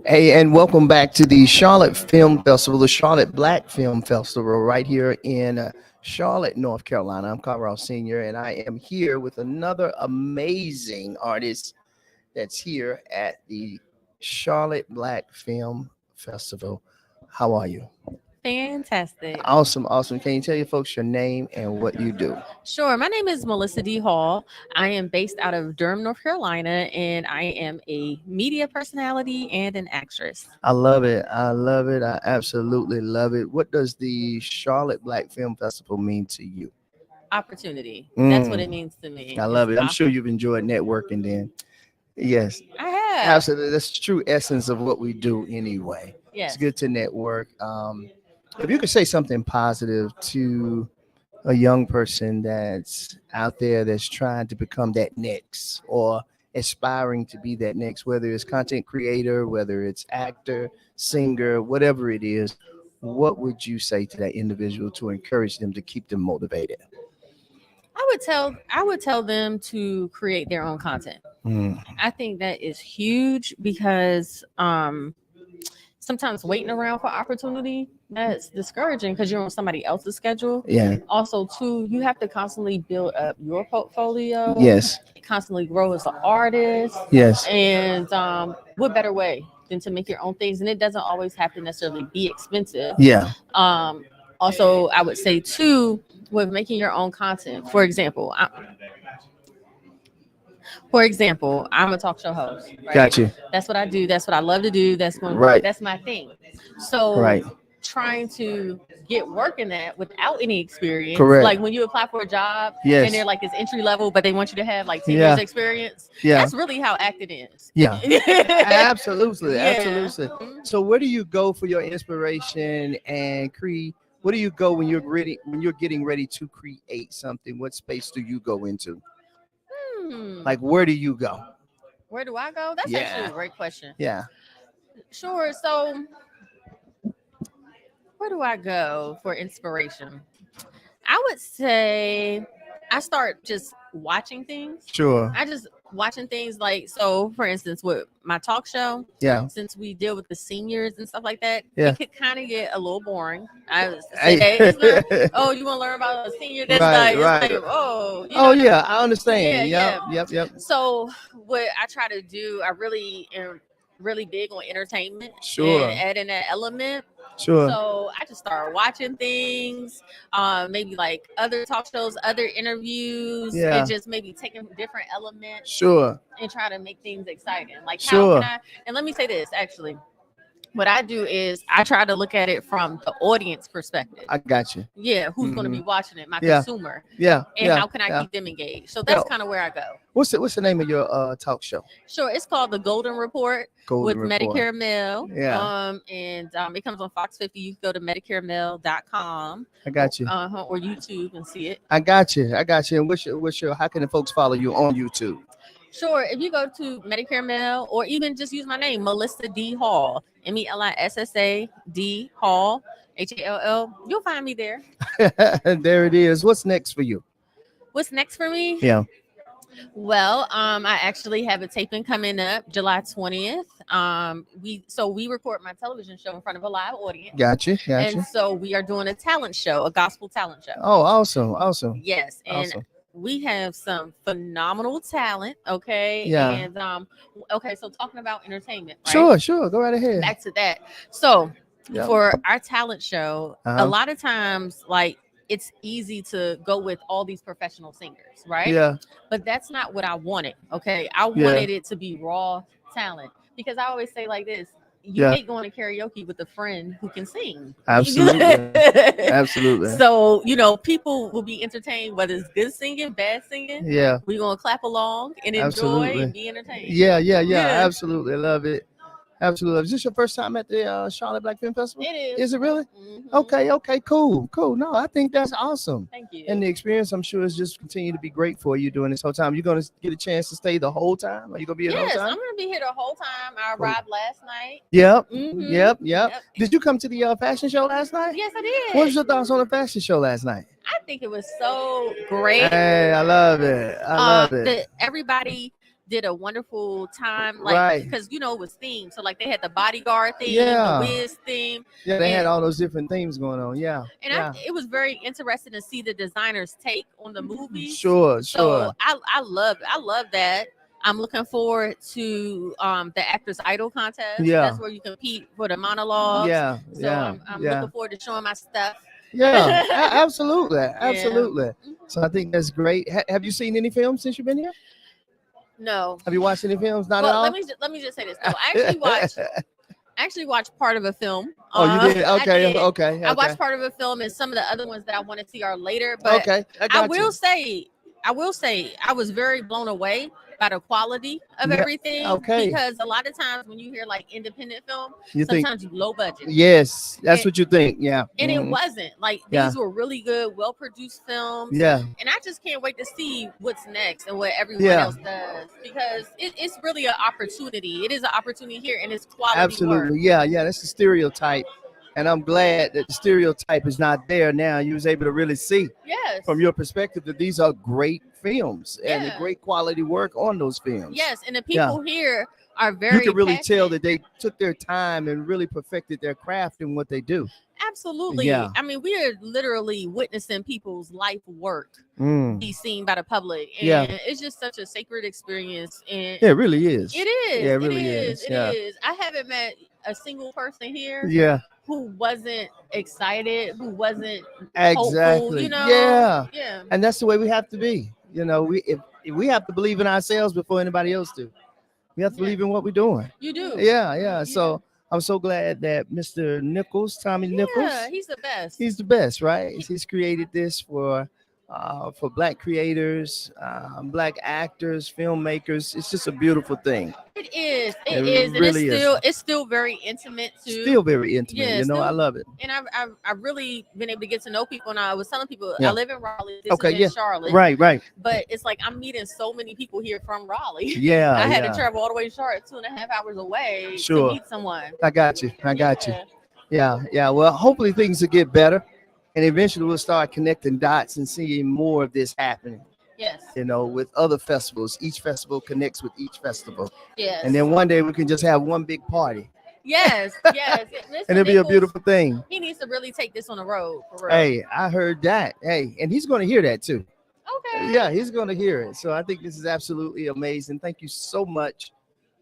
Hey, and welcome back to the Charlotte Film Festival, the Charlotte Black Film Festival, right here in Charlotte, North Carolina. I'm Carl Sr., and I am here with another amazing artist that's here at the Charlotte Black Film Festival. How are you? Fantastic. Awesome, awesome. Can you tell your folks your name and what you do? Sure. My name is Melissa D. Hall. I am based out of Durham, North Carolina, and I am a media personality and an actress. I love it. I love it. I absolutely love it. What does the Charlotte Black Film Festival mean to you? Opportunity. That's what Mm, it means to me. I It's love it. I'm sure you've enjoyed networking then. Yes, I have. absolutely. That's the true essence of what we do anyway. It's Yes. good to network. If you could say something positive to a young person that's out there that's trying to become that next or aspiring to be that next, whether it's content creator, whether it's actor, singer, whatever it is, what would you say to that individual to encourage them to keep them motivated? I would tell them to create their own content. Mm, I think that is huge because sometimes waiting around for opportunity, that's discouraging because you're on somebody else's schedule. yeah. Also, too, you have to constantly build up your portfolio, Yes. constantly grow as an artist, Yes. and what better way than to make your own things? And it doesn't always have to necessarily be expensive. Yeah. Um, Also, I would say too, with making your own content. For example, I'm a talk show host. Right? Got you. That's what I do. That's what I love to do. Right. That's my thing. So Right. trying to get work in that without any experience. Correct. Like when you apply for a job Yes. and they're like it's entry level, but they want you to have like 10 Yeah. years experience. Yeah. That's really how acting is. Yeah. Absolutely. Yeah. Absolutely. So where do you go for your inspiration and create? Where do you go when you're ready, when you're getting ready to create something? What space do you go into? Like, where do you go? Where do I go? That's actually Yeah. a great question. Yeah. Sure. So where do I go for inspiration? I would say I start just watching things. Sure. I just watching things like, so for instance with my talk show, Yeah. since we deal with the seniors and stuff like that, Yeah. it could kind of get a little boring. I would Hey. say it's not, oh, you want to learn about a senior? That's Right, like, right. it's like, oh, you Oh know. yeah, I understand. Yeah, Yep. So what I try to do, I really am really big on entertainment Sure. and adding that element. Sure. So I just started watching things, maybe like other talk shows, other interviews, Yeah. and just maybe taking different elements Sure. and try to make things exciting. Like Sure. how can I? And let me say this actually. What I do is I try to look at it from the audience perspective. I got you. Yeah, who's going to be watching it? My Yeah. consumer. Yeah. And Yeah. how can I yeah. keep them engaged? So that's Yeah. kind of where I go. What's the name of your talk show? Sure, it's called the Golden Report Golden with Report. Medicare Mail. Yeah. And it comes on Fox 50. You can go to MedicareMail.com I got you. or YouTube and see it. I got you. I got you. And what's your how can the folks follow you on YouTube? Sure, if you go to Medicare Mail or even just use my name, Melissa D. Hall, MELISSA D Hall, HALL, you'll find me there. There it is. What's next for you? What's next for me? Yeah. Well, I actually have a taping coming up July 20th. We record my television show in front of a live audience. Got you. And so we are doing a talent show, a gospel talent show. Oh, awesome. Yes, and Awesome. we have some phenomenal talent. Okay. Yeah. And okay, so talking about entertainment, right? Sure. Go right ahead. Back to that. So Yeah. for our talent show, Uh-huh. a lot of times, like it's easy to go with all these professional singers, right? Yeah. But that's not what I wanted. Okay, I Yeah. wanted it to be raw talent because I always say like this. You Yeah. hate going to karaoke with a friend who can sing. Absolutely. Absolutely. So, people will be entertained, whether it's good singing, bad singing. Yeah. We're going to clap along and enjoy Absolutely. and be entertained. Yeah. Yeah. Absolutely. I love it. Absolutely. Is this your first time at the Charlotte Black Film Festival? It is. Is it really? Mhm. Okay. Cool. No, I think that's awesome. Thank you. And the experience, I'm sure, is just continue to be great for you during this whole time. You're going to get a chance to stay the whole time? Are you going to be here the Yes, whole I'm time? going to be here the whole time. I Cool. arrived last night. Yep. Mhm. Yep. Did you come to the fashion show last night? Yes, I did. What was your thoughts on the fashion show last night? I think it was so great. Hey, I love it. I love it. Everybody did a wonderful time, like Right. because it was themed. So like they had the bodyguard theme, the Yeah. Wiz theme, Yeah, they had and all those different themes going on. Yeah. Yeah. it was very interesting to see the designers' take on the movies. Sure, So sure. I love that. I'm looking forward to the Actors Idol contest. Yeah. That's where you compete for the monologues. Yeah. So Yeah. I'm Yeah. looking forward to showing my stuff. Yeah. Absolutely. Yeah. Absolutely. So I think that's great. Have you seen any films since you've been here? No. Have you watched any films? Not at Well, all? let me just say this though. I actually watched part of a film. Oh, you did? I Okay. did. Okay. I Okay. watched part of a film, and some of the other ones that I want to see are later. But Okay. I I got will you. say, I was very blown away by the quality of Yeah. everything, Okay. because a lot of times when you hear like independent film, You think, sometimes you low budget. yes, that's And, what you think. Yeah. and it Mhm. wasn't like Yeah. these were really good, well produced films. Yeah. And I just can't wait to see what's next and what everyone Yeah. else does, because it's really an opportunity. It is an opportunity here, and it's quality work. Absolutely. Yeah. Yeah. That's the stereotype. And I'm glad that the stereotype is not there now. You was able to really see Yes. from your perspective that these are great films and the Yeah. great quality work on those films. Yes, and the Yeah. people here are You very can really tell passionate. that they took their time and really perfected their craft in what they do. Absolutely. Yeah. I mean, we are literally witnessing people's life work Mm. be seen by the public, Yeah. and it's just such a sacred experience. And Yeah, it really is. it is, Yeah, it it really is, is. it Yeah. is. I haven't met a single person here Yeah. who wasn't excited, who wasn't hopeful. Exactly. Yeah. Yeah, And that's the way we have to be. If we have to believe in ourselves before anybody else do. We have to yeah. believe in what we're doing. You do. Yeah, yeah. Yeah. So I'm so glad that Mr. Nichols, Tommy Yeah, Nichols, he's the best. he's the best, right? He's created this for black creators, black actors, filmmakers. It's just a beautiful thing. It It is, and really is. it's still very intimate too. Still very intimate. Yeah, I still. love it. And I've really been able to get to know people. And I was telling people I Yeah. live in Raleigh. This Okay. is in Yeah. Charlotte, Right. Right. but it's like I'm meeting so many people here from Raleigh. Yeah. I had to Yeah. travel all the way to Charlotte, 2.5 hours away Sure. to meet someone. I got you. I got you. Yeah. Yeah. Yeah. Well, hopefully things will get better, and eventually we'll start connecting dots and seeing more of this happening. Yes. With other festivals. Each festival connects with each festival. Yes. And then one day we can just have one big party. Yes. Yes. Mr. And it'll be a Nichols, beautiful thing. he needs to really take this on the road for real. Hey, I heard that. Hey, and he's going to hear that too. Okay. Yeah, he's going to hear it. So I think this is absolutely amazing. Thank you so much.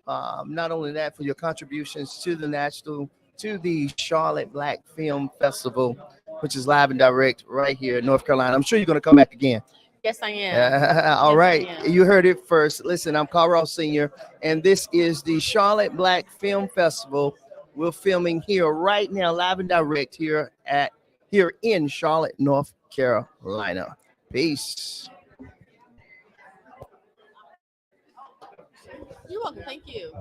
Not only that, for your contributions to the Charlotte Black Film Festival, which is live and direct right here in North Carolina. I'm sure you're going to come back again. Yes, I am. All Yes, right. I am. You heard it first. Listen, I'm Carl Ross Sr., and this is the Charlotte Black Film Festival. We're filming here right now, live and direct here in Charlotte, North Carolina. Peace. You're welcome. Thank you.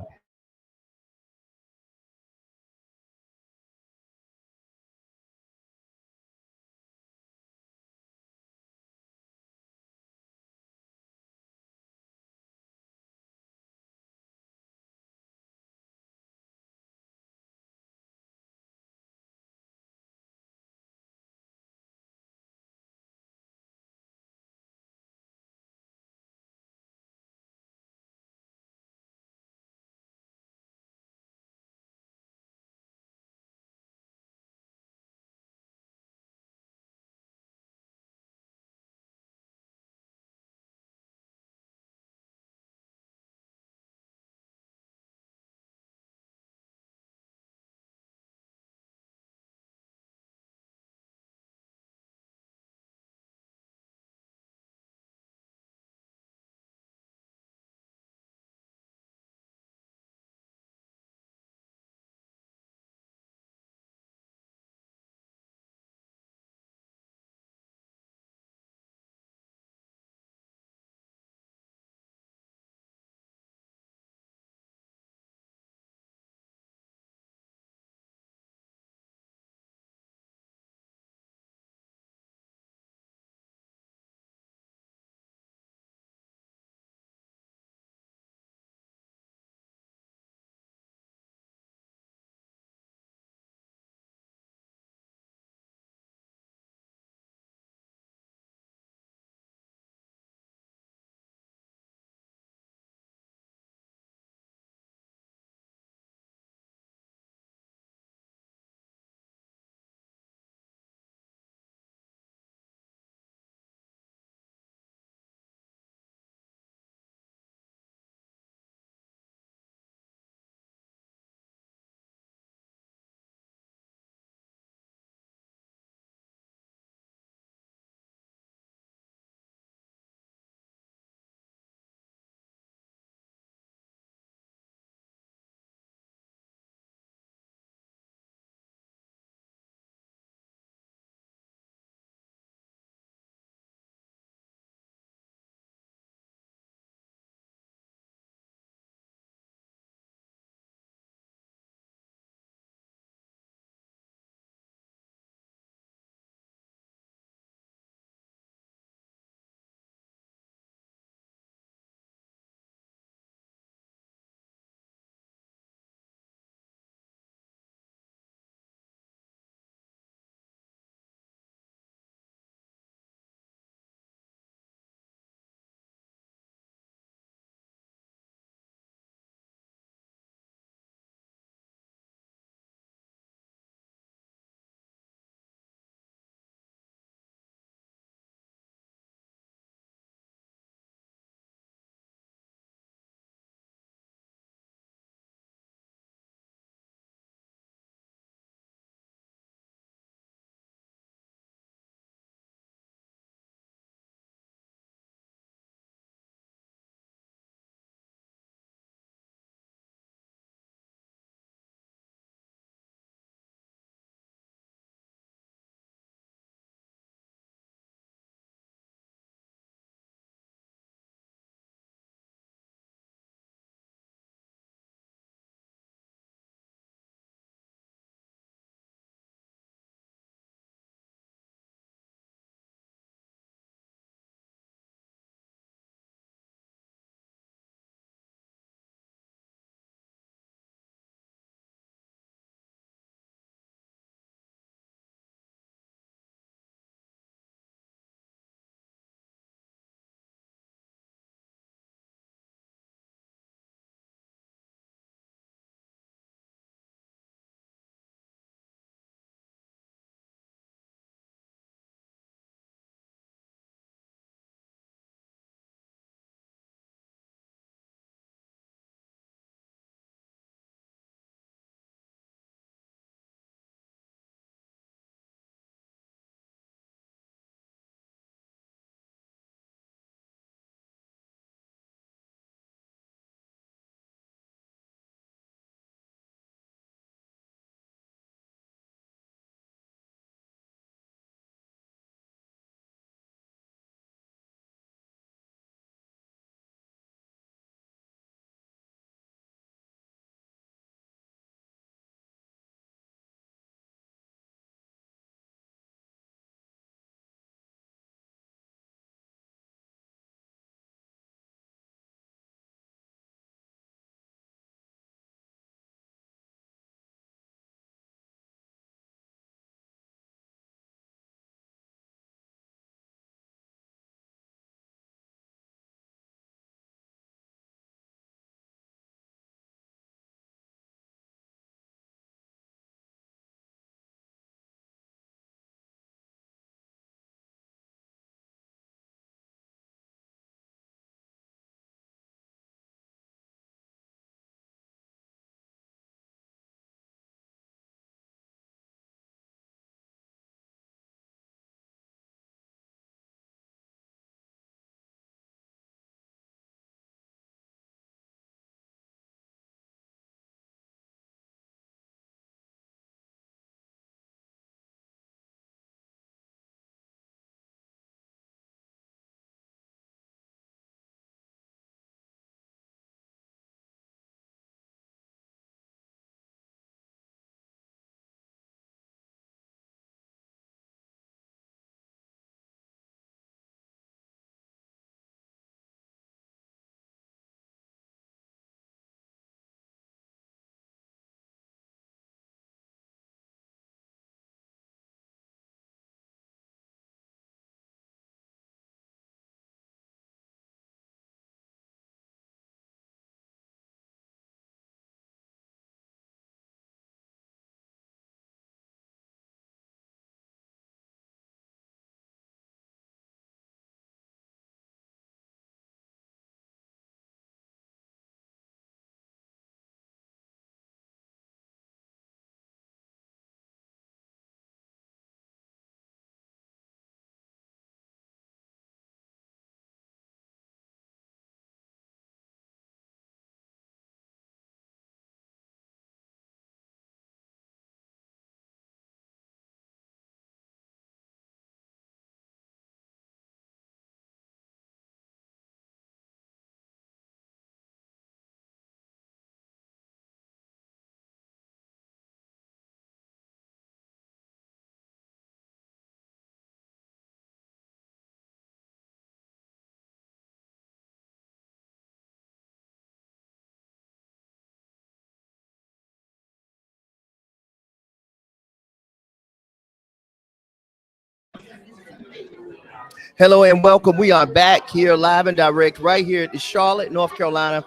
Hello and welcome. We are back here live and direct right here at the Charlotte, North Carolina,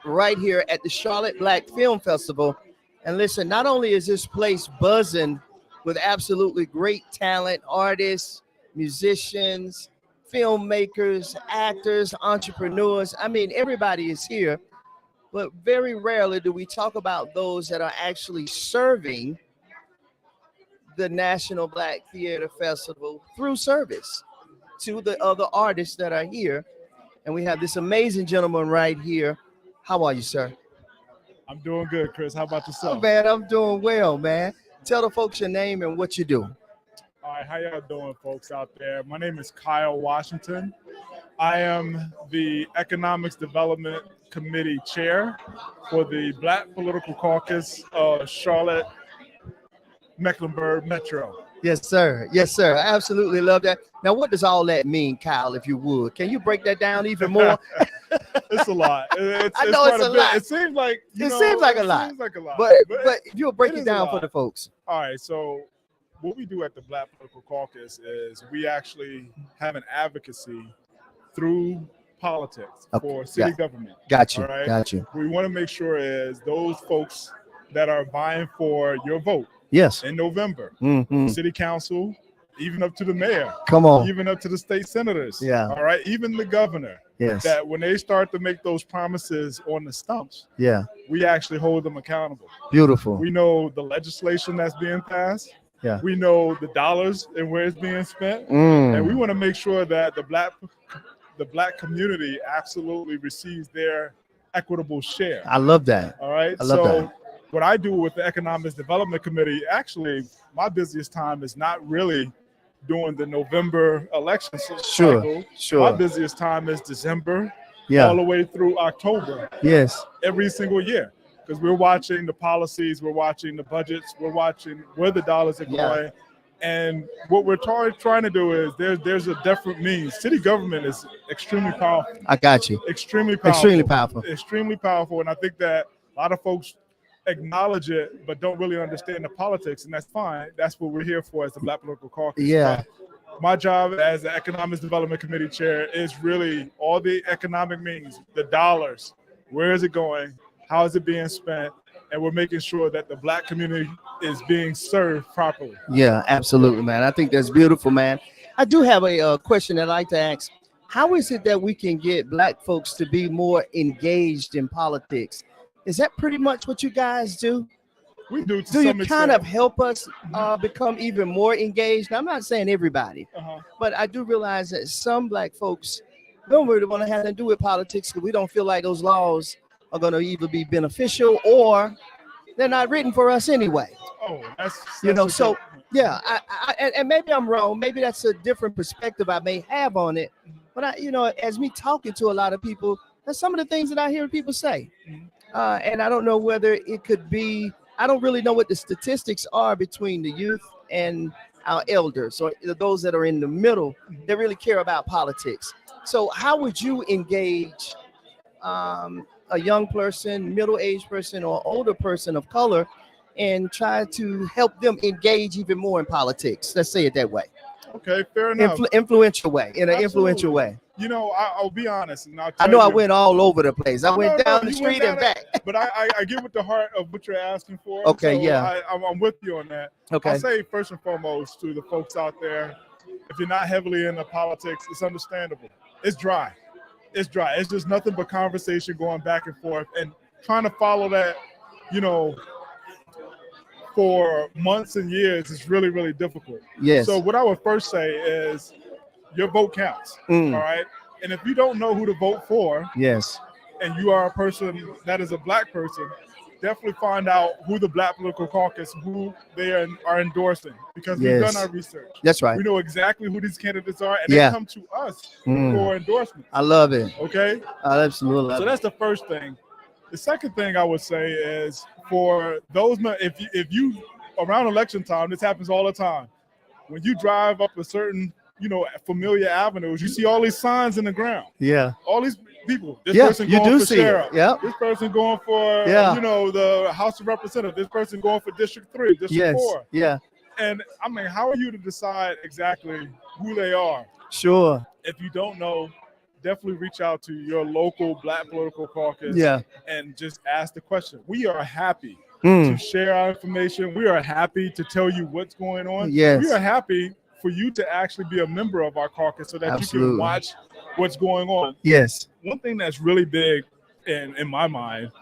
right here at the Charlotte Black Film Festival. And listen, not only is this place buzzing with absolutely great talent, artists, musicians, filmmakers, actors, entrepreneurs. I mean, everybody is here, but very rarely do we talk about those that are actually serving the National Black Theater Festival through service to the other artists that are here. And we have this amazing gentleman right here. How are you, sir? I'm doing good, Chris. How about Oh, yourself? man, I'm doing well, man. Tell the folks your name and what you do. All right, how y'all doing, folks out there? My name is Kyle Washington. I am the Economics Development Committee Chair for the Black Political Caucus of Charlotte, Mecklenburg Metro. Yes, sir. Yes, sir. I absolutely love that. Now, what does all that mean, Kyle, if you would? Can you break that down even more? It's a lot. I know it's quite a lot. It seems like Seems like a lot. Seems like a lot. But if you'll break it it is down a for lot. the folks. All right, so what we do at the Black Political Caucus is we actually have an advocacy through politics for city government. Got you. All right? Got you. We want to make sure is those folks that are vying for your vote Yes. in November, Mhm. city council, even up to the mayor, Come on. even up to the state senators, Yeah. all right, even the governor, Yes. that when they start to make those promises on the stumps, Yeah. we actually hold them accountable. Beautiful. We know the legislation that's being passed. Yeah. We know the dollars and where it's being spent. And we Mm. want to make sure that the black community absolutely receives their equitable share. I love that. All right. I love that. What I do with the Economics Development Committee, actually, my busiest time is not really during the November election cycle. Sure. Sure. My busiest time is December all Yeah. the way through October Yes. every single year, because we're watching the policies, we're watching the budgets, we're watching where the dollars are Yeah. going. And what we're trying to do is there's a different means. City government is extremely powerful, I got you. extremely powerful, Extremely powerful. extremely powerful. And I think that a lot of folks acknowledge it, but don't really understand the politics, and that's fine. That's what we're here for as the Black Political Caucus. Yeah. My job as the Economics Development Committee Chair is really all the economic means, the dollars, where is it going, how is it being spent, and we're making sure that the Black community is being served properly. Yeah, absolutely, man. I think that's beautiful, man. I do have a question that I like to ask. How is it that we can get Black folks to be more engaged in politics? Is that pretty much what you guys do? We do to Do you some kind of extent. help us become even more engaged? Now, I'm not saying everybody, Uh-huh. but I do realize that some Black folks don't really want to have to do with politics because we don't feel like those laws are going to either be beneficial or they're not written for us anyway. Oh, that's You know, a so good- yeah, and maybe I'm wrong. Maybe that's a different perspective I may have on it. But as me talking to a lot of people, that's some of the things that I hear people say. And I don't know whether it could be. I don't really know what the statistics are between the youth and our elders, or those that are in the middle that really care about politics. So, how would you engage a young person, middle-aged person, or older person of color, and try to help them engage even more in politics? Let's say it that way. Okay, fair enough. Influential way, in an influential Absolutely. way. You know, I'll be honest, and I'll I tell know I you- went all over the place. I No, went no, down the you went street and down back. But I get with the heart of what you're asking for. Okay, so yeah. I'm with you on that. Okay. I'll say first and foremost to the folks out there, if you're not heavily into politics, it's understandable. It's dry. It's dry. It's just nothing but conversation going back and forth, and trying to follow that, for months and years is really, really difficult. Yes. So what I would first say is your vote counts. Mm. All right. And if you don't know who to vote for, Yes. and you are a person that is a Black person, definitely find out who the Black Political Caucus, who they are endorsing, because we've Yes. done our research. That's right. We know exactly who these candidates are, and Yeah. they come to us Mm. for endorsements. I love it. Okay, I absolutely love so it. that's the first thing. The second thing I would say is for those, if you around election time, this happens all the time. When you drive up a certain, familiar avenues, you see all these signs in the ground. Yeah. All these people. This Yeah, person you going do for see sheriff. it. Yep. This person going for, Yeah. the House of Representatives. This person going for District 3, District Yes. 4. Yeah. And I mean, how are you to decide exactly who they are? Sure. if you don't know, definitely reach out to your local Black Political Caucus Yeah. and just ask the question. We are happy to Mm. share our information. We are happy to tell you what's going on. Yes. We are happy for you to actually be a member of our caucus so that you Absolutely. can watch what's going on. Yes. One thing that's really big in my mind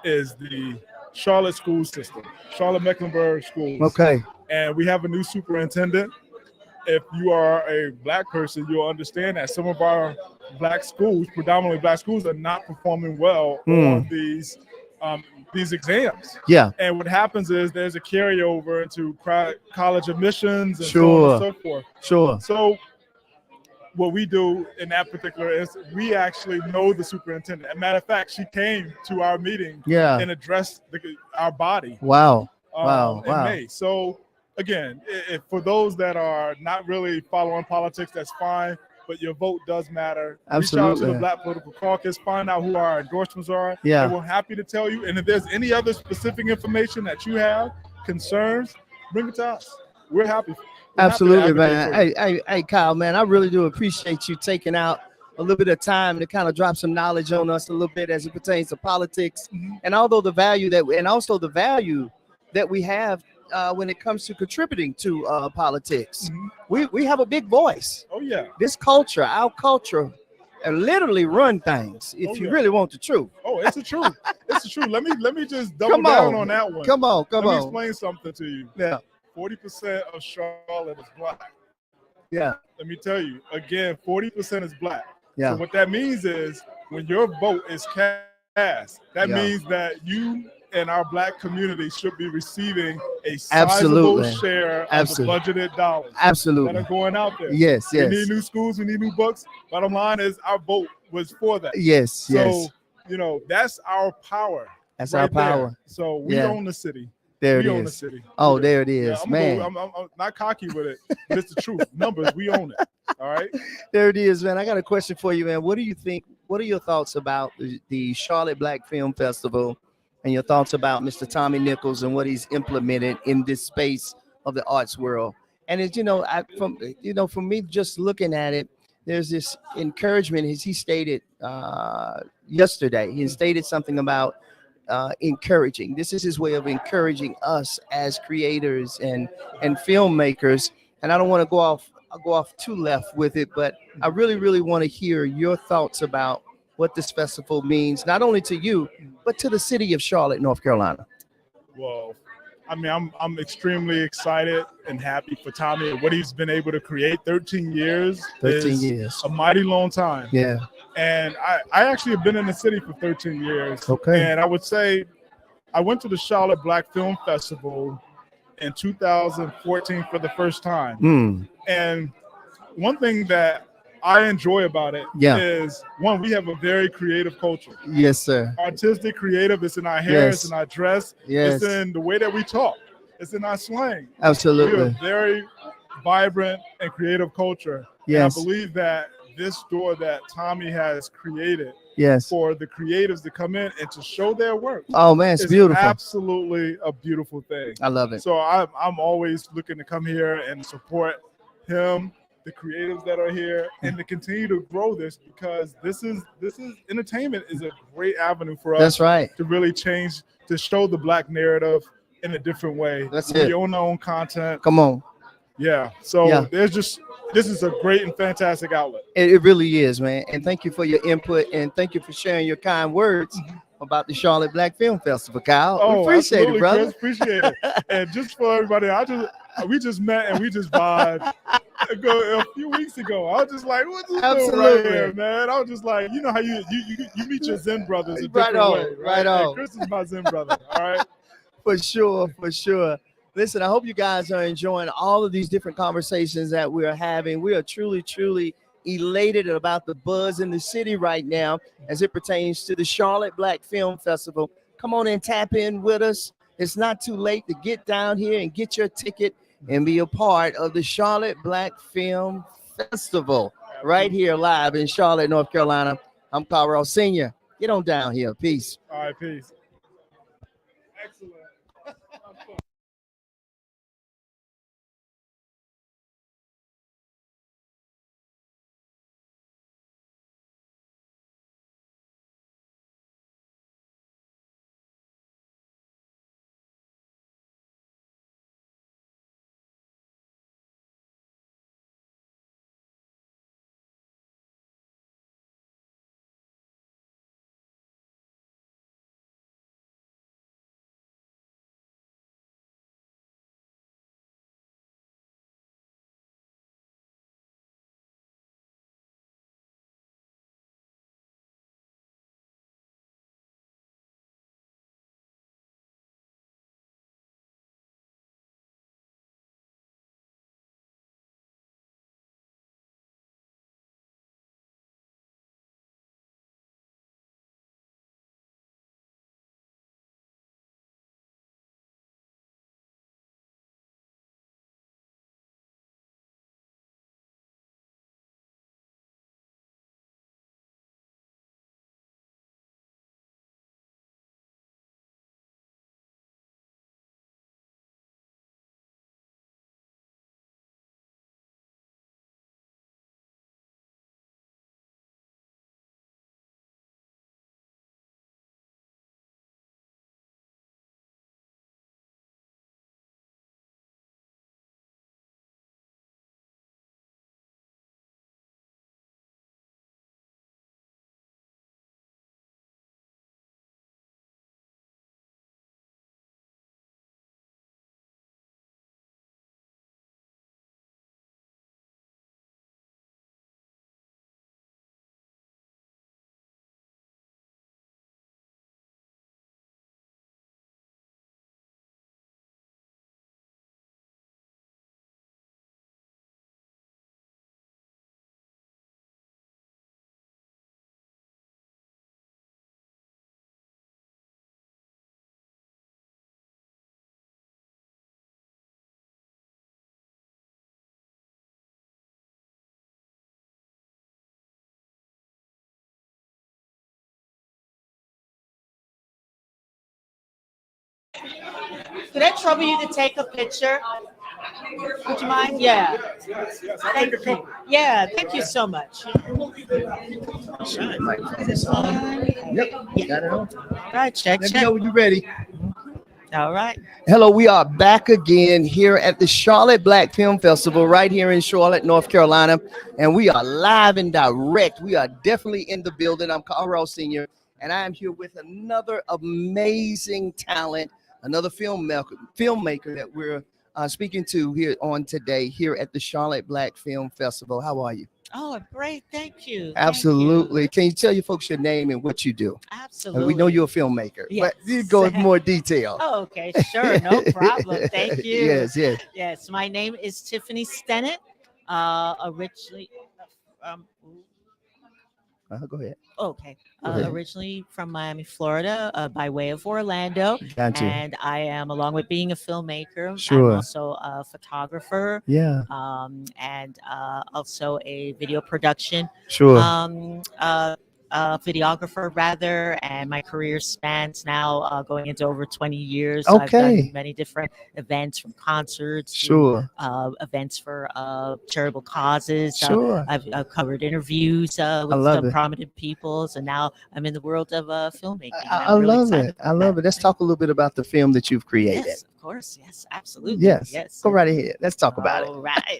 is the Charlotte school system, Charlotte Mecklenburg schools. Okay. And we have a new superintendent. If you are a Black person, you'll understand that some of our Black schools, predominantly Black schools, are not performing well on these exams. Yeah. And what happens is there's a carryover into college admissions and so Sure. on and so forth. Sure. So what we do in that particular is we actually know the superintendent. As a matter of fact, she came to our meeting Yeah. and addressed our body Wow. in May. So again, if for those that are not really following politics, that's fine, but your vote does matter. Absolutely. Reach out to the Black Political Caucus, find out who our endorsements are, Yeah. and we're happy to tell you. And if there's any other specific information that you have, concerns, bring it to us. We're happy. Absolutely, man. Hey, Kyle, man, I really do appreciate you taking out a little bit of time to kind of drop some knowledge on us a little bit as it pertains to politics, and also the value that we have when it comes to contributing to politics. We have a big voice. Oh yeah. This culture, our culture, literally run things. If you really want the truth. Oh, it's the truth. It's the truth. Let me just double down on that one. Come on. Let me explain something to you. Yeah. 40% of Charlotte is Black. Yeah. Let me tell you again, 40% is Black. Yeah. So what that means is when your vote is cast, that means that you and our Black community should be receiving a sizable share of the budgeted dollars that are going out there. Yes. We need new schools, we need new books. Bottom line is our vote was for that. Yes. So, that's our power. That's our power. There. So we own the city. There we it own is. the city. Oh, there it is, man. I'm not cocky with it, but it's the truth. Numbers, we own it. All right. There it is, man. I got a question for you, man. What do you think? What are your thoughts about the Charlotte Black Film Festival, and your thoughts about Mr. Tommy Nichols and what he's implemented in this space of the arts world? And it's for me, just looking at it, there's this encouragement. As he stated yesterday, he stated something about encouraging. This is his way of encouraging us as creators and filmmakers. And I don't want to go off too left with it, but I really want to hear your thoughts about what this festival means, not only to you, but to the city of Charlotte, North Carolina. Well, I mean, I'm extremely excited and happy for Tommy and what he's been able to create. 13 years. 13 years. A mighty long time. Yeah. And I actually have been in the city for 13 years. Okay. And I would say I went to the Charlotte Black Film Festival in 2014 for the first time. And one thing that I enjoy about it is, one, we have a very creative culture. Yes, sir. Artistic, creative. It's in our hair, it's in our dress, yes. It's in the way that we talk, it's in our slang. Absolutely. We're a very vibrant and creative culture. Yes. And I believe that this door that Tommy has created for the creatives to come in and to show their work. Oh man, it's beautiful. Absolutely a beautiful thing. I love it. So I'm always looking to come here and support him, the creatives that are here, and to continue to grow this, because this is entertainment is a great avenue for us. That's right. To really change, to show the Black narrative in a different way. That's we it. own our own content. Come on. Yeah. So this is a great and fantastic outlet. It really is, man. And thank you for your input, and thank you for sharing your kind words about the Charlotte Black Film Festival, Kyle. Oh, we appreciate it, brother. Chris, appreciate it. And just for everybody, we just met and we just vibed a few weeks ago. I was just like, what's this doing right here, man? I was just like, you know how you meet your Zen brothers a different way, right? On. Chris is my Zen brother, all right? For sure. Listen, I hope you guys are enjoying all of these different conversations that we are having. We are truly elated about the buzz in the city right now as it pertains to the Charlotte Black Film Festival. Come on and tap in with us. It's not too late to get down here and get your ticket and be a part of the Charlotte Black Film Festival right here live in Charlotte, North Carolina. I'm Carl Sr. Get on down here. Peace. All right, peace. Could I trouble you to take a picture? Would you mind? Yeah. Yes, I'll Thank take a you. couple. Yeah, thank you so much. Sure, the microphone is on. Yep, got it on. All right, check, Let me check. know when you're ready. All right. Hello, we are back again here at the Charlotte Black Film Festival right here in Charlotte, North Carolina. And we are live and direct. We are definitely in the building. I'm Carl Ross Sr., and I am here with another amazing talent, another filmmaker that we're speaking to here on today here at the Charlotte Black Film Festival. How are you? Oh, great. Thank you. Absolutely. Can you tell your folks your name and what you do? Absolutely. And we know you're a filmmaker, but you Yes. go into more detail. Oh, okay, sure, no problem. Thank you. Yes, yes. Yes, my name is Tiffany Stennett. Originally, um, Go ahead. okay, Go ahead. originally from Miami, Florida, by way of Orlando, Got you. and I am, along with being a filmmaker, Sure. I'm also a photographer, Yeah, and also a video production sure. videographer rather, and my career spans now going into over 20 years. So I've Okay. done many different events, from concerts Sure. to events for charitable causes. Sure. I've covered interviews with love some it. prominent people, so now I'm in the world of filmmaking. I I'm really love excited it. I about love that. it. Let's talk a little bit about the film that you've created. Yes, of course. Yes, absolutely. Yes. Yes. Go right ahead. Let's talk about it. All right.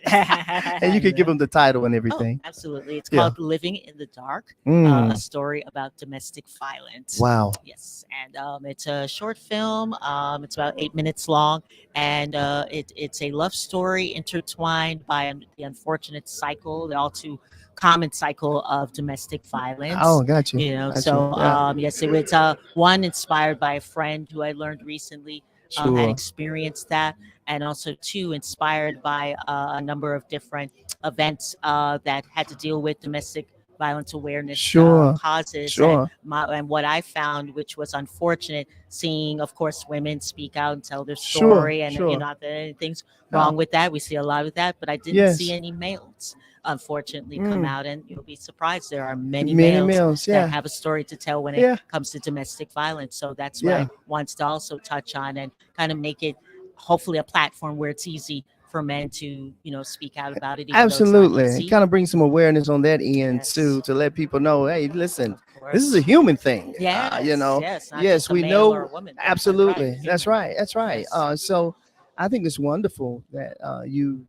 And you can give them the title and Oh, everything. absolutely. It's Yeah. called Living in the Dark, Mm. a story about domestic violence. Wow. Yes, and it's a short film. It's about 8 minutes long, and it's a love story intertwined by the unfortunate cycle, the all too common cycle of domestic violence. Oh, got you. You know, Got so you. Yeah. yes, it was one inspired by a friend who I learned recently had Sure. experienced that, and also two, inspired by a number of different events that had to deal with domestic violence awareness Sure. causes. Sure. And what I found, which was unfortunate, seeing, of course, women speak out and tell their Sure, story, and sure. not that anything's No. wrong with that. We see a lot of that, but I didn't Yes. see any males, unfortunately, come Mm. out, and you'll be surprised. There are many Many males males. that Yeah. have a story to tell when Yeah. it comes to domestic violence. So that's what Yeah. I want to also touch on, and kind of make it hopefully a platform where it's easy for men to, speak out about it. Even Absolutely. Though it's It not easy. kind of brings some awareness on that end Yes. too, to let people know, hey, listen, Of this is a course. human thing. Yes, You know. yes, not Yes, just a we male know. or a woman. Absolutely. That's human. right. That's right. Yes. So I think it's wonderful that you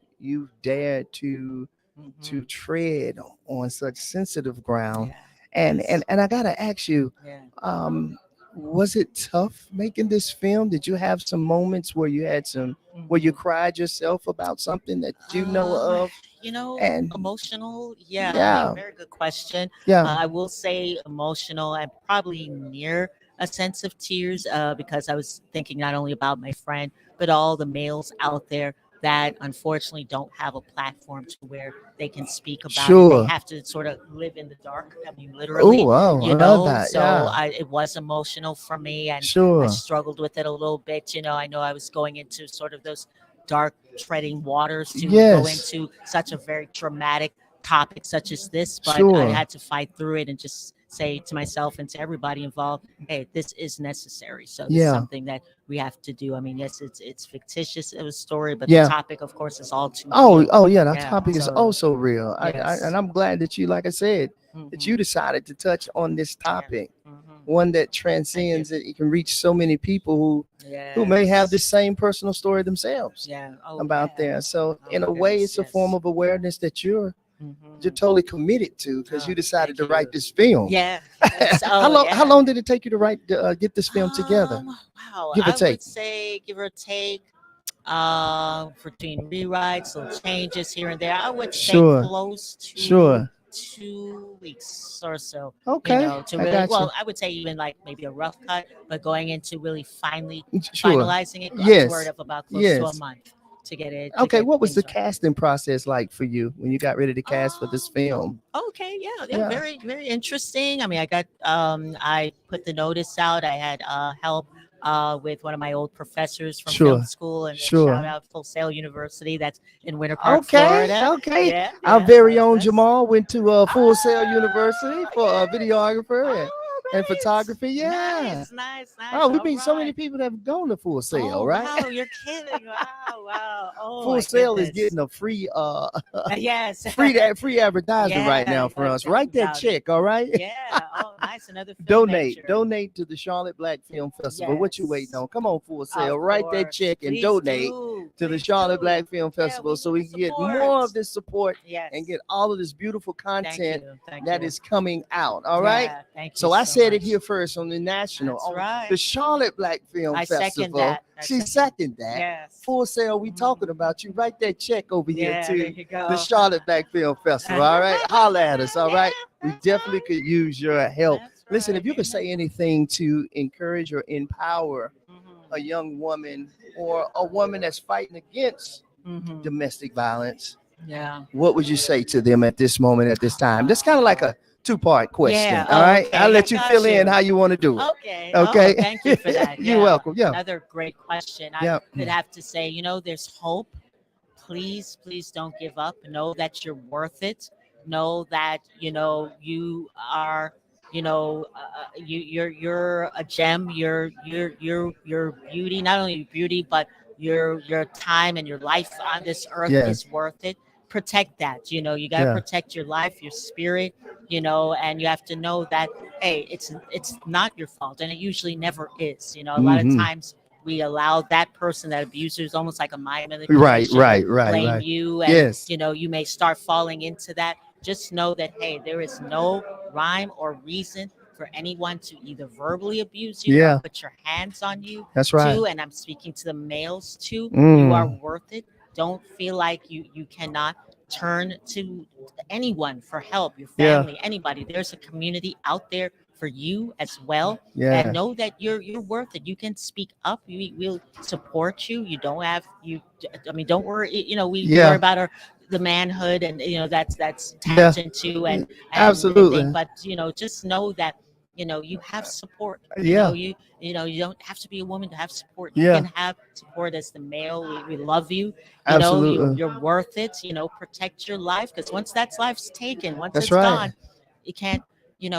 dared to Mhm. tread on such sensitive ground. Yeah. And Yes. and I gotta ask you, Yeah. um, was it tough making this film? Did you have some moments where you had where you Mhm. cried yourself about something that you know Um, of? And Emotional. Yeah, yeah, very good question. yeah, I will say emotional, and probably near a sense of tears, because I was thinking not only about my friend, but all the males out there that unfortunately don't have a platform to where they can speak about it. They sure. have to sort of live in the dark. I mean, Oh, literally, wow, I love that. So Yeah, it was emotional for me, and I sure. struggled with it a little bit. I know I was going into sort of those dark treading waters to go Yes, into such a very dramatic topic such as this, but I sure. had to fight through it and just say to myself and to everybody involved, hey, this is necessary. So this is Yeah, something that we have to do. I mean, yes, it's fictitious of a story, but the yeah. topic, of course, is all too Oh, real. oh yeah. That Yeah, topic is so also real. yes. And I'm glad that you, like I said, that you Mhm. decided to touch on this Yeah. topic, Mhm. one that Thank you. transcends it. It can reach so many people who may have the Yes. same personal story themselves Yeah. Oh, about yeah. there. So Oh, in my a way, goodness. it's a form Yes. of awareness that you're Mhm. totally committed to because Oh, you decided to thank write you. this film. Yeah. Yes. How Oh, long? How yeah. long did it take you to write, get this film together? Wow. Give or I take. would say, give or take, between rewrites, little changes here and there, I would say Sure, close to sure. 2 weeks or so. Okay, To I really, got you. well, I would say even like maybe a rough cut, but going into really Sure. finalizing it, upward Yes. of about close to a Yes. month to get it, Okay. What was things the right. casting process like for you when you got ready to cast for this film? Okay, yeah, Yeah. very, very interesting. I mean, I put the notice out. I had help with one of my old professors from film Sure. school, and shout Sure. out Full Sail University, that's in Winter Park, Okay. Florida. Okay. Yeah, Our yeah, very that's own nice. Jamal went to Full Sail Oh, University for a yes. videographer. Oh, and photography. Yeah. Nice. Oh, we All meet so many right. people that have gone to Full Sail, Oh, right? wow, you're kidding. Wow. Oh, Full my Sail is goodness. getting a free Yes. free advertisement right now for Yeah, us. check Write them that out. check, all right? Yeah. Oh, nice. Another film major. Donate to the Charlotte Black Film Festival. What you waiting Yes. on? Come on, Full Sail. Of Write that course. check and Please donate do. to the Please Charlotte do. Black Film Yeah, Festival we so need we can get support. more of this support Yes. and get all of this beautiful Thank content you. Thank that you. is coming out. All right. Yeah, thank you So I said it much. here first on the national, That's on right. the Charlotte Black Film I second Festival. that. She seconded that. Yes. Full Sail, we Mhm. talking about you. Write that check over here Yeah, to there you go. the Charlotte Black Film Festival. All right. Holla at us. All right. We definitely could use your help. That's Listen, if right. you could say anything to encourage or empower Mhm. a young woman or a woman that's fighting against Mhm. domestic violence, Yeah. what would you say to them at this moment, at this time? That's kind of like a two-part question. Yeah, All right. okay, I'll I let you got fill in you. how you want to do it. Okay. Okay. Oh, thank you for that. You're Yeah. welcome. Yeah. Another great question. I Yeah. would have to say, there's hope. Please don't give up. Know that you're worth it. Know that you are. You're a gem. Your beauty. Not only your beauty, but your time and your life on this earth Yes. is worth it. Protect that. You got to Yeah. protect your life, your spirit. And you have to know that, hey, it's not your fault, and it usually never is. A lot of Mhm. times we allow that person, that abuser, is almost like a mind Right. manipulation. Right. Blame Right. you, and Yes. you may start falling into that. Just know that, hey, there is no rhyme or reason for anyone to either verbally abuse you Yeah. or put your hands on you. That's right. Too, and I'm speaking to the males too. You are Mm. worth it. Don't feel like you cannot turn to anyone for help, your Yeah. family, anybody. There's a community out there for you as well. Yeah. And know that you're worth it. You can speak up. We'll support you. You don't have you. I mean, don't worry. We Yeah. worry about the manhood, and that's Yeah. tapped into and Absolutely. thing. But just know that you have support. Yeah. You don't have to be a woman to have support. Yeah. You can have support as the male. We love you. Absolutely. You're worth it. Protect your life, because once that life's taken, once That's it's right. gone, you can't give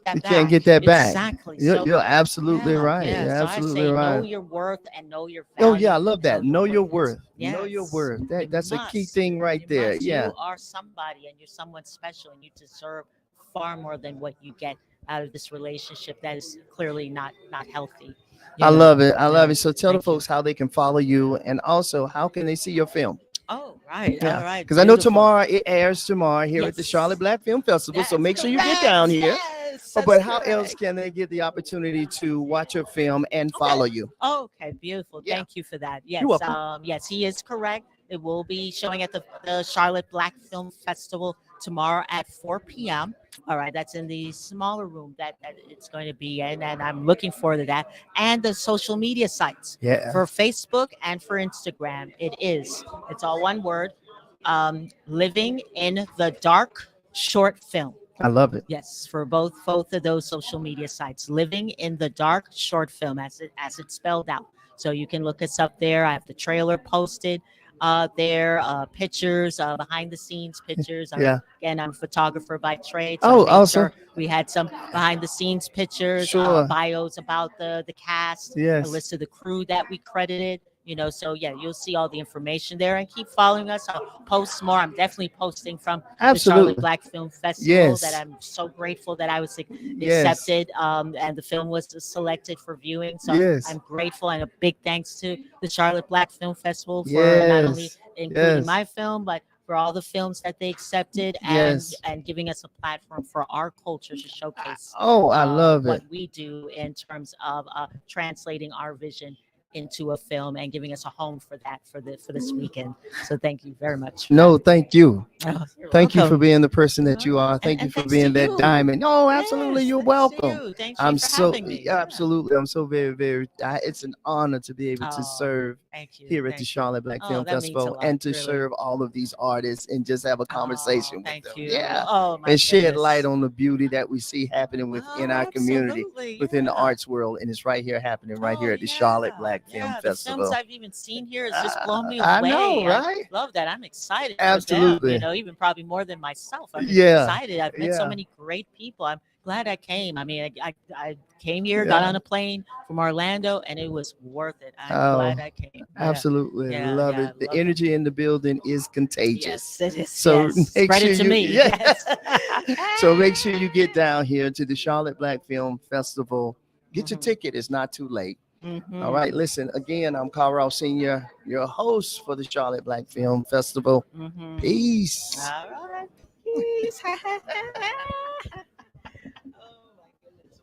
that You back. can't get that back. Exactly. You're absolutely yeah, right. yeah. You're So I absolutely say, right. know your worth and know your Oh value. yeah, I love that. Know your worth. Yes. Know your worth. You That's a key must. thing right You there. must. Yeah. You are somebody, and you're someone special, and you deserve far more than what you get out of this relationship that is clearly not healthy. I love it. I love Yeah. it. So tell the Thank you. folks how they can follow you, and also how can they see your film? Oh, right. Yeah. All right. Because I know Beautiful. tomorrow it airs tomorrow here at the Yes. Charlotte Black Film Festival. So That's make sure you get correct. down here. Yes, But that's how else correct. can they get the opportunity to watch your film and follow you? Okay, beautiful. Yeah. Thank you for that. Yes, You're welcome. yes, he is correct. It will be showing at the Charlotte Black Film Festival tomorrow at 4 p.m. All right, that's in the smaller room that it's going to be in, and I'm looking forward to that. And the social media sites Yeah. for Facebook and for Instagram. It's all one word, Living in the Dark short film. I love it. Yes, for both of those social media sites, Living in the Dark short film, as it's spelled out. So you can look us up there. I have the trailer posted there, pictures, behind the scenes pictures. Yeah. Again, I'm a photographer by trade. Oh, I made awesome. sure we had some behind the scenes pictures, Sure. bios about the cast, Yes. a list of the crew that we credited. So yeah, you'll see all the information there, and keep following us. I'll post more. I'm definitely posting from the Absolutely. Charlotte Black Film Festival. Yes. That I'm so grateful that I was Yes. accepted, and the film was selected for viewing. So Yes. I'm grateful, and a big thanks to the Charlotte Black Film Festival for not only Yes. including Yes. my film, but for all the films that they accepted, Yes. and giving us a platform for our culture to showcase Oh, I love what it. we do in terms of translating our vision into a film and giving us a home for that for this weekend. So thank you very much. No, thank you. Oh, you're Thank you for welcome. being the person that you are. And- Thank you and for thanks being to that you. diamond. Oh, absolutely. Yes, You're thanks to welcome. you. Thank I'm you for so having me. yeah, absolutely. I'm so very, very. It's an honor to be able to Oh, serve Thank you. here at the Thank you. Charlotte Black Oh, Film that means a Festival lot, and to really. serve all of these artists and just have a conversation with Thank them. you. Yeah. Oh, my And shed goodness. light on the beauty that we see happening within our community, Absolutely, within the yeah. arts world. And it's right here happening right here Oh, at the Charlotte yeah. Black Black Film Yeah, the films Festival. I've even seen here has just blown me I away. know, I right? love that. I'm excited for them, Absolutely. even probably more than myself. I'm just Yeah, excited. I've met so yeah, many great people. I'm glad I came. I mean, I came here, got yeah. on a plane from Orlando, and it was worth it. I'm Oh, glad I came. Yeah, absolutely. yeah, Love yeah. it. The Love it. energy in the building is contagious. Yes, it is. So Yes, make spread sure it to you, me. yeah. Yes. So make sure you get down here to the Charlotte Black Film Festival. Get your Mhm, ticket. It's not too late. All right. mhm, Listen, again, I'm Carl Ross Sr., your host for the Charlotte Black Film Festival. mhm. Peace. All right. Peace. Oh my goodness.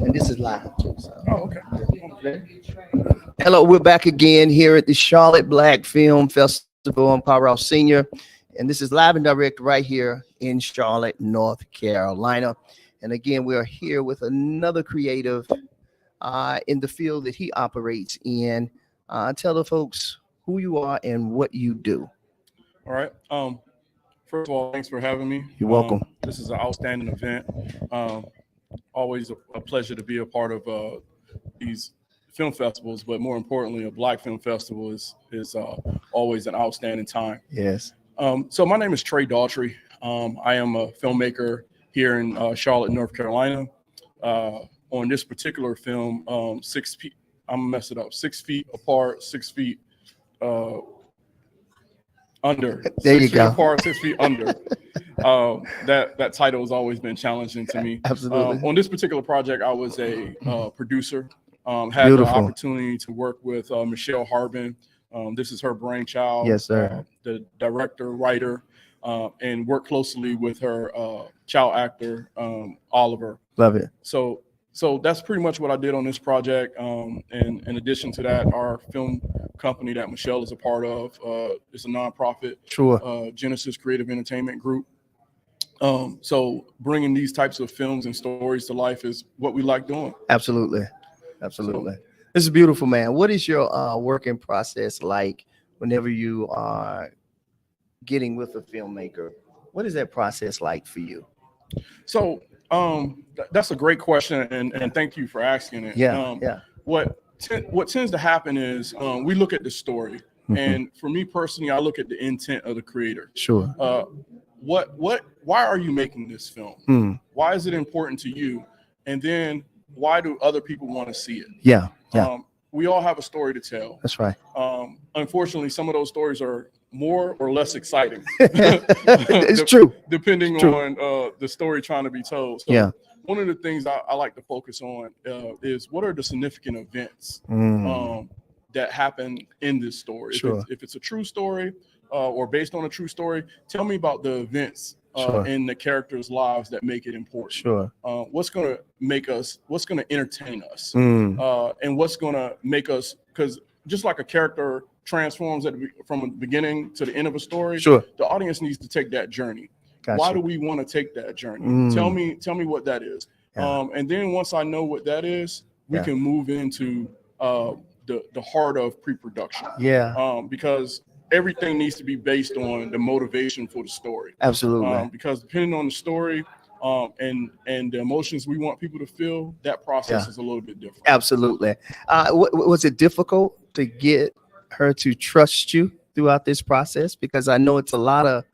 And this is live too. So. Oh, okay. Hello, we're back again here at the Charlotte Black Film Festival. I'm Carl Ross Sr., and this is live and direct right here in Charlotte, North Carolina. And again, we are here with another creative in the field that he operates in. Tell the folks who you are and what you do. All right. First of all, thanks for having me. You're welcome. This is an outstanding event. Always a pleasure to be a part of these film festivals, but more importantly, a Black film festival is always an outstanding time. Yes. So my name is Trey Daughtry. I am a filmmaker here in Charlotte, North Carolina. On this particular film, 6 feet. I'm gonna mess it up. 6 feet apart, 6 feet under. There you 6 feet go. apart, 6 feet under. That title has always been challenging to me. Absolutely. On this particular project, I was a producer. Had Beautiful. the opportunity to work with Michelle Harbin. This is her brainchild. Yes, sir. The director, writer, and work closely with her child actor, Oliver. Love it. So that's pretty much what I did on this project. And in addition to that, our film company that Michelle is a part of is a nonprofit, Sure. Genesis Creative Entertainment Group. So bringing these types of films and stories to life is what we like doing. Absolutely. Absolutely. This is beautiful, man. What is your working process like whenever you are getting with a filmmaker? What is that process like for you? So that's a great question, and thank you for asking it. Yeah. What tends to happen is we look at the story, Mhm. and for me personally, I look at the intent of the creator. Sure. Why are you making this film? Mm. Why is it important to you? And then why do other people want to see it? Yeah. We all have a story to tell. That's right. Unfortunately, some of those stories are more or less exciting. It's true. Depending True. on the story trying to be told. So Yeah. one of the things I like to focus on is what are the significant events that happen in this story. Sure. If it's a true story or based on a true story, tell me about the events Sure. in the characters' lives that make it important. Sure. What's going to entertain us, Mm. and what's going to make us, because just like a character transforms from the beginning to the end of a story, Sure. the audience needs to take that journey. Gotcha. Why do we want to take that journey? Mm. Tell me what that is. Yeah. And then once I know what that is, we Yeah. can move into the heart of pre-production. Yeah. Because everything needs to be based on the motivation for the story. Absolutely. Because depending on the story and the emotions we want people to feel, that process Yeah. is a little bit different. Absolutely. Was it difficult to get her to trust you throughout this process? Because I know it's a lot of,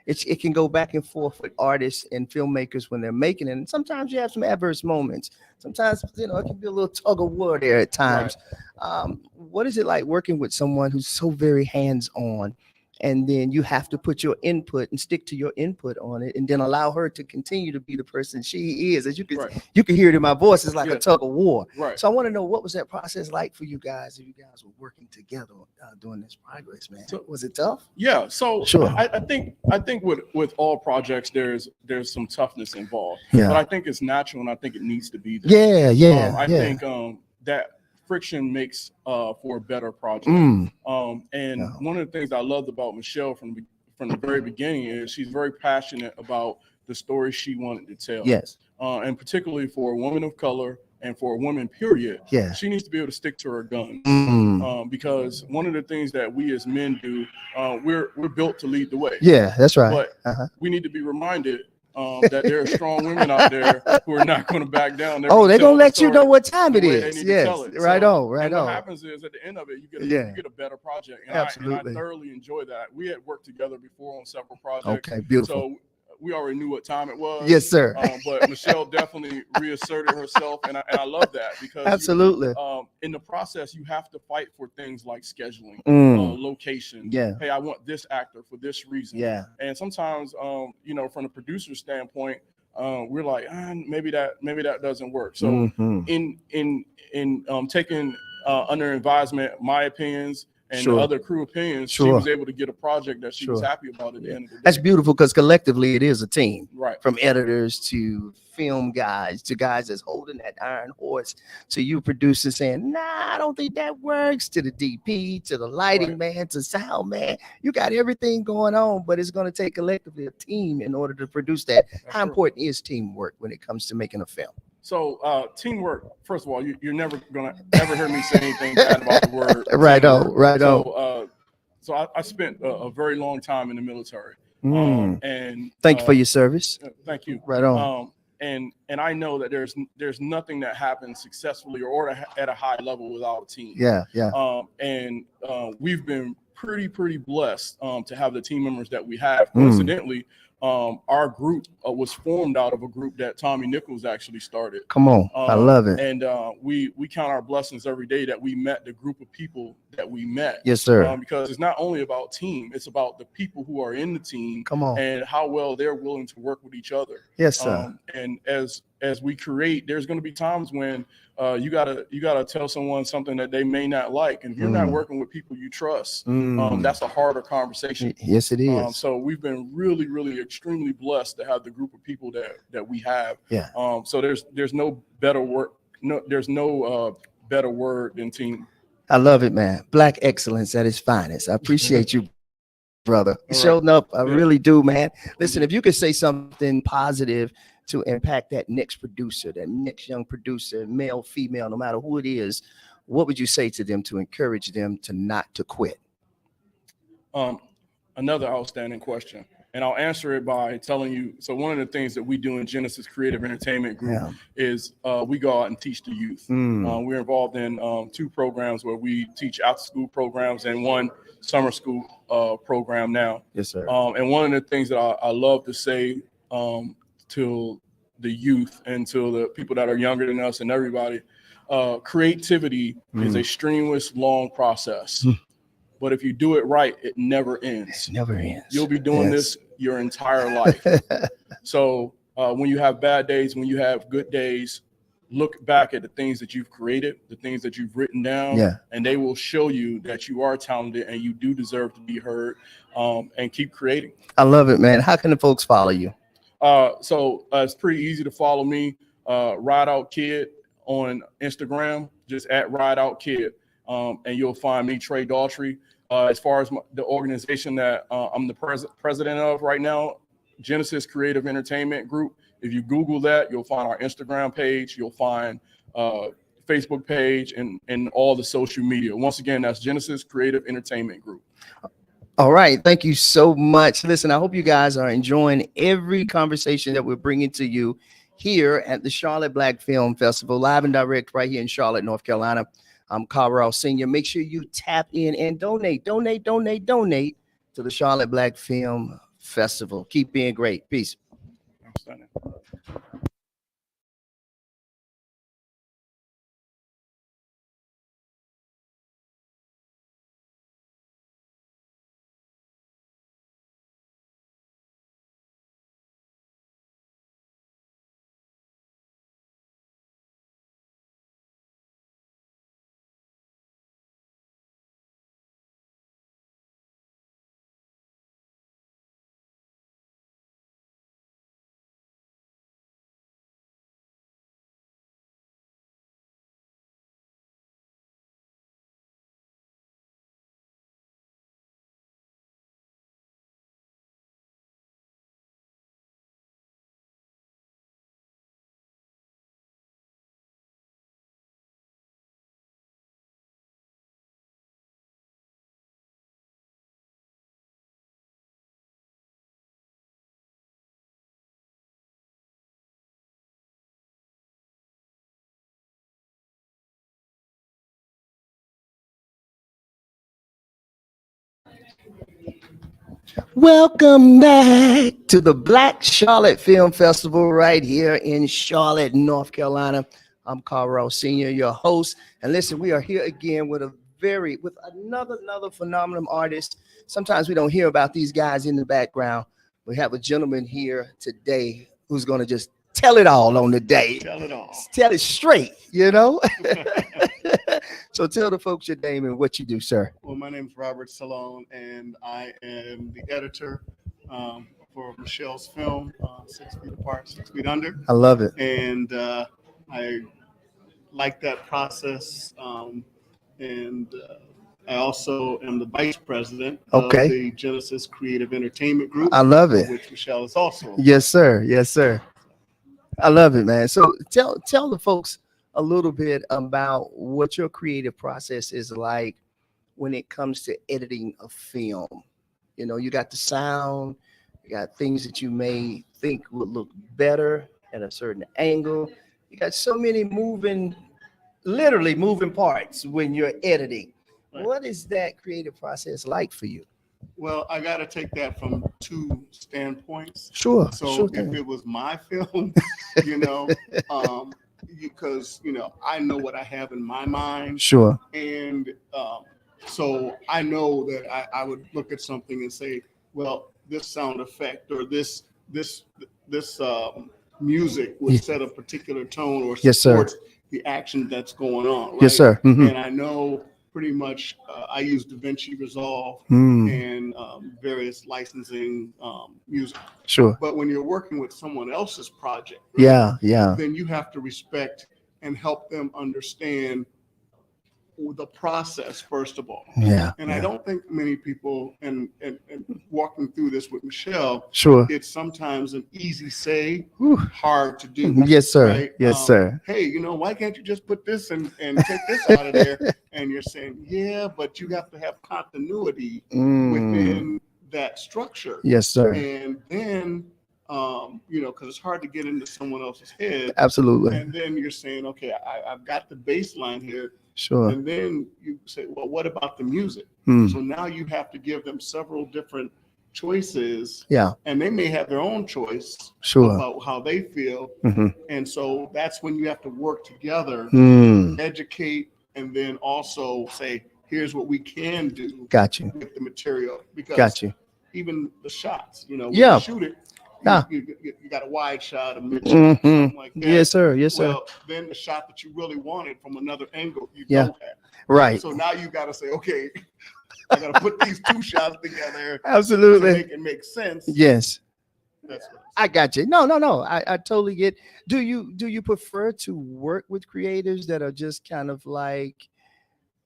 it can go back and forth with artists and filmmakers when they're making it. And sometimes you have some adverse moments. Sometimes, it can be a little tug of war there at times. What is it like working with someone who's so very hands-on, and then you have to put your input and stick to your input on it, and then allow her to continue to be the person she is? As you can, Right. you can hear it in my voice. It's like Yeah. a tug of war. Right. So I want to know, what was that process like for you guys? If you guys were working together doing this progress, man, So- was it tough? Yeah. So Sure. I think with all projects, there's some toughness involved. Yeah. But I think it's natural, and I think it needs to be there. Yeah. I think that friction makes for a better project. Mm. And Yeah. one of the things I loved about Michelle from the very beginning is she's very passionate about the story she wanted to tell. Yes. And particularly for a woman of color and for a woman, period, Yeah. she needs to be able to stick to her guns. Mm. Because one of the things that we as men do, we're built to lead the way. Yeah, that's right. But Uh-huh. we need to be reminded that there are strong women out there who are not going to back down. They're gonna tell the let you know story what time it the way they is. need to Yes, tell it. right So- on, right and on. what happens is at the end of it, you Yeah. get a better project. And Absolutely. I thoroughly enjoy that. We had worked together before on several projects. Okay, beautiful. So we already knew what time it was. Yes, sir. But Michelle definitely reasserted herself, and I love that because Absolutely. in the process, you have to fight for things like scheduling, Mm. location. Yeah. Hey, I want this actor for this reason. Yeah. And sometimes, from the producer standpoint, we're like, maybe that doesn't work. So Mhm. in taking under advisement my opinions and Sure. the other crew opinions, she Sure. was able to get a project that she was Sure. happy about at the end of the day. That's beautiful because collectively it is a team. Right. From editors to film guys to guys that's holding that iron horse to you producers saying, nah, I don't think that works, to the DP, to the lighting man, to sound man. You got everything going on, but it's going to take collectively a team in order to produce that. How important is teamwork when it comes to making a film? So teamwork, first of all, you're never going to ever hear me say anything bad about the word. Right teamwork. on, right on. So I spent a very long time in the military. And thank you for your service. Thank you. Right on. And I know that there's nothing that happens successfully or at a high level without a team. Yeah. And we've been pretty blessed to have the team members that we have. Coincidentally, our group was formed out of a group that Tommy Nichols actually started. Come on, I love it. And we count our blessings every day that we met the group of people that we met. Yes, sir. Because it's not only about team, it's about the people who are in the team. Come on. And how well they're willing to work with each other. Yes, sir. And as we create, there's going to be times when you gotta tell someone something that they may not like, and if you're not working with people you trust, that's a harder conversation. Yes, it is. So we've been really extremely blessed to have the group of people that we have. Yeah. So there's no better word. There's no better word than team. I love it, man. Black excellence at its finest. I appreciate you, brother. All Showing up. I really do, man. Listen, if you could say something positive to impact that next producer, that next young producer, male, female, no matter who it is, what would you say to them to encourage them to not to quit? Another outstanding question. And I'll answer it by telling you. So one of the things that we do in Genesis Creative Entertainment Group is we go out and teach the youth. We're involved in 2 programs where we teach after school programs and 1 summer school program now. Yes, sir. And one of the things that I love to say to the youth and to the people that are younger than us and everybody, creativity is a strenuous, long process. But if you do it right, it never ends. It never ends. You'll be doing this your entire life. So when you have bad days, when you have good days, look back at the things that you've created, the things that you've written down, and they will show you that you are talented and you do deserve to be heard, and keep creating. I love it, man. How can the folks follow you? So it's pretty easy to follow me, Ride Out Kid on Instagram, just at Ride Out Kid. And you'll find me, Trey Daughtry. As far as the organization that I'm the president of right now, Genesis Creative Entertainment Group. If you Google that, you'll find our Instagram page. You'll find Facebook page and all the social media. Once again, that's Genesis Creative Entertainment Group. All right. Thank you so much. Listen, I hope you guys are enjoying every conversation that we're bringing to you here at the Charlotte Black Film Festival, live and direct right here in Charlotte, North Carolina. I'm Carl Sr. Make sure you tap in and donate to the Charlotte Black Film Festival. Keep being great. Peace. Outstanding. Welcome back to the Black Charlotte Film Festival right here in Charlotte, North Carolina. I'm Carl Sr., your host. And listen, we are here again with another phenomenal artist. Sometimes we don't hear about these guys in the background. We have a gentleman here today who's going to just tell it all on the day. Tell it all. Tell it straight, you know. So tell the folks your name and what you do, sir. Well, my name is Robert Salone, and I am the editor for Michelle's film, 6 Feet Apart, 6 Feet Under. I love it. And I like that process. And I also am the vice president of the Genesis Creative Entertainment Group. I love it. Which Michelle is also. Yes, sir. Yes, sir. I love it, man. So tell the folks a little bit about what your creative process is like when it comes to editing a film. You know, you got the sound, you got things that you may think would look better at a certain angle. You got so many literally moving parts when you're editing. Right. What is that creative process like for you? Well, I got to take that from 2 standpoints. Sure. So sure if thing. it was my film, you know, because, you know, I know what I have in my mind. Sure. And so I know that I would look at something and say, well, this sound effect or this music would set a particular tone or Yes, sir. supports the action that's going on. Right? Yes, sir. Mhm. And I know pretty much I use DaVinci Resolve Mm. and various licensing music. Sure. But when you're working with someone else's project, right, Yeah. then you have to respect and help them understand the process, first of all. Yeah. And I don't think many people, and walking through this with Michelle, Sure. it's sometimes an easy say, Whew. hard to do. Yes, sir. Right? Yes, sir. Hey, you know, why can't you just put this and take this out of there? And you're saying, yeah, but you have to have continuity within that structure. Yes, sir. And then, you know, because it's hard to get into someone else's head. Absolutely. And then you're saying, okay, I've got the baseline here. Sure. And then you say, well, what about the music? Hmm. So now you have to give them several different choices. Yeah. And they may have their own choice Sure. about how they feel. Mhm. And so that's when you have to work together, Mm. educate, and then also say, here's what we can do Got you. with the material. Because Got you. even the shots, you know, when Yeah. you shoot it, Yeah. you got a wide shot of Mitch, Mhm. something like that. Yes, sir. Yes, sir. Well, then the shot that you really wanted from another angle, you Yeah. don't have. Right. So now you got to say, okay, I got to put these 2 shots together to Absolutely. make it make sense. Yes. That's what I got you. No. I totally get. Do you prefer to work with creators that are just kind of like,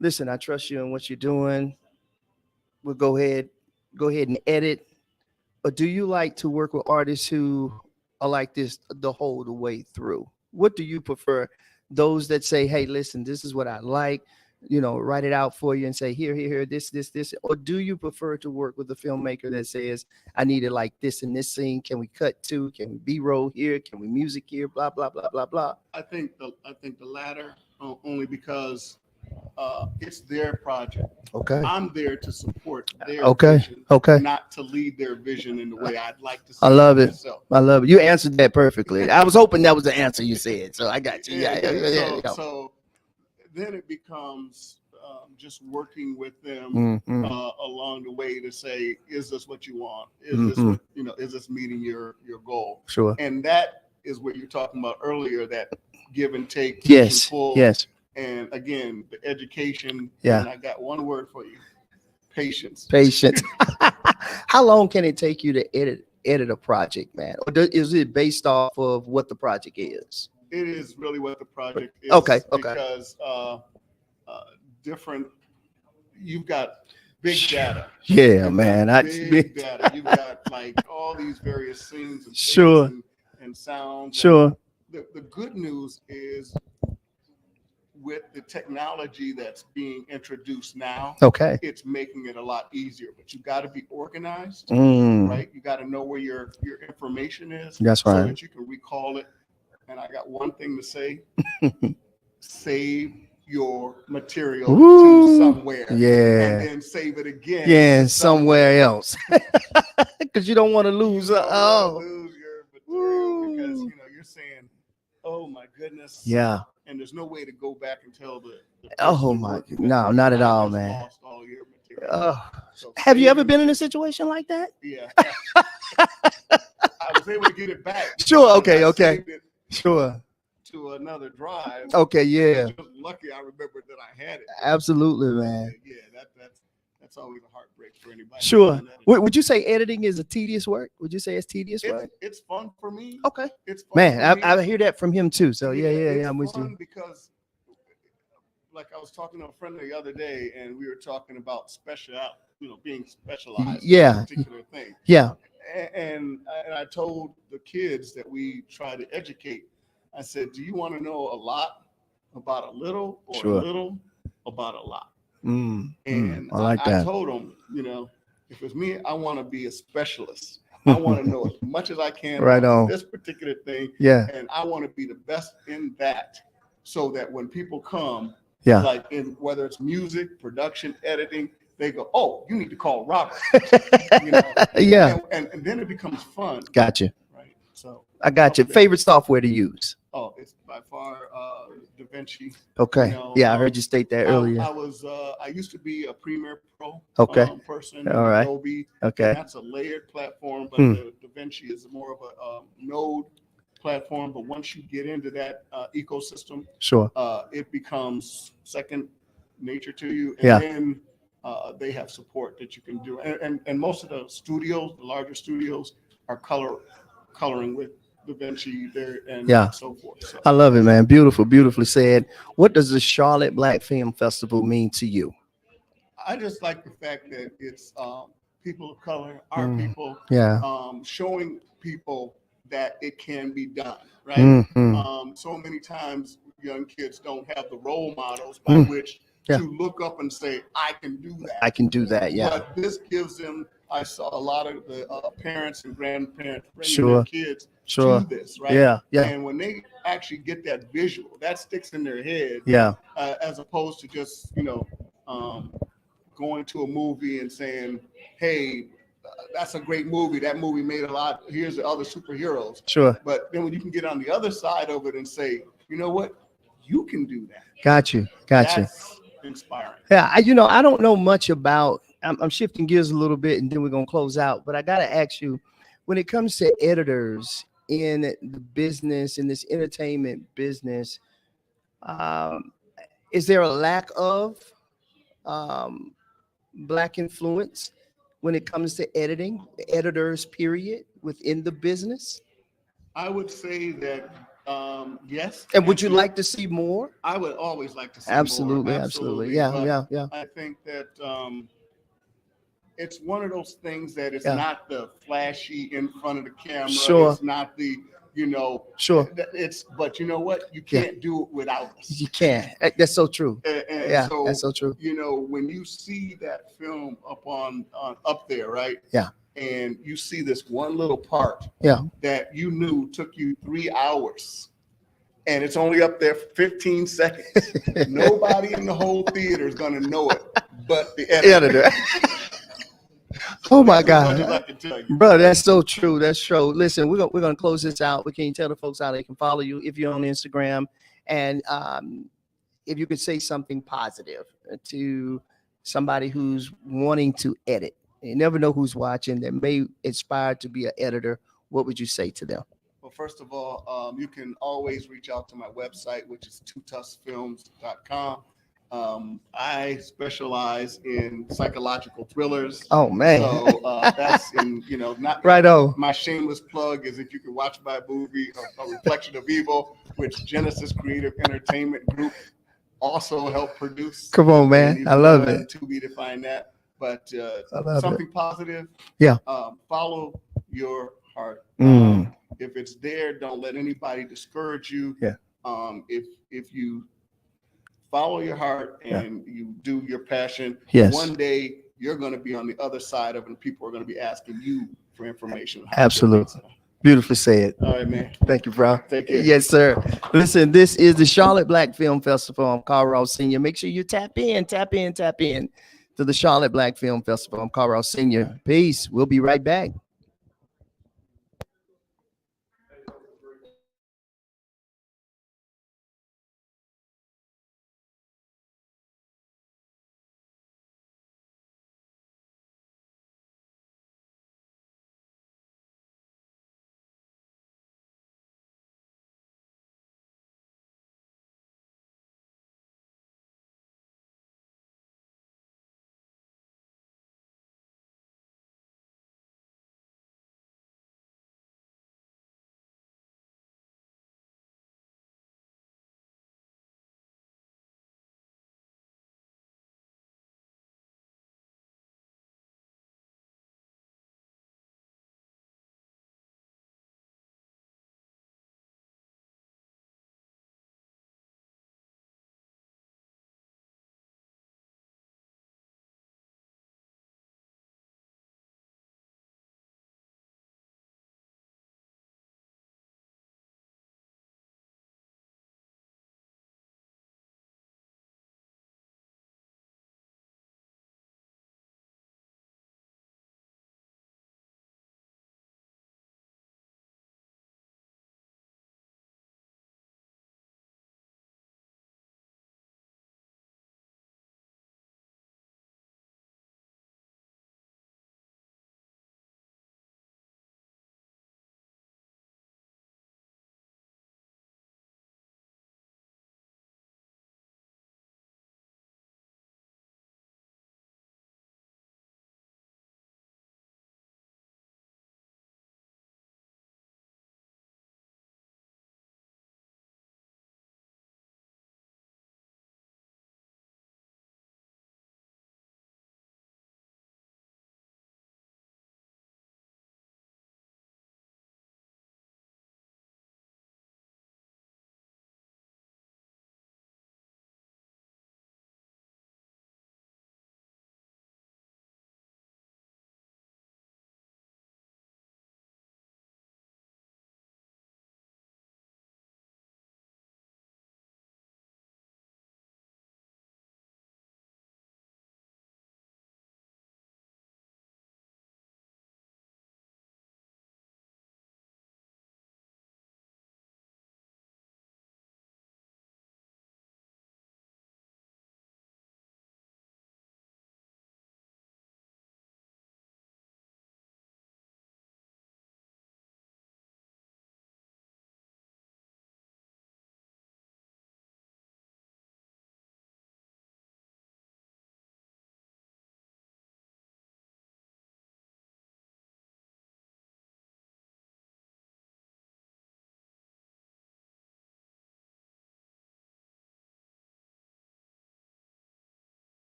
listen, I trust you in what you're doing. We'll go ahead and edit. Or do you like to work with artists who are like this the whole way through? What do you prefer? Those that say, hey, listen, this is what I like, you know, write it out for you and say, here, this. Or do you prefer to work with a filmmaker that says, I need it like this in this scene? Can we cut to? Can we B-roll here? Can we music here? Blah, blah, blah, blah, blah. I think the latter, only because it's their project. Okay. I'm there to support their Okay. vision, Okay. not to lead their vision in the way I'd like to see I love it. myself. I love it. You answered that perfectly. I was hoping that was the answer you said. So I got you. Yeah. So then it becomes just working with them Mhm. along the way to say, is this what you want? Is Mhm. this what, you know? Is this meeting your goal? Sure. And that is what you're talking about earlier. That give and take. push Yes. and pull. Yes. And again, the education. Yeah. And I got one word for you: patience. Patience. How long can it take you to edit a project, man? Or is it based off of what the project is? It is really what the project is. Okay. Because different. You've got big data. Yeah, man. Big data. You've got like all these various scenes and Sure. things and sounds. Sure. The good news is with the technology that's being introduced now, Okay. it's making it a lot easier. But you got to be organized, Mm. right? You got to know where your information is. That's so right. that you can recall it. And I got one thing to say: save your material Woo. to somewhere, Yeah. and then save it again. Yeah, to somewhere else. Because you don't want to lose. You don't wanna Oh. lose your material Woo. because you know you're saying, "Oh my goodness." Yeah. And there's no way to go back and tell the Oh person my. working No, with not you, at "I all, just man. lost all your material." Oh. So Have you ever saving- been in a situation like that? Yeah. I was able to get it back. Sure, but okay, I okay. saved it Sure. to another drive. Okay, yeah. Just lucky I remembered that I had it. Absolutely, man. Yeah, that's always a heartbreak for anybody. Sure. Would you say editing is a tedious work? Would you say it's tedious work? It's fun for me. Okay. It's fun Man, for me. I hear that from him too. So yeah, I'm with fun you. because, like, I was talking to a friend the other day, and we were talking about being specialized in a particular thing. Yeah. And I told the kids that we try to educate. I said, "Do you want to know a lot about a little, or a little about a lot?" And I like that. I told them, if it's me, I want to be a specialist. I want to know as much as I can about this particular thing. Yeah. And I want to be the best in that, so that when people come, like whether it's music, production, editing, they go, "Oh, you need to call Robert." Yeah. And then it becomes fun. Gotcha. Right. So I got you. Favorite software to use? Oh, it's by far DaVinci. Okay. I heard you state that earlier. I used to be a Premiere Pro person. All right. Adobe. Okay. And that's a layered platform, but the DaVinci is more of a node platform. But once you get into that ecosystem, it becomes second nature to you. And then they have support that you can do. And most of the studios, the larger studios, are coloring with DaVinci there and so forth. So. I love it, man. Beautifully said. What does the Charlotte Black Film Festival mean to you? I just like the fact that it's people of color, our people, showing people that it can be done, right? So many times young kids don't have the role models by which to look up and say, "I can do that." I can do that, yeah. But this gives them. I saw a lot of the parents and grandparents bringing their kids to this, right? Yeah. And when they actually get that visual, that sticks in their head. As opposed to just going to a movie and saying, "Hey, that's a great movie. That movie made a lot. Here's the other superheroes." But then when you can get on the other side of it and say, "You know what? You can do that." Got you. That's inspiring. Yeah, I don't know much about. I'm shifting gears a little bit, and then we're gonna close out. But I gotta ask you, when it comes to editors in the business, in this entertainment business, is there a lack of Black influence when it comes to editing, editors, period, within the business? I would say that yes. And would you like to see more? I would always like to see absolutely, more. Absolutely. Yeah. I think that it's one of those things that it's not the flashy in front of the camera. It's not the, it's, but you know what? You can't do it without us. You can't. That's so true. And so, that's so true. When you see that film up there, right? Yeah. And you see this one little part that you knew took you 3 hours, and it's only up there for 15 seconds. Nobody in the whole theater is going to know it but the editor. Oh my God, bro, that's so true. That's true. Listen, we're gonna close this out. We can tell the folks how they can follow you if you're on Instagram, and if you could say something positive to somebody who's wanting to edit. You never know who's watching that may inspire to be an editor. What would you say to them? Well, first of all, you can always reach out to my website, which is tutusfilms.com. I specialize in psychological thrillers. Oh man! So that's not right. Oh, my shameless plug is if you can watch my movie, A Reflection of Evil, which Genesis Creative Entertainment Group also helped produce. Come on, man! I love it. To be to find that, but something positive. Yeah. Follow your heart. If it's there, don't let anybody discourage you. Yeah. If you follow your heart and you do your passion, one day you're going to be on the other side of it, and people are going to be asking you for information. Absolutely. Beautifully said. All right, man. Thank you, bro. Take care. Yes, sir. Listen, this is the Charlotte Black Film Festival. I'm Carl Ross Sr. Make sure you tap in to the Charlotte Black Film Festival. I'm Carl Ross Sr. Peace. We'll be right back.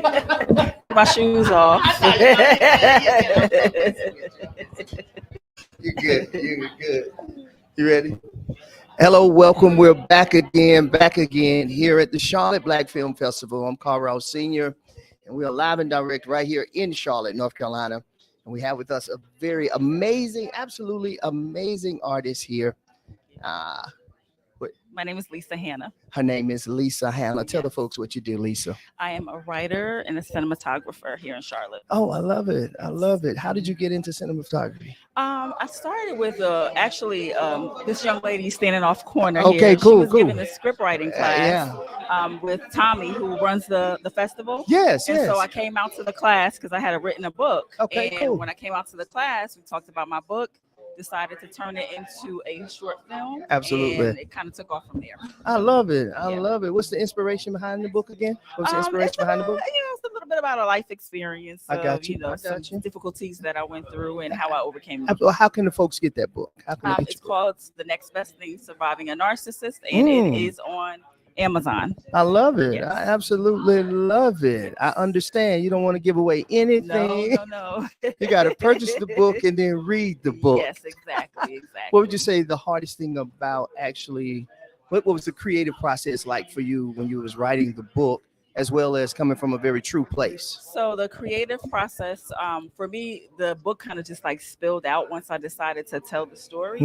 My shoes off. You're good. You're good. You ready? Hello, welcome. We're back again here at the Charlotte Black Film Festival. I'm Carl Rouse Sr., and we are live and direct right here in Charlotte, North Carolina. And we have with us a very amazing, absolutely amazing artist here. Uh, My name is Lisa Hanna. Her name is Lisa Hanna. Tell the folks what you do, Lisa. I am a writer and a cinematographer here in Charlotte. Oh, I love it. I love it. How did you get into cinematography? I started with this young lady standing off corner Okay, here. cool, She was cool. giving a script writing class with Tommy, who runs the festival. Yes, and yes. so I came out to the class because I had written a book. Okay, and cool. when I came out to the class, we talked about my book, decided to turn it into a short film. Absolutely. And it kind of took off from there. I love it. I love it. What's the inspiration behind the book again? What's the inspiration behind the book? It's a little bit about a life experience. I got you. Some difficulties that I went through and how I overcame them. How can the folks get that book? How can they get It's called The Next Best Thing: Surviving a Narcissist, and it is on Amazon. I love it. Yes. I absolutely love it. I understand. You don't want to give away anything. No. You got to purchase the book and then read the book. Yes, exactly. What would you say the hardest thing about actually, what was the creative process like for you when you was writing the book, as well as coming from a very true place? So the creative process, for me, the book kind of just like spilled out once I decided to tell the story.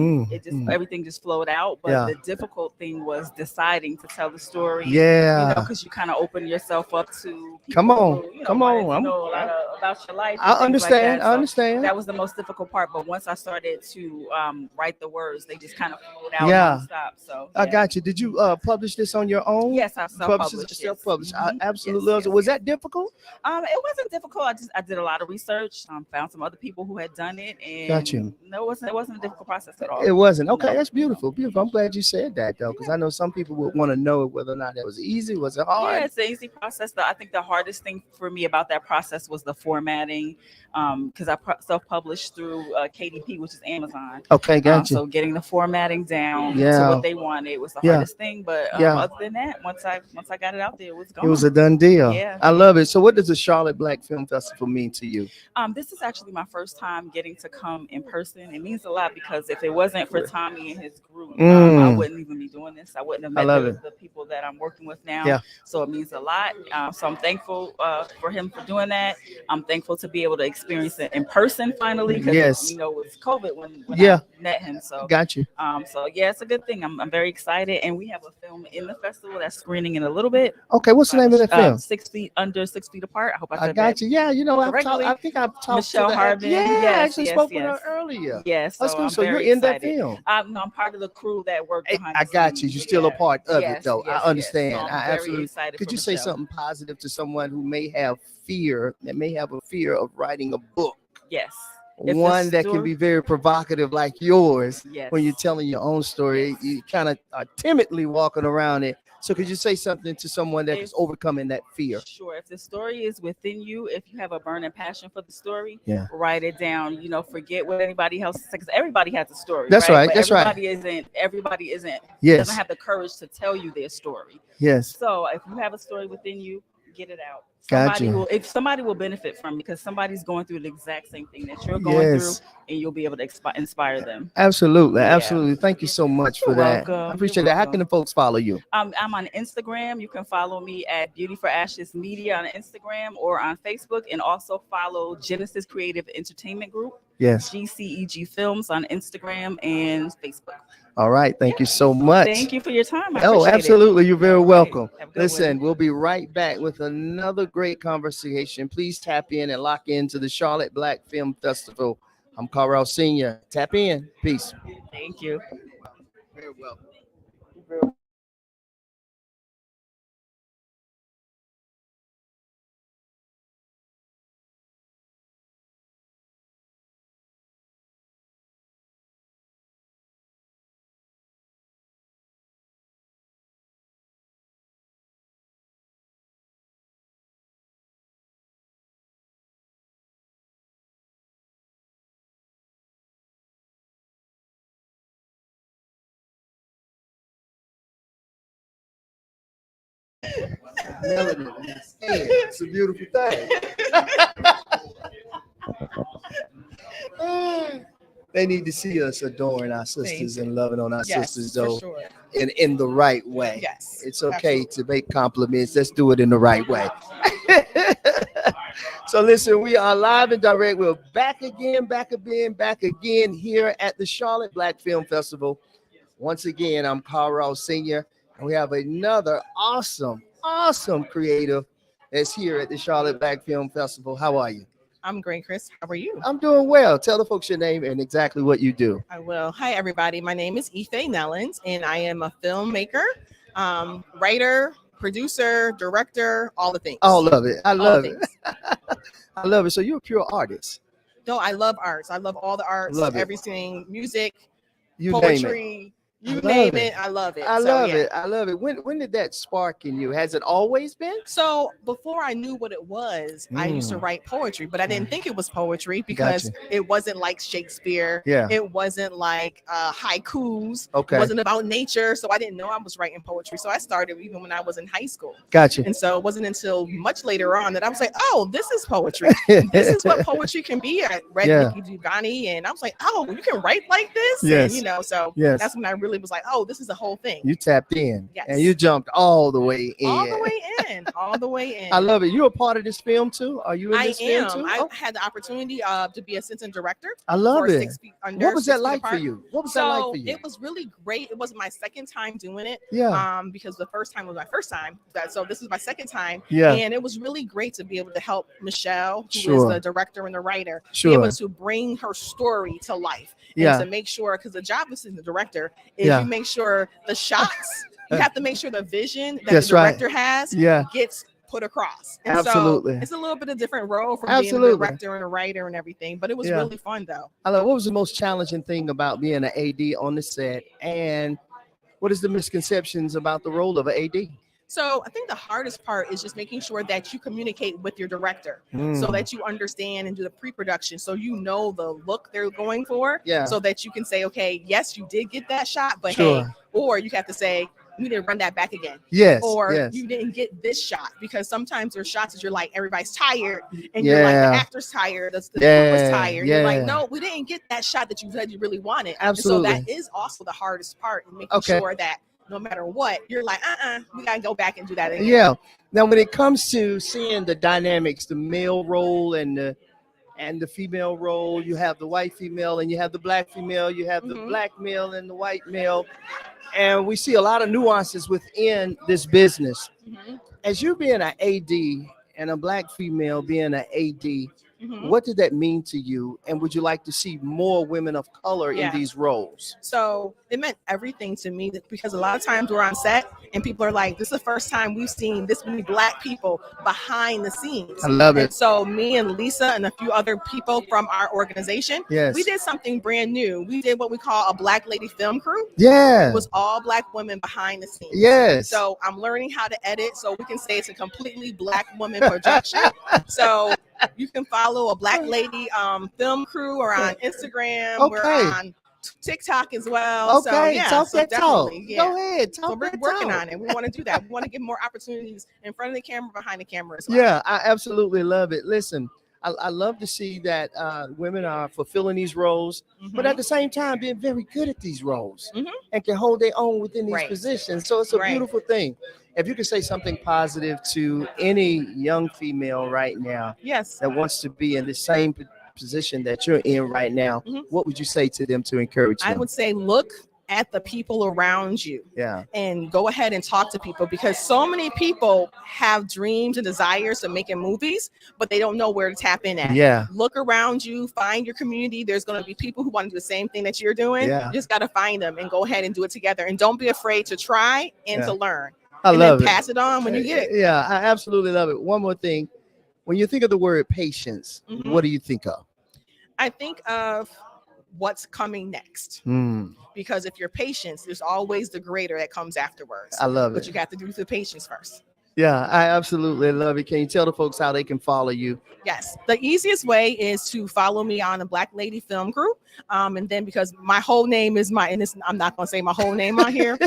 Everything just flowed out. But the difficult thing was deciding to tell the story. Yeah. Because you kind of open yourself up to people Come on. who, Come on. wanted to know a lot about your life. I understand. I understand. That was the most difficult part. But once I started to write the words, they just kind of flowed out nonstop. So I got you. Did you publish this on your own? Yes, I self-published. Self-published. Absolutely. Was that difficult? It wasn't difficult. I did a lot of research. Found some other people who had done it, and got you. No, it wasn't a difficult process at all. It wasn't. Okay, that's beautiful. Beautiful. I'm glad you said that though, because I know some people would want to know whether or not that was easy. Was it hard? Yeah, it's an easy process. I think the hardest thing for me about that process was the formatting, because I self-published through KDP, which is Amazon. Okay, got you. So getting the formatting down to what they wanted was the hardest thing. But other than that, once I got it out there, it was gone. It was a done deal. Yeah. I love it. So what does the Charlotte Black Film Festival mean to you? This is actually my first time getting to come in person. It means a lot because if it wasn't for Tommy and his group, I wouldn't even be doing this. I wouldn't have met the people that I'm working with now. Yeah. So it means a lot. So I'm thankful for him for doing that. I'm thankful to be able to experience it in person finally. Because it was COVID when I met him. So got you. So yeah, it's a good thing. I'm very excited, and we have a film in the festival that's screening in a little bit. Okay, what's the name of that film? 6 feet under, 6 feet apart. I hope I said got you. Yeah, I think I've talked Michelle to Harbin. Yeah, yes, I actually spoke with her earlier. Yes, that's cool. So you're very in excited. that film. I'm part of the crew that worked behind. I got the you. scenes. You're still a part of it, though. Yes, I understand. So I absolutely. Excited Could for you say Michelle. something positive to someone who may have fear, that may have a fear of writing a book? Yes. One that can be very provocative like yours. Yes. When you're telling your own story, you kind of are timidly walking around it. So could you say something to someone that is overcoming that fear? Sure. If the story is within you, if you have a burning passion for the story, write it down. Forget what anybody else says, because everybody has a story. That's right. That's right. Everybody isn't. Yes. Doesn't have the courage to tell you their story. Yes. So if you have a story within you, get it out. Somebody will benefit from it, because somebody's going through the exact same thing that you're going through, and you'll be able to inspire them. Absolutely. Absolutely. Thank you so much for that. Welcome. I appreciate that. How can the folks follow you? I'm on Instagram. You can follow me at Beauty for Ashes Media on Instagram or on Facebook, and also follow Genesis Creative Entertainment Group. Yes. GCEG Films on Instagram and Facebook. All right. Thank you so much. Thank you for your time. Absolutely. You're very welcome. Listen, we'll be right back with another great conversation. Please tap in and lock into the Charlotte Black Film Festival. I'm Carl Sr. Tap in. Peace. Thank you. Very welcome. Melanin in the skin. It's a beautiful thing. They need to see us adoring our sisters and loving on our sisters, though, sure. in the right way. Yes, It's okay to make compliments. Let's do it in the right way. So listen, we are live and direct. We're back again here at the Charlotte Black Film Festival. Once again, I'm Carl Ross Sr., and we have another awesome creative that's here at the Charlotte Black Film Festival. How are you? I'm great, Chris. How are you? I'm doing well. Tell the folks your name and exactly what you do. I will. Hi, everybody. My name is Ife Nellens, and I am a filmmaker, writer, producer, director, all the things. All of it. I love it. I love it. So you're a pure artist. No, I love arts. I love all the arts, Love it. everything, music, You name it. poetry. You name it. I love it. I So, love yeah. it. I love it. When did that spark in you? Has it always been? So before I knew what it was, I used to write poetry, but I didn't think it was poetry because it wasn't like Shakespeare. Yeah. It wasn't like haikus. Okay. It wasn't about nature. So I didn't know I was writing poetry. So I started even when I was in high school. Gotcha. And so it wasn't until much later on that I was like, oh, this is poetry. This is what poetry can be. I read Nikki Giovanni and I was like, oh, you can write like this? Yes. And, so Yes. that's when I really was like, oh, this is the whole thing. You tapped in. Yes. And you jumped all the way in. All the way in. All the way in. I love it. You're a part of this film too? Are you in this film too? I had the opportunity to be assistant director. I love for it. 6 feet under. What was that 6 feet like for apart. you? What was that like for you? It was really great. It was my second time doing it. Yeah. Because the first time was my first time. So this is my second time. Yeah. And it was really great to be able to help Michelle, who Sure. is the director and the writer, Sure. be able to bring her story to life. Yeah. And to make sure, because the job as the director is Yeah. you make sure the shots, you have to make sure the vision that That's the director has gets put across. And Absolutely. so it's a little bit of different role from Absolutely. being a director and a writer and everything, but it was really fun though. I love. What was the most challenging thing about being an AD on the set, and what is the misconceptions about the role of an AD? So I think the hardest part is just making sure that you communicate with your director so that you understand and do the pre-production. So you know the look they're going for. Yeah. So that you can say, okay, yes, you did get that shot, but Sure. hey, or you have to say, you didn't run that back again. Yes. Or yes. you didn't get this shot, because sometimes there's shots that you're like, everybody's tired and you're like, the actor's tired, the crew was tired. You're like, no, we didn't get that shot that you said you really wanted. Absolutely. And so that is also the hardest part in making sure that no matter what, you're like, we gotta go back and do that again. Yeah. Now, when it comes to seeing the dynamics, the male role and the female role, you have the white female and you have the black female, you have the black male and the white male, and we see a lot of nuances within this business. As you being an AD and a black female being an AD, what did that mean to you? And would you like to see more women of color in these roles? So it meant everything to me, because a lot of times we're on set and people are like, this is the first time we've seen this many black people behind the scenes. I love it. And so me and Lisa and a few other people from our organization, we did something brand new. We did what we call a Black Lady Film Crew. Yeah. It was all black women behind the scenes. Yes. So I'm learning how to edit so we can say it's a completely black woman production. So you can follow a Black Lady film crew, or on Instagram. We're on TikTok as well. Okay, so, yeah, talk so that talk. definitely, yeah. Go ahead, talk so we're that working talk. on it. We want to do that. We want to give more opportunities in front of the camera, behind the camera as well. Yeah, I absolutely love it. Listen, I love to see that women are fulfilling these roles, but at the same time being very good at these roles and can hold their own within these positions. So it's a beautiful thing. If you could say something positive to any young female right now that wants to be in the same position that you're in right now, what would you say to them to encourage them? I would say look at the people around you and go ahead and talk to people, because so many people have dreams and desires of making movies, but they don't know where to tap in at. Look around you, find your community. There's going to be people who want to do the same thing that you're doing. You just got to find them and go ahead and do it together, and don't be afraid to try and to learn. I love it. Pass it on when you get it. Yeah, I absolutely love it. One more thing. When you think of the word patience, what do you think of? I think of what's coming next. Because if you're patient, there's always the greater that comes afterwards. I love it. But you got to do the patience first. Yeah, I absolutely love it. Can you tell the folks how they can follow you? Yes, the easiest way is to follow me on the Black Lady Film Crew. And then, because my whole name is I'm not going to say my whole name on here.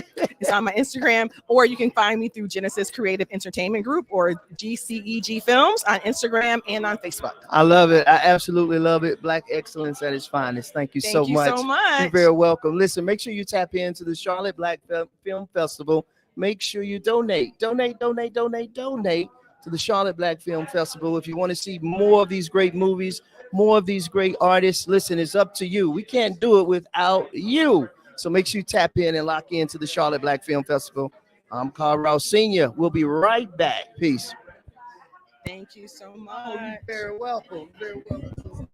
It's on my Instagram, or you can find me through Genesis Creative Entertainment Group or GCEG Films on Instagram and on Facebook. I love it. I absolutely love it. Black excellence at its finest. Thank you so much. So much. You're very welcome. Listen, make sure you tap into the Charlotte Black Film Festival. Make sure you donate to the Charlotte Black Film Festival. If you want to see more of these great movies, more of these great artists, listen, it's up to you. We can't do it without you. So make sure you tap in and lock into the Charlotte Black Film Festival. I'm Carl Rouse Sr. We'll be right back. Peace. Thank you so much. Oh, you're very welcome. Very welcome.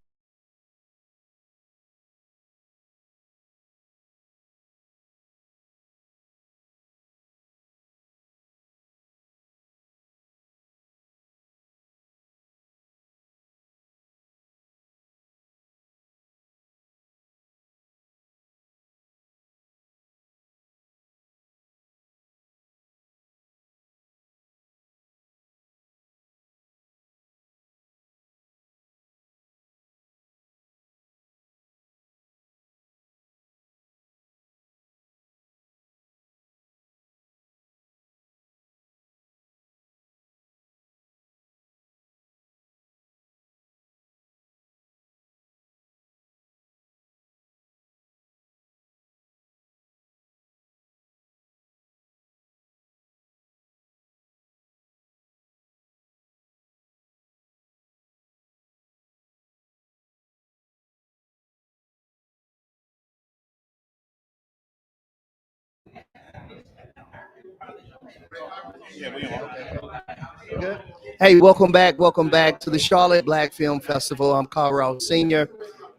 Good. Hey, welcome back to the Charlotte Black Film Festival. I'm Carl Rouse Sr.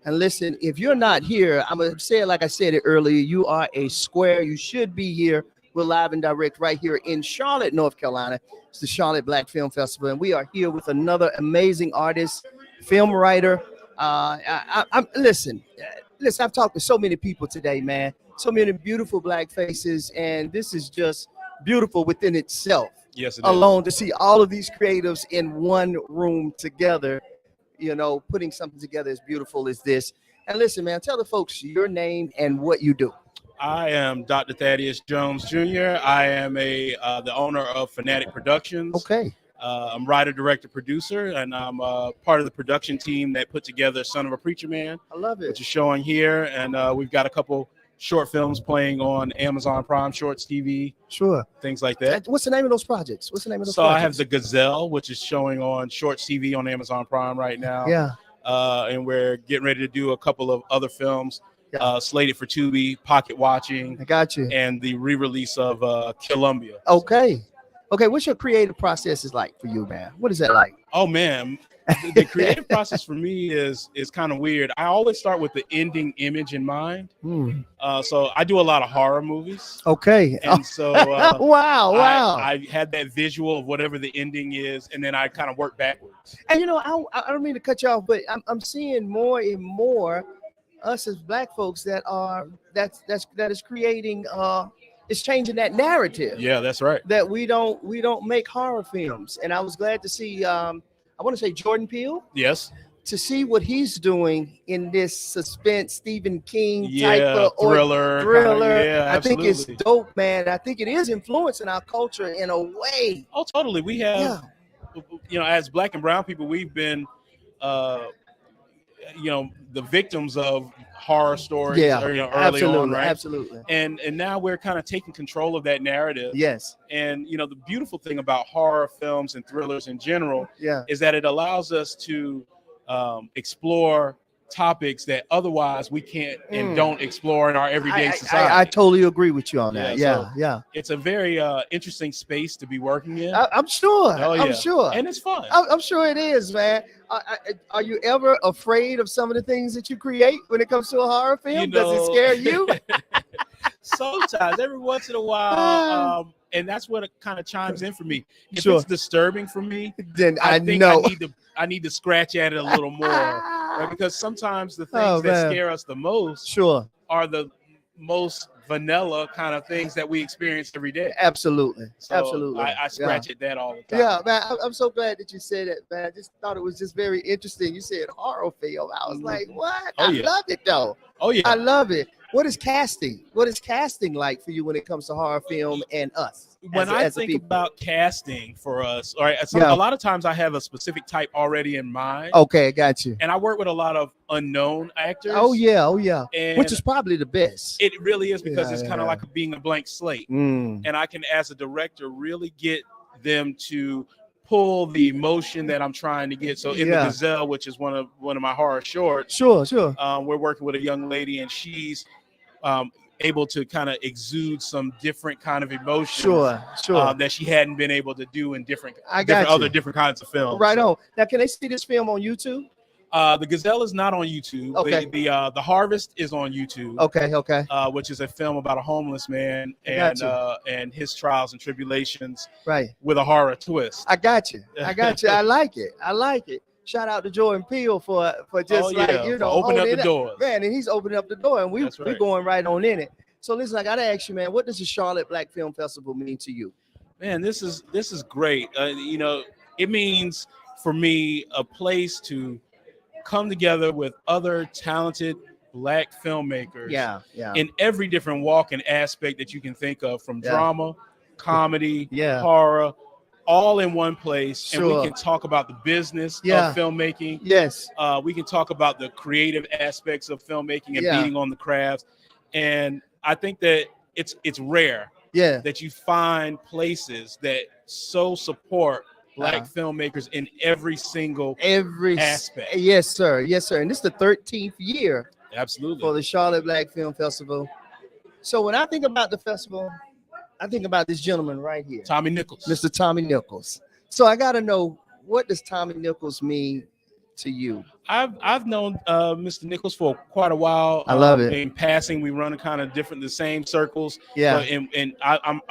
And listen, if you're not here, I'm going to say it like I said it earlier, you are a square. You should be here. We're live and direct right here in Charlotte, North Carolina. It's the Charlotte Black Film Festival, and we are here with another amazing artist, film writer. Listen, I've talked to so many people today, man. So many beautiful Black faces, and this is just beautiful within itself. Yes, it alone to see all of these creatives in one room together, putting something together as beautiful as this. And listen, man, tell the folks your name and what you do. I am Dr. Thaddeus Jones Jr. I am the owner of Fanatic Productions. Okay. I'm writer, director, producer, and I'm part of the production team that put together Son of a Preacher Man. I love it. Which is showing here, and we've got a couple short films playing on Amazon Prime Shorts TV. Sure. Things like that. What's the name of those projects? I have The Gazelle, which is showing on Shorts TV on Amazon Prime right now. Yeah. And we're getting ready to do a couple of other films slated for Tubi, Pocket Watching. I got you. And the re-release of Columbia. Okay. What's your creative process is like for you, man? What is that like? Oh, man. The creative process for me is kind of weird. I always start with the ending image in mind. So I do a lot of horror movies. Okay. And so wow. I had that visual of whatever the ending is, and then I kind of work backwards. And I don't mean to cut you off, but I'm seeing more and more us as Black folks that is creating it's changing that narrative. Yeah, that's right. That we don't make horror films. And I was glad to see I want to say Jordan Peele. Yes. To see what he's doing in this suspense Stephen King type of thriller. Yeah, I think it's dope, man. I think it is influencing our culture in a way. Oh, totally. We have, as Black and brown people, we've been, the victims of horror stories. Early on, right? Absolutely. And now we're kind of taking control of that narrative. Yes. And the beautiful thing about horror films and thrillers in general is that it allows us to explore topics that otherwise we can't and don't explore in our everyday society. I totally agree with you on that. Yeah. It's a very interesting space to be working in. I'm sure. I'm sure. And it's fun. I'm sure it is, man. Are you ever afraid of some of the things that you create when it comes to a horror film? Does it scare you? Sometimes, every once in a while. And that's what it kind of chimes in for me. If it's disturbing for me, then I think I need to scratch at it a little more. Right? Because sometimes the things that scare us the most are the most vanilla kind of things that we experience every day. Absolutely. So Absolutely. I scratch at that all the time. Yeah, man. I'm so glad that you said that, man. I just thought it was just very interesting. You said horror film. I was like, what? I love it though. Oh yeah. I love it. What is casting? What is casting like for you when it comes to horror film and us? When I think about casting for us, all right, a lot of times I have a specific type already in mind. Okay, got you. And I work with a lot of unknown actors. Oh yeah. And which is probably the best. It really is, because it's kind of like being a blank slate. And I can, as a director, really get them to pull the emotion that I'm trying to get. So in the Gazelle, which is one of my horror shorts, sure, we're working with a young lady, and she's able to kind of exude some different kind of emotions, sure, that she hadn't been able to do in different kinds of films. Right on. Now, can they see this film on YouTube? The Gazelle is not on YouTube. Okay. The Harvest is on YouTube. Okay. Which is a film about a homeless man and his trials and tribulations. Right. With a horror twist. I got you. I like it. Shout out to Jordan Peele for just opening up the doors. Man, and he's opening up the door, and we're going right on in it. So listen, I gotta ask you, man, what does the Charlotte Black Film Festival mean to you? Man, this is great. It means for me a place to come together with other talented Black filmmakers. Yeah. In every different walk and aspect that you can think of, from drama, comedy, horror, all in one place. And we can talk about the business of filmmaking. Yes. We can talk about the creative aspects of filmmaking and beating on the crafts. And I think that it's rare that you find places that so support Black filmmakers in every single aspect. Yes, sir. And this is the 13th year. Absolutely. For the Charlotte Black Film Festival. So when I think about the festival, I think about this gentleman right here, Tommy Nichols. Mr. Tommy Nichols. So I got to know, what does Tommy Nichols mean to you? I've known Mr. Nichols for quite a while. I love it. In passing, we run kind of the same circles. Yeah. And I'm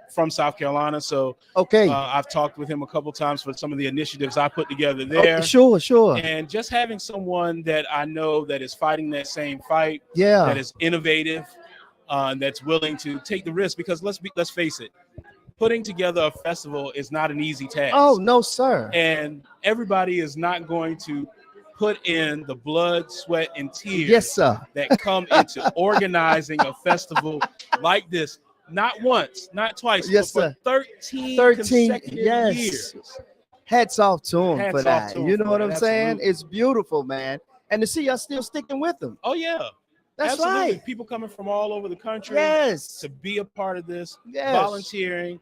from South Carolina, so I've talked with him a couple times for some of the initiatives I put together there. Oh, sure. And just having someone that I know that is fighting that same fight, yeah, that is innovative, that's willing to take the risk, because let's face it, putting together a festival is not an easy task. Oh, no, sir. And everybody is not going to put in the blood, sweat, and tears, yes, sir, that come into organizing a festival like this. Not once, not twice, yes, but for 13 consecutive years. Hats off to him for that. You know what I'm saying? It's beautiful, man. And to see us still sticking with them. Oh, yeah. That's absolutely right. People coming from all over the country, yes, to be a part of this, yes, volunteering,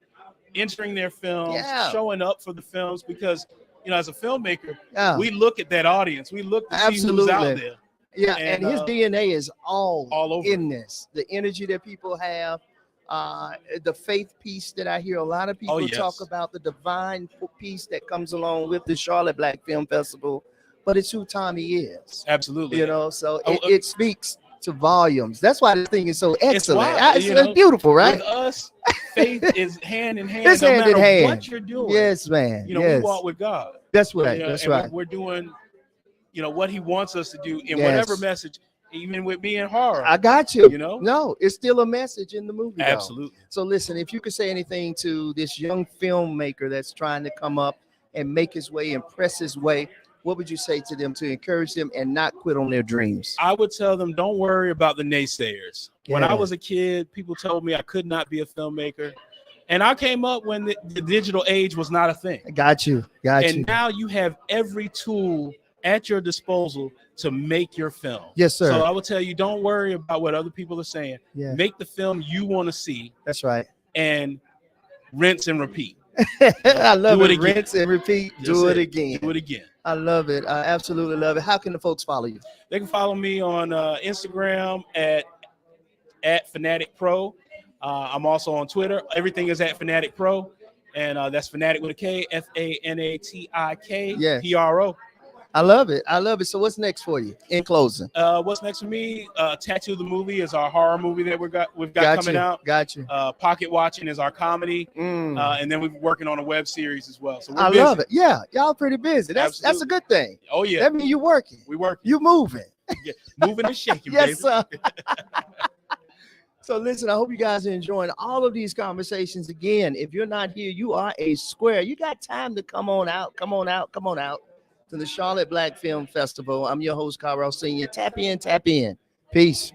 entering their films, yeah, showing up for the films, because as a filmmaker, we look at that audience, we look to see who's out there. Yeah, and his DNA is all over in this. The energy that people have, the faith piece that I hear a lot of people talk about, the divine piece that comes along with the Charlotte Black Film Festival, but it's who Tommy is. Absolutely. So it speaks to volumes. That's why this thing is so excellent. It's beautiful, right? With us, faith is hand in hand. It's hand in hand. What you're doing. Yes, man. We walk with God. That's right. That's right. We're doing, what He wants us to do in whatever message. Even with me in horror, I got you. No, it's still a message in the movie. Absolutely. Though. So listen, if you could say anything to this young filmmaker that's trying to come up and make his way and press his way, what would you say to them to encourage them and not quit on their dreams? I would tell them, don't worry about the naysayers. Yeah. When I was a kid, people told me I could not be a filmmaker. And I came up when the digital age was not a thing. Got you. And now you have every tool at your disposal to make your film. Yes, sir. So I would tell you, don't worry about what other people are saying. Yeah. Make the film you want to see. That's right. And rinse and repeat. I love it. Rinse and repeat. Do it again. Do it again. I love it. I absolutely love it. How can the folks follow you? They can follow me on Instagram at Fanatic Pro. I'm also on Twitter. Everything is at Fanatic Pro. And that's Fanatic with a K, FANATIK, PRO. I love it. So what's next for you in closing? What's next for me? Tattoo the Movie is our horror movie that we've got coming out. Got you. Pocket Watching is our comedy. And then we're working on a web series as well. So we're busy. Love it. Yeah, y'all pretty busy. That's a good thing. Oh yeah. That means you're working. We working. You moving. Yeah, moving and shaking, yes, baby. Sir. So listen, I hope you guys are enjoying all of these conversations. Again, if you're not here, you are a square. You got time to come on out to the Charlotte Black Film Festival. I'm your host, Carl Senior. Tap in. Peace.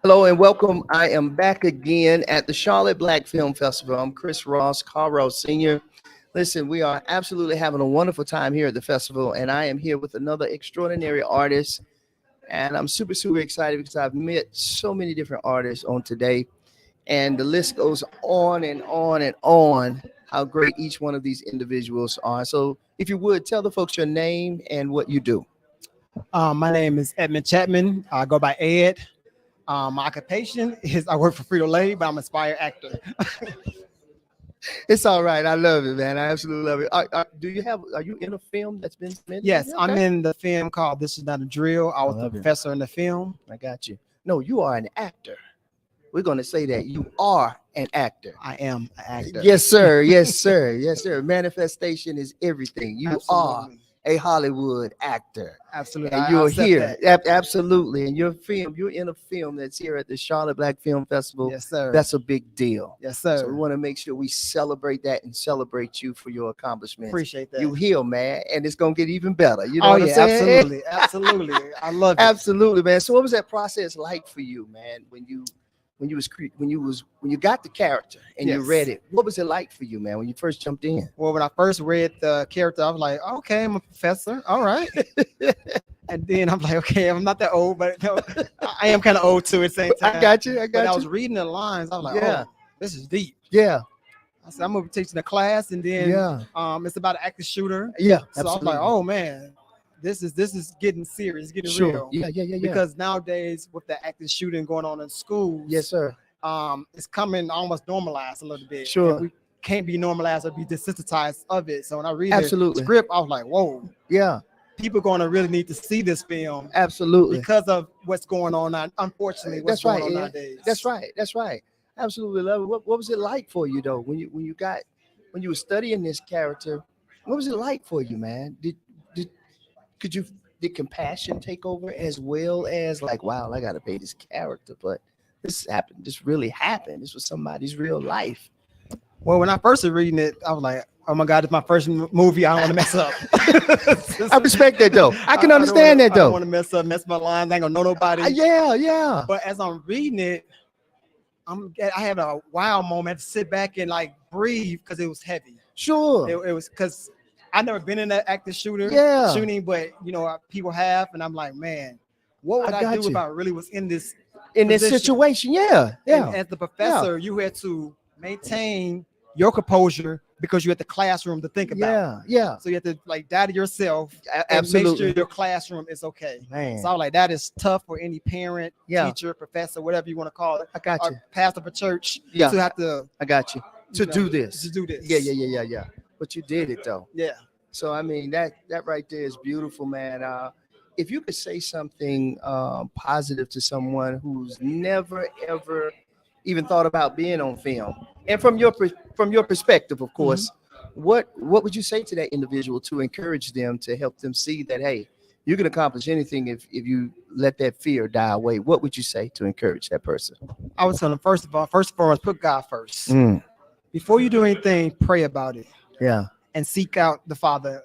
Hello and welcome. I am back again at the Charlotte Black Film Festival. I'm Chris Ross, Carl Ross Sr. Listen, we are absolutely having a wonderful time here at the festival, and I am here with another extraordinary artist. And I'm super, super excited because I've met so many different artists on today. And the list goes on and on and on how great each one of these individuals are. So if you would, tell the folks your name and what you do. My name is Edmund Chapman. I go by Ed. My occupation is I work for Frito-Lay, but I'm an aspired actor. It's all right. I love it, man. I absolutely love it. Are you in a film that's been submitted? Yes, Okay. I'm in the film called This Is Not a Drill. I was the professor in the film. I got you. No, you are an actor. We're going to say that you are an actor. I am an actor. Yes, sir. Yes, sir. Yes, sir. Manifestation is everything. You are a Hollywood actor. Absolutely. And you're here. Absolutely. And you're in a film that's here at the Charlotte Black Film Festival. Yes, sir. That's a big deal. Yes, sir. So we want to make sure we celebrate that and celebrate you for your accomplishments. Appreciate that. You here, man, and it's gonna get even better. You know what I'm saying? Absolutely. Absolutely. I love it. Absolutely, man. So what was that process like for you, man, when you got the character and you read it? What was it like for you, man, when you first jumped in? Well, when I first read the character, I was like, okay, I'm a professor. All right. And then I'm like, okay, I'm not that old, but no, I am kind of old too at the same time. I got you. But I was reading the lines. I was like, oh, this is deep. Yeah. I said, I'm gonna be teaching a class, and then it's about an active shooter. Yeah. So I was like, oh man, this is getting serious, getting real. Yeah. Because nowadays with the active shooting going on in schools, yes, sir. It's coming almost normalized a little bit. Sure. And we can't be normalized or be desensitized of it. So when I read the script, I was like, whoa. Yeah. People going to really need to see this film. Absolutely. Because of what's going on now. Unfortunately, what's going on nowadays. That's right. That's right. Absolutely love it. What was it like for you though when you were studying this character? What was it like for you, man? Did compassion take over as well as like, wow, I got to pay this character, but this happened. This really happened. This was somebody's real life. Well, when I first was reading it, I was like, oh my God, it's my first movie. I don't want to mess up. I respect that though. I can understand that though. I don't want to mess up, mess my lines. I ain't gonna know nobody. Yeah. But as I'm reading it, I had a wow moment. I had to sit back and like breathe because it was heavy. Sure. It was because I've never been in an active shooting, but people have, and I'm like, man, what would I do if I really was in this situation? Yeah. And as the professor, you had to maintain your composure because you had the classroom to think about. Yeah. So you have to like die to yourself and Absolutely. make sure your classroom is okay. Man. So I was like, that is tough for any parent, teacher, professor, whatever you want to call it. I got you. Pastor of a church to have to. I got you. To do this. Yeah. But you did it though. Yeah. So I mean that right there is beautiful, man. If you could say something positive to someone who's never ever even thought about being on film, and from your perspective, of course, what would you say to that individual to encourage them, to help them see that hey, you can accomplish anything if you let that fear die away? What would you say to encourage that person? I would tell them first of all, put God first. Before you do anything, pray about it. Yeah. And seek out the Father,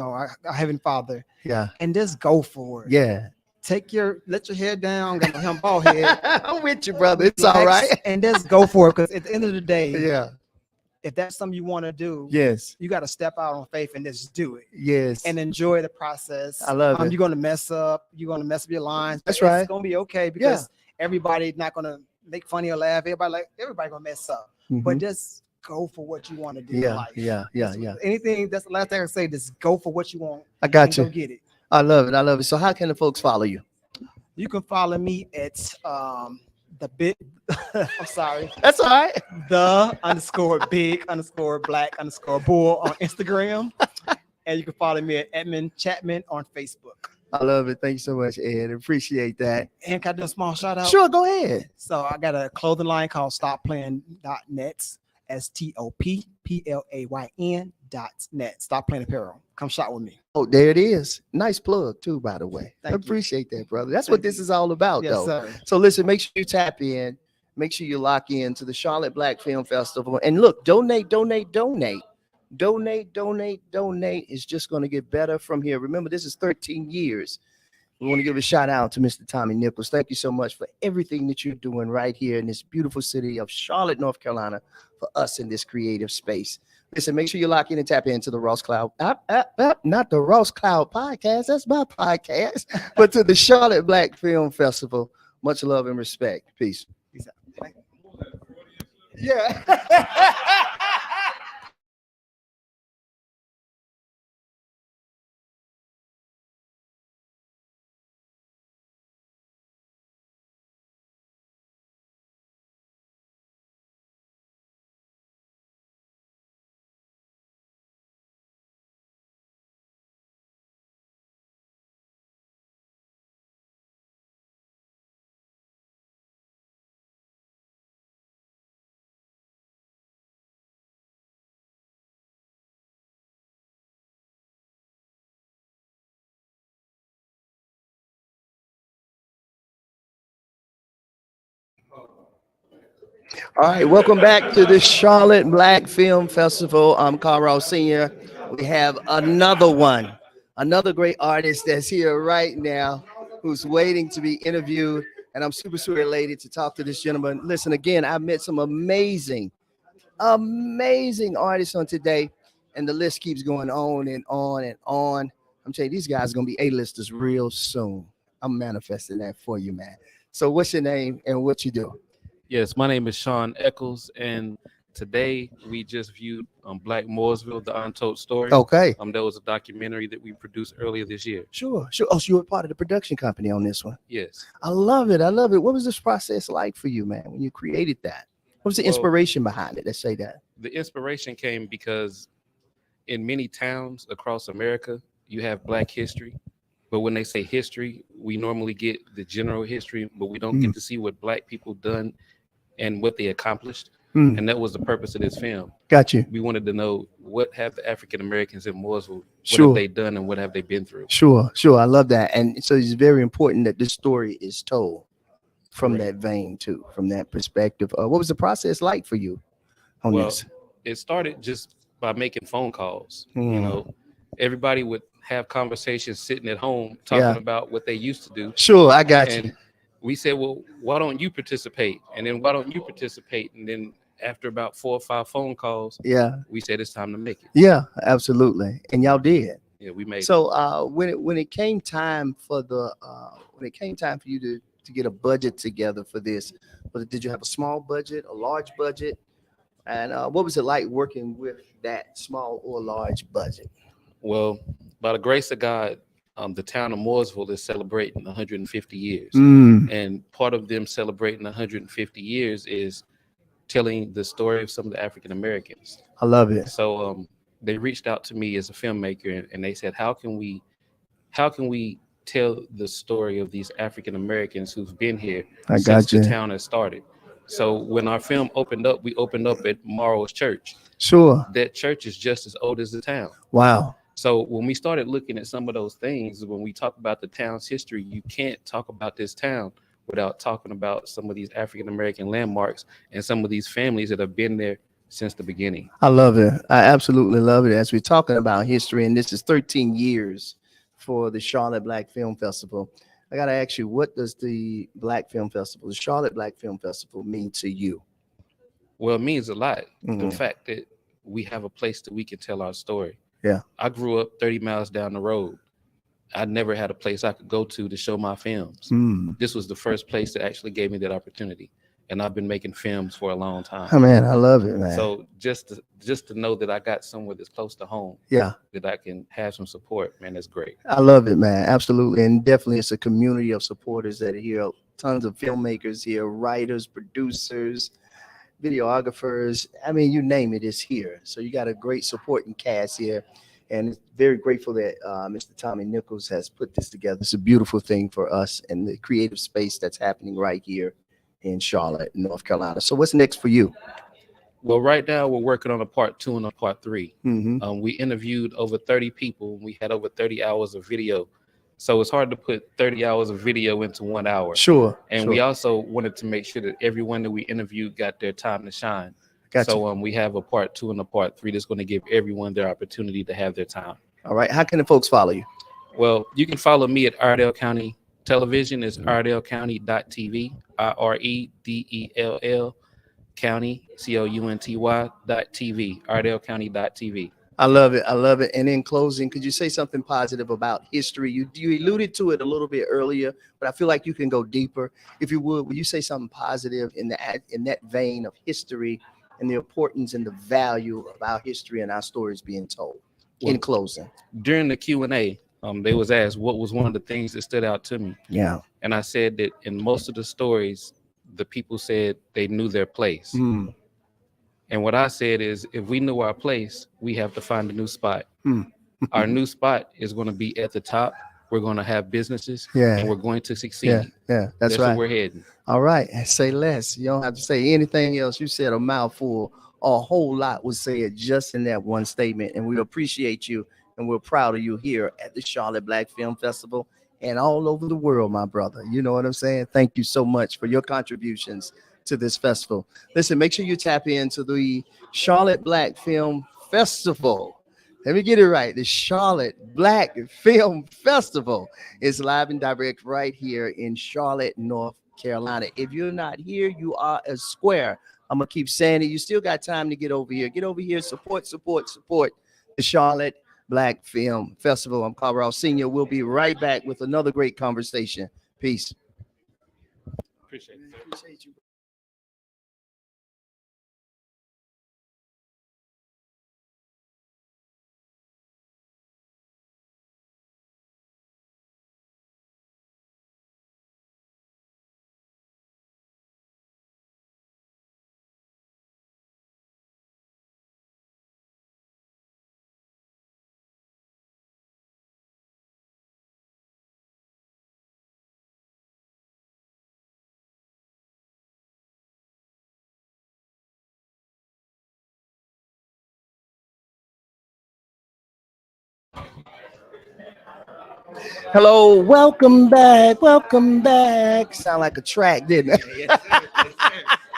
our Heavenly Father. Yeah. And just go for it. Yeah. Let your head down, got him bald head. I'm with you, brother. It's all right. And just go for it. Because at the end of the day, if that's something you want to do, you got to step out on faith and just do it. Yes. And enjoy the process. I love it. You're going to mess up. You're going to mess up your lines. That's right. It's going to be okay because everybody's not going to make funny or laugh. Everybody going to mess up. But just go for what you want to do in life. Yeah. Anything, that's the last thing I say, just go for what you want. I got you. Go get it. I love it. So how can the folks follow you? You can follow me at the big I'm sorry. That's all right. _big_black_bull on Instagram. And you can follow me at Edmund Chapman on Facebook. I love it. Thank you so much, Ed. Appreciate that. And can I do a small shout out? Sure, go ahead. So I got a clothing line called StopPlaying.net. STOPPLAYN.net. Stop Playing Apparel. Come shop with me. Oh, there it is. Nice plug too, by the way. Thank you. Appreciate that, brother. That's what this is all about, though. Sir. So listen, make sure you tap in. Make sure you lock in to the Charlotte Black Film Festival. And look, donate. Donate. It's just going to get better from here. Remember, this is 13 years. We want to give a shout out to Mr. Tommy Nichols. Thank you so much for everything that you're doing right here in this beautiful city of Charlotte, North Carolina, for us in this creative space. Listen, make sure you lock in and tap into the Ross Cloud, not the Ross Cloud podcast, that's my podcast, but to the Charlotte Black Film Festival. Much love and respect. Peace. Peace out. Yeah. All right, welcome back to the Charlotte Black Film Festival. I'm Carl Ross Sr. We have another great artist that's here right now who's waiting to be interviewed. And I'm super, super elated to talk to this gentleman. Listen, again, I met some amazing artists on today, and the list keeps going on and on and on. I'm telling you, these guys are going to be A-listers real soon. I'm manifesting that for you, man. So what's your name and what you do? Yes, my name is Sean Eccles, and today we just viewed Black Mooresville, The Untold Story. Okay. That was a documentary that we produced earlier this year. Sure. Oh, so you were part of the production company on this one? Yes. I love it. What was this process like for you, man, when you created that? What was the inspiration behind it? Let's say that. The inspiration came because in many towns across America, you have Black history. But when they say history, we normally get the general history, but we don't get to see what Black people done and what they accomplished. And that was the purpose of this film. Got you. We wanted to know, what have the African Americans in Mooresville, what Sure. have they done and what have they been through? Sure. I love that. And so it's very important that this story is told from that vein too, from that perspective. What was the process like for you on this? It started just by making phone calls. You know, everybody would have conversations sitting at home talking about what they used to do. Sure, I got you. We said, well, why don't you participate? And then why don't you participate? And then after about 4 or 5 phone calls, we said it's time to make it. Yeah, absolutely. And y'all did. Yeah, we made it. So when it came time for you to get a budget together for this, did you have a small budget, a large budget? And what was it like working with that small or large budget? Well, by the grace of God, the town of Mooresville is celebrating 150 years. And part of them celebrating 150 years is telling the story of some of the African Americans. I love it. So they reached out to me as a filmmaker, and they said, how can we tell the story of these African Americans who've been here since the town has started? So when our film opened up, we opened up at Morrow's Church. Sure. That church is just as old as the town. Wow. So when we started looking at some of those things, when we talk about the town's history, you can't talk about this town without talking about some of these African-American landmarks and some of these families that have been there since the beginning. I love it. I absolutely love it. As we're talking about history, and this is 13 years for the Charlotte Black Film Festival, I got to ask you, what does the Black Film Festival, the Charlotte Black Film Festival, mean to you? Well, it means a lot. The fact that we have a place that we can tell our story. Yeah. I grew up 30 miles down the road. I never had a place I could go to show my films. This was the first place that actually gave me that opportunity. And I've been making films for a long time. Oh, man, I love it, man. So just to know that I got somewhere that's close to home, that I can have some support, man, that's great. I love it, man. Absolutely. And definitely it's a community of supporters that are here. Tons of filmmakers here, writers, producers, videographers. I mean, you name it, it's here. So you got a great supporting cast here. And very grateful that Mr. Tommy Nichols has put this together. It's a beautiful thing for us and the creative space that's happening right here in Charlotte, North Carolina. So what's next for you? Well, right now we're working on a part 2 and a part 3. We interviewed over 30 people. We had over 30 hours of video. So it's hard to put 30 hours of video into 1 hour. Sure. And we also wanted to make sure that everyone that we interviewed got their time to shine. Gotcha. So we have a part 2 and a part 3 that's going to give everyone their opportunity to have their time. All right. How can the folks follow you? Well, you can follow me at Iredell County Television. It's iredellcounty.tv, IREDELL County, COUNTY.TV, iredellcounty.tv. I love it. I love it. And in closing, could you say something positive about history? You alluded to it a little bit earlier, but I feel like you can go deeper. If you would you say something positive in that vein of history and the importance and the value of our history and our stories being told? In closing, during the Q&A, they was asked what was one of the things that stood out to me. Yeah. And I said that in most of the stories, the people said they knew their place. And what I said is, if we knew our place, we have to find a new spot. Our new spot is going to be at the top. We're going to have businesses, and we're going to succeed. Yeah, that's right. Where we're heading. All right, say less. You don't have to say anything else. You said a mouthful. A whole lot was said just in that one statement, and we appreciate you, and we're proud of you here at the Charlotte Black Film Festival and all over the world, my brother. You know what I'm saying? Thank you so much for your contributions to this festival. Listen, make sure you tap into the Charlotte Black Film Festival. Let me get it right. The Charlotte Black Film Festival is live and direct right here in Charlotte, North Carolina. If you're not here, you are a square. I'm going to keep saying it. You still got time to get over here. Get over here. Support the Charlotte Black Film Festival. I'm Carl Ross Sr. We'll be right back with another great conversation. Peace. Appreciate it. Appreciate you. Hello, welcome back. Welcome back. Sound like a track, didn't it? Yes, sir. Yes, sir.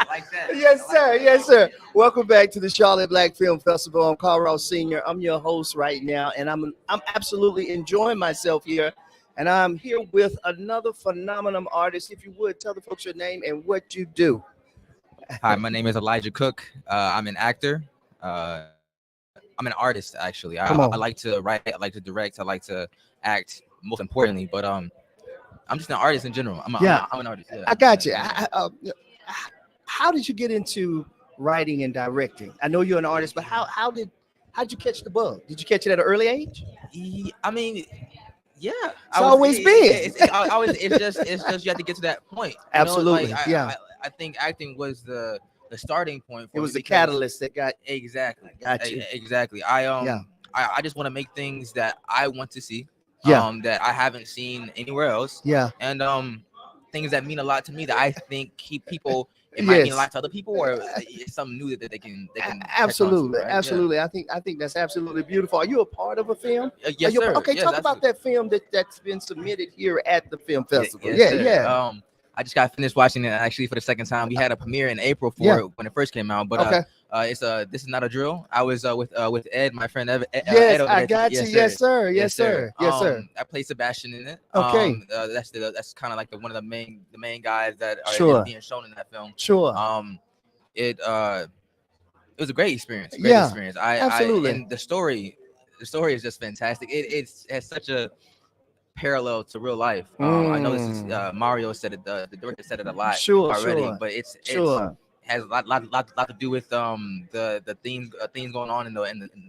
Like that. Yes, sir. Yes, sir. Welcome back to the Charlotte Black Film Festival. I'm Carl Ross Sr. I'm your host right now, and I'm absolutely enjoying myself here. And I'm here with another phenomenal artist. If you would, tell the folks your name and what you do. Hi, my name is Elijah Cook. I'm an actor. I'm an artist, actually. I like to write. I like to direct. I like to act. Most importantly, but I'm just an artist in general. I'm an artist. Yeah. I got you. How did you get into writing and directing? I know you're an artist, but how'd you catch the bug? Did you catch it at an early age? I mean, yeah, it's always been. It's just you have to get to that point. Absolutely. I think acting was the starting point. It was the catalyst that got exactly. Got you. Exactly. I just want to make things that I want to see. That I haven't seen anywhere else. And things that mean a lot to me that I think keep people. It might mean a lot to other people, or it's something new that they can absolutely, right? absolutely. I think that's absolutely beautiful. Are you a part of a film? Yes, sir. Okay, yes, talk about that film that's been submitted here at the film festival. Yeah. I just got finished watching it actually for the second time. We had a premiere in April for it when it first came out, but this is not a drill. I was with Ed, my friend Ed. Yes, Ed I got you. Yes, sir. Yes, sir. Yes, sir. I played Sebastian in it. Okay. That's kind of like one of the main guys that are being shown in that film. Sure. It was a great experience. Absolutely. And the story is just fantastic. It has such a parallel to real life. I know this is Mario said it. The director said it a lot already, but it's has a lot to do with the themes going on in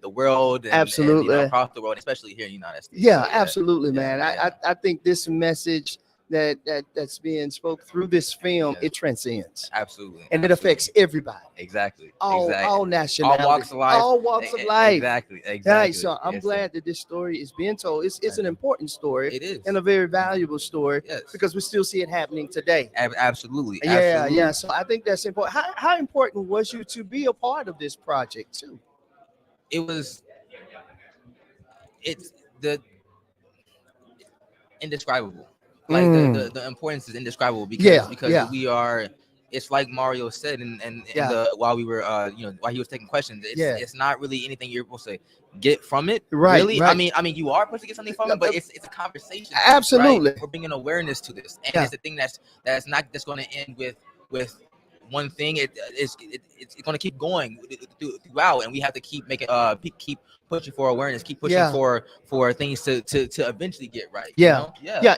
the world and, absolutely and, across the world, especially here in the United States. Absolutely, man. I think this message that's being spoke through this film, it transcends. Absolutely. And it affects everybody. Exactly. All nationalities. All walks of life. Exactly. Right. So I'm glad that this story is being told. It's an important story. It is. And a very valuable story. Yes. Because we still see it happening today. Absolutely. Yeah. So I think that's important. How important was you to be a part of this project too? It's indescribable. Like the importance is indescribable because we are it's like Mario said, and the while we were while he was taking questions, it's not really anything you're supposed to get from it. Right. Really, right. I mean, you are supposed to get something from it, but it's a conversation. Absolutely. Right? We're bringing awareness to this, and it's a thing that's not just going to end with one thing. It's going to keep going throughout, and we have to keep making keep pushing for awareness, keep pushing for things to eventually get right. Yeah.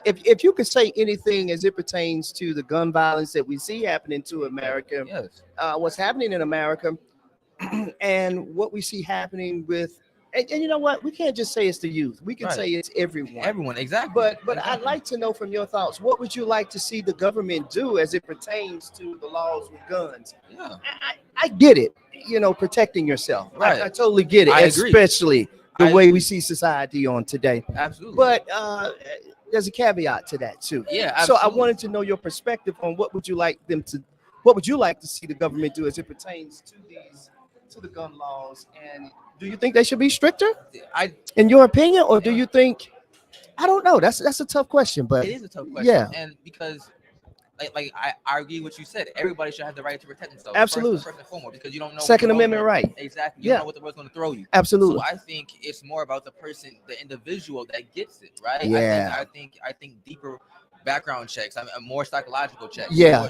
If you could say anything as it pertains to the gun violence that we see happening to America, what's happening in America, and what we see happening with. And you know what? We can't just say it's the youth. We can say it's everyone. Everyone, exactly. But exactly. I'd like to know from your thoughts, what would you like to see the government do as it pertains to the laws with guns? Yeah. I get it, protecting yourself. Right. I totally get it, especially the way we see society on today. Absolutely. But there's a caveat to that too. Yeah, absolutely. So I wanted to know your perspective on what would you like to see the government do as it pertains to the gun laws, and do you think they should be stricter? In your opinion, or do you think? I don't know. That's a tough question, but it is a tough question. Yeah, and because like I agree with what you said. Everybody should have the right to protect themselves. Absolutely. First and foremost, because you don't know. Second Amendment right. Exactly. You don't know what the world's going to throw you. Absolutely. So I think it's more about the person, the individual that gets it, right? Yeah. I think deeper background checks. I mean, more psychological checks. Yeah.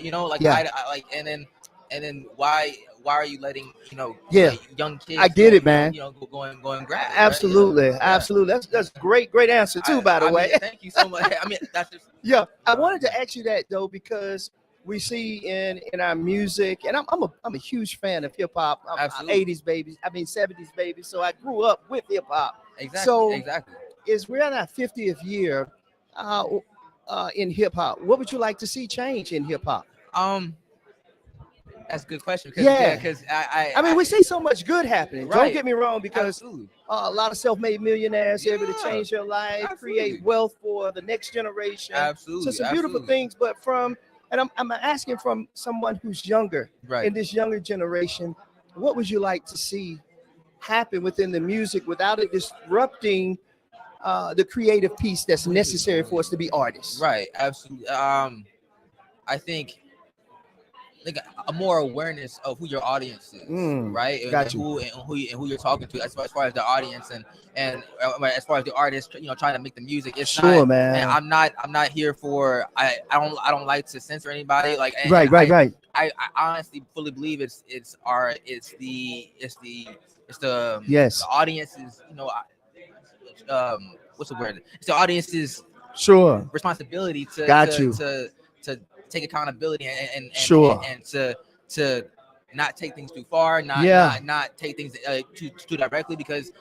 And then why are you letting young kids? I get it, man. Go and grab it. Absolutely, right? Absolutely. That's great answer too. By the way, thank you so much. I mean, that's just I wanted to ask you that though, because we see in our music, and I'm a huge fan of hip hop. I'm 80s babies. I mean 70s babies. So I grew up with hip hop. Exactly. So exactly. We're in our 50th year in hip hop. What would you like to see change in hip hop? That's a good question. Because I mean, we see so much good happening. Right. Don't get me wrong, because a lot of self-made millionaires able to change their life, create wealth for the next generation. Absolutely. So some beautiful things, but I'm asking from someone who's younger, in this younger generation, what would you like to see happen within the music without it disrupting the creative piece that's necessary for us to be artists? Right. Absolutely. I think a more awareness of who your audience is, right? Got you. And who you're talking to, as far as the audience and as far as the artist, trying to make the music. It's sure, man. And I'm not here for. I don't like to censor anybody. Like right. I honestly fully believe it's the audience's what's the word? It's the audience's responsibility to take accountability and to not take things too far, not take things too directly, because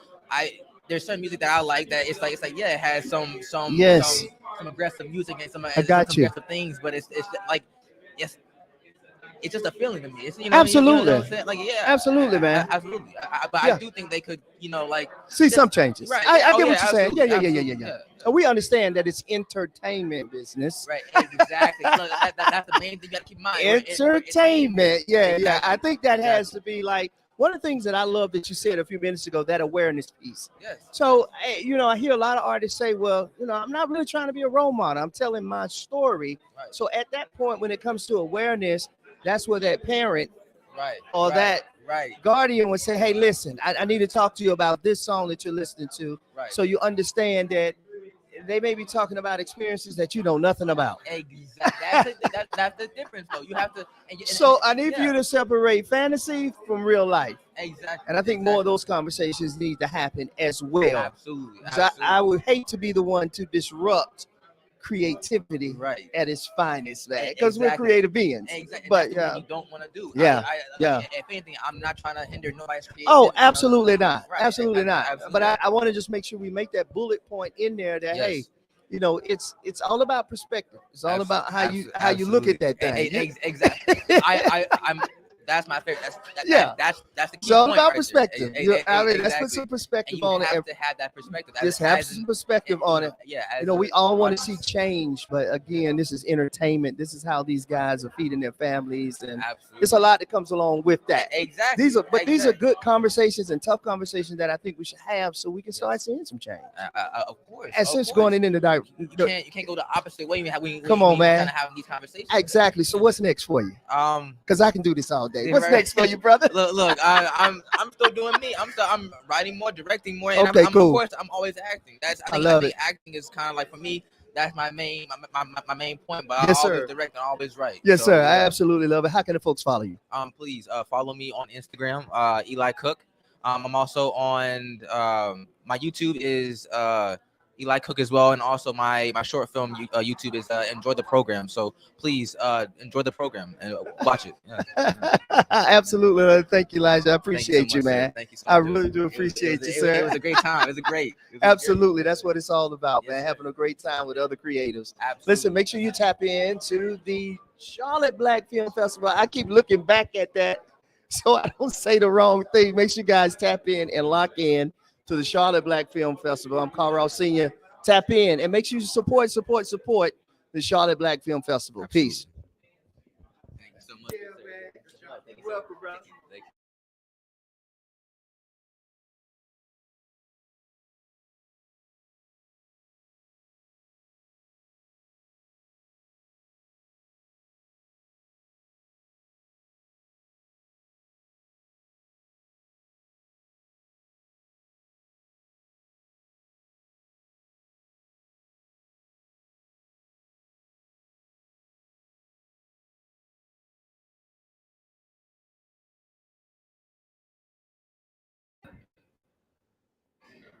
there's some music that I like that it's like it has some aggressive music and some aggressive things, but it's like it's just a feeling to me. It's absolutely. Absolutely, man. Absolutely. But I do think they could see some changes. Right. I get what you're saying. Yeah. We understand that it's entertainment business. Right, exactly. So that's the main thing you got to keep in mind. Entertainment. Exactly. I think that has to be like one of the things that I love that you said a few minutes ago, that awareness piece. Yes. So, I hear a lot of artists say, well, I'm not really trying to be a role model. I'm telling my story. Right. So at that point, when it comes to awareness, that's where that parent that guardian would say, hey, listen, I need to talk to you about this song that you're listening to. Right. So you understand that they may be talking about experiences that you know nothing about. Exactly. That's the difference, though. You have to. So I need for you to separate fantasy from real life. Exactly. And I think more of those conversations need to happen as well. Absolutely. I would hate to be the one to disrupt creativity at its finest, man, because we're creative beings. Exactly. But you don't want to do. If anything, I'm not trying to hinder nobody's creativity. Oh, absolutely not. Right. Absolutely not. Absolutely. But I want to just make sure we make that bullet point in there that hey, it's all about perspective. It's all about how you look at that thing. Exactly. That's my favorite. That's the key It's all point about right perspective. there. I mean, let's put Exactly. some perspective And you on have it. to have that perspective. Just have some perspective on it. Yeah, we all want to see change, but again, this is entertainment. This is how these guys are feeding their families, and there's a lot that comes along with that. Exactly. These are good conversations and tough conversations that I think we should have, so we can start seeing some change. Of course. And since going in the you can't go the opposite way. Come on, man. Kind of having these conversations. Exactly. So what's next for you? Because I can do this all day. What's next for you, brother? Look, I'm still doing me. I'm writing more, directing more, and Okay, cool. Of course, I'm always acting. I think acting is kind of like, for me, that's my main point. But Yes, I sir. always direct and always write. Yes, So, sir. yeah. I absolutely love it. How can the folks follow you? Please follow me on Instagram, Eli Cook. I'm also on my YouTube is Eli Cook as well, and also my short film YouTube is Enjoy the Program. So please enjoy the program and watch it. Yeah. Absolutely. Thank you, Elijah. I appreciate you, so much, man. sir. Thank you so I much. really do appreciate you, It sir. was a great time. It was great. Absolutely. That's what it's all about, man. Having a great time with other creatives. Absolutely. Listen, make sure you tap into the Charlotte Black Film Festival. I keep looking back at that so I don't say the wrong thing. Make sure you guys tap in and lock in to the Charlotte Black Film Festival. I'm Carl Ross Sr. Tap in and make sure you support the Charlotte Black Film Festival. Absolutely. Peace. Thank you so much. You're welcome, bro. Thank you.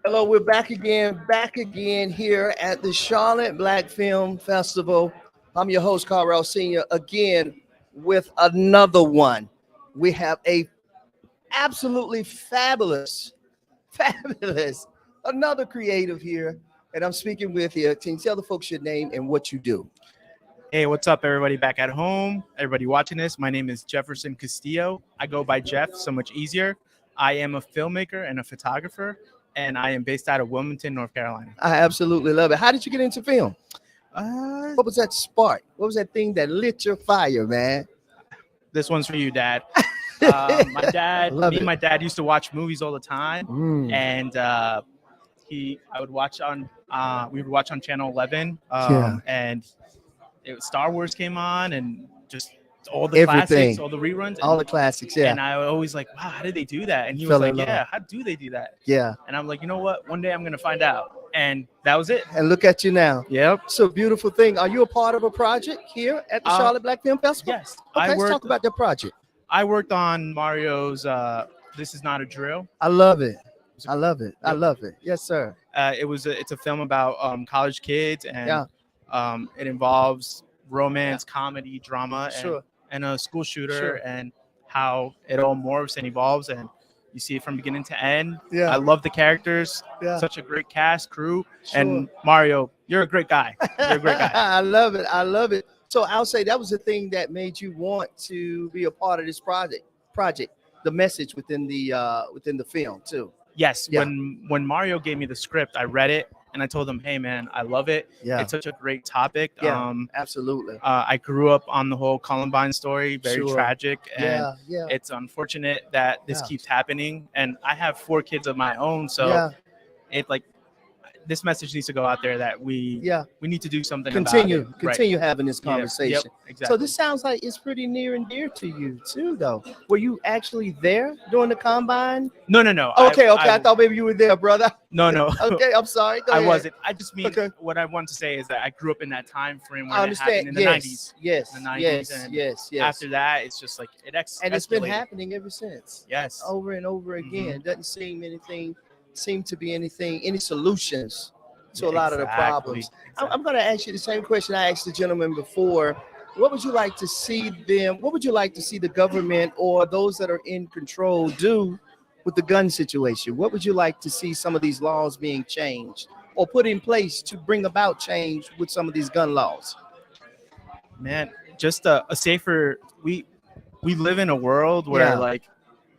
Hello, we're back again here at the Charlotte Black Film Festival. I'm your host, Carl Ross Sr., again with another one. We have a absolutely fabulous, another creative here, and I'm speaking with you. Can you tell the folks your name and what you do? Hey, what's up, everybody back at home? Everybody watching this, my name is Jefferson Castillo. I go by Jeff, so much easier. I am a filmmaker and a photographer, and I am based out of Wilmington, North Carolina. I absolutely love it. How did you get into film? What was that spark? What was that thing that lit your fire, man? This one's for you, Dad. My dad, Love me it. and my dad used to watch movies all the time, and we would watch on Channel 11, and Star Wars came on, and just all the classics, all the reruns, all the classics, yeah. And I always like, wow, how did they do that? And he was Fell like, in love. yeah, how do they do that? Yeah. And I'm like, you know what? One day I'm gonna find out. And that was it. And look at you now. Yep. So beautiful thing. Are you a part of a project here at the Charlotte Black Film Festival? Yes. Okay, let's talk about that project. I worked on Mario's This Is Not a Drill. I love it. I love it. I love it. Yes, sir. It's a film about college kids, and it involves romance, comedy, drama, and a school shooter, and how it all morphs and evolves, and you see it from beginning to end. I love the characters. Such a great cast, crew, and Mario, you're a great guy. You're a great guy. I love it. I love it. So I'll say that was the thing that made you want to be a part of this project. The message within the film too. Yes. When Mario gave me the script, I read it and I told him, hey man, I love it. Yeah. It's such a great topic. Absolutely. I grew up on the whole Columbine story, very tragic. And it's unfortunate that this keeps happening. And I have 4 kids of my own. So this message needs to go out there that we need to do something Continue about it. having this conversation. Yep, exactly. So this sounds like it's pretty near and dear to you too, though. Were you actually there during the combine? No. Okay. I thought maybe you were there, brother. No. Okay, I'm sorry. Go ahead. I wasn't. I just mean what I want to say is that I grew up in that time frame when I it happened in the 90s. Yes. The 90s, and yes. after that, it's just like and it's been escalated. happening ever since. Yes. Over and over again. Doesn't seem to be any solutions to a lot of the problems. I'm going to ask you the same question I asked the gentleman before. What would you like to see the government or those that are in control do with the gun situation? What would you like to see some of these laws being changed or put in place to bring about change with some of these gun laws? Man, just a safer we live in a world where like,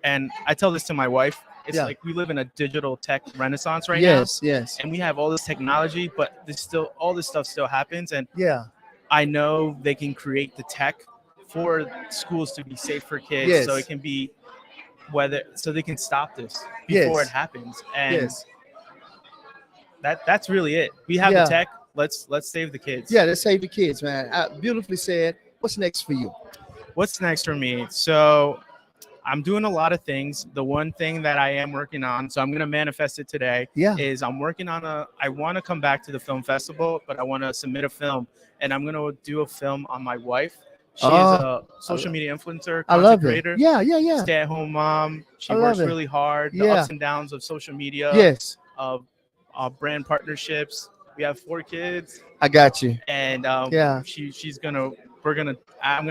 and I tell this to my wife, it's like we live in a digital tech renaissance right now. Yes. And we have all this technology, but there's still all this stuff still happens. And yeah, I know they can create the tech for schools to be safe for kids, so it can be so they can stop this before it happens. And that's really it. We have the tech. Let's save the kids. Yeah, let's save the kids, man. Beautifully said. What's next for you? What's next for me? So I'm doing a lot of things. The one thing that I am working on, so I'm going to manifest it today, is I'm working on I want to come back to the film festival, but I want to submit a film, and I'm going to do a film on my wife. She is a social media influencer, content creator. Yeah. Stay-at-home mom. She works really hard. The ups and downs of social media. Yes. Of brand partnerships. We have 4 kids. I got you. And I'm gonna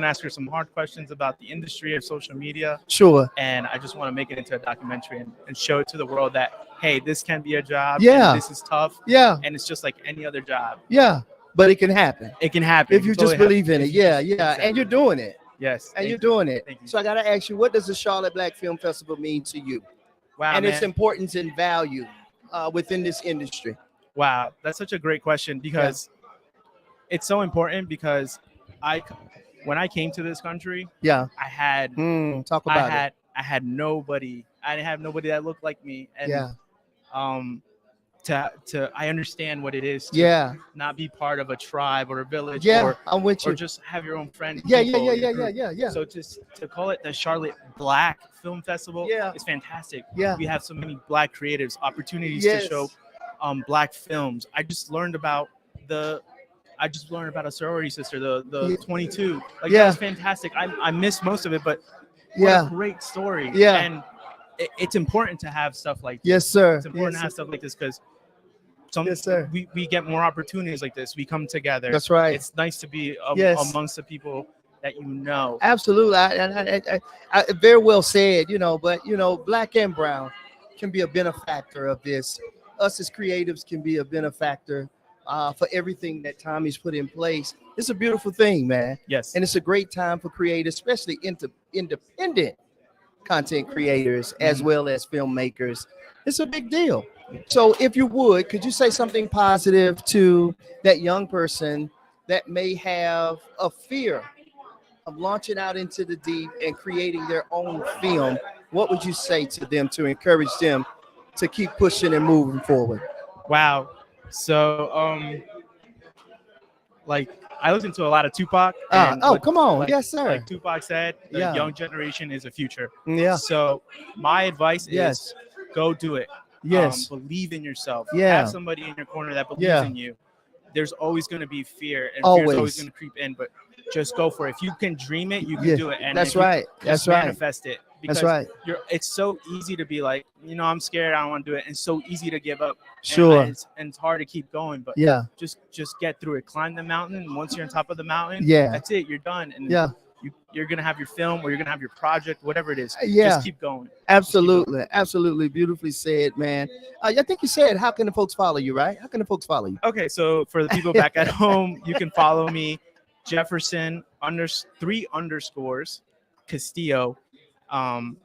ask her some hard questions about the industry of social media. Sure. And I just want to make it into a documentary and show it to the world that, hey, this can be a job. Yeah. And this is tough. Yeah. And it's just like any other job. Yeah. But it can happen. It can happen. If you just believe in it. Yeah. Exactly. And you're doing it. Yes. And you're doing it. So I got to ask you, what does the Charlotte Black Film Festival mean to you? Wow. And its importance and value within this industry? Wow. That's such a great question, because it's so important, because when I came to this country, I had I had nobody. I didn't have nobody that looked like me. And I understand what it is to not be part of a tribe or a village or just have your own friend. Yeah. So just to call it the Charlotte Black Film Festival is fantastic. Yeah. We have so many Black creatives, opportunities to show Black films. I just learned about a sorority sister, the 22. Like that was fantastic. I missed most of it, but what a great story. Yeah. And it's important to have stuff like this. Yes, sir. It's important to have stuff like this, because we get more opportunities like this. We come together. That's right. It's nice to be amongst the people that you know. Absolutely. I very well said, but Black and brown can be a benefactor of this. Us as creatives can be a benefactor for everything that Tommy's put in place. It's a beautiful thing, man. Yes. And it's a great time for creators, especially independent content creators as well as filmmakers. It's a big deal. So if you would, could you say something positive to that young person that may have a fear of launching out into the deep and creating their own film? What would you say to them to encourage them to keep pushing and moving forward? Wow. So, I listen to a lot of Tupac. Come on. Yes, sir. Like Tupac said, the young generation is the future. Yeah. So my advice is go do it. Yes. Believe in yourself. Yeah. Have somebody in your corner that believes in you. There's always going to be fear, and Always. fear's always going to creep in, but just go for it. If you can dream it, you can do it. And that's right. That's right. Manifest it. Because that's right. It's so easy to be like, I'm scared, I don't want to do it. And it's so easy to give up. Sure. And it's hard to keep going, but just get through it. Climb the mountain. And once you're on top of the mountain, that's it. You're done. And you're going to have your film, or you're going to have your project, whatever it is. Just keep going. Absolutely. Absolutely. Beautifully said, man. I think you said, how can the folks follow you, right? How can the folks follow you? Okay. So for the people back at home, you can follow me, Jefferson _3_ Castillo.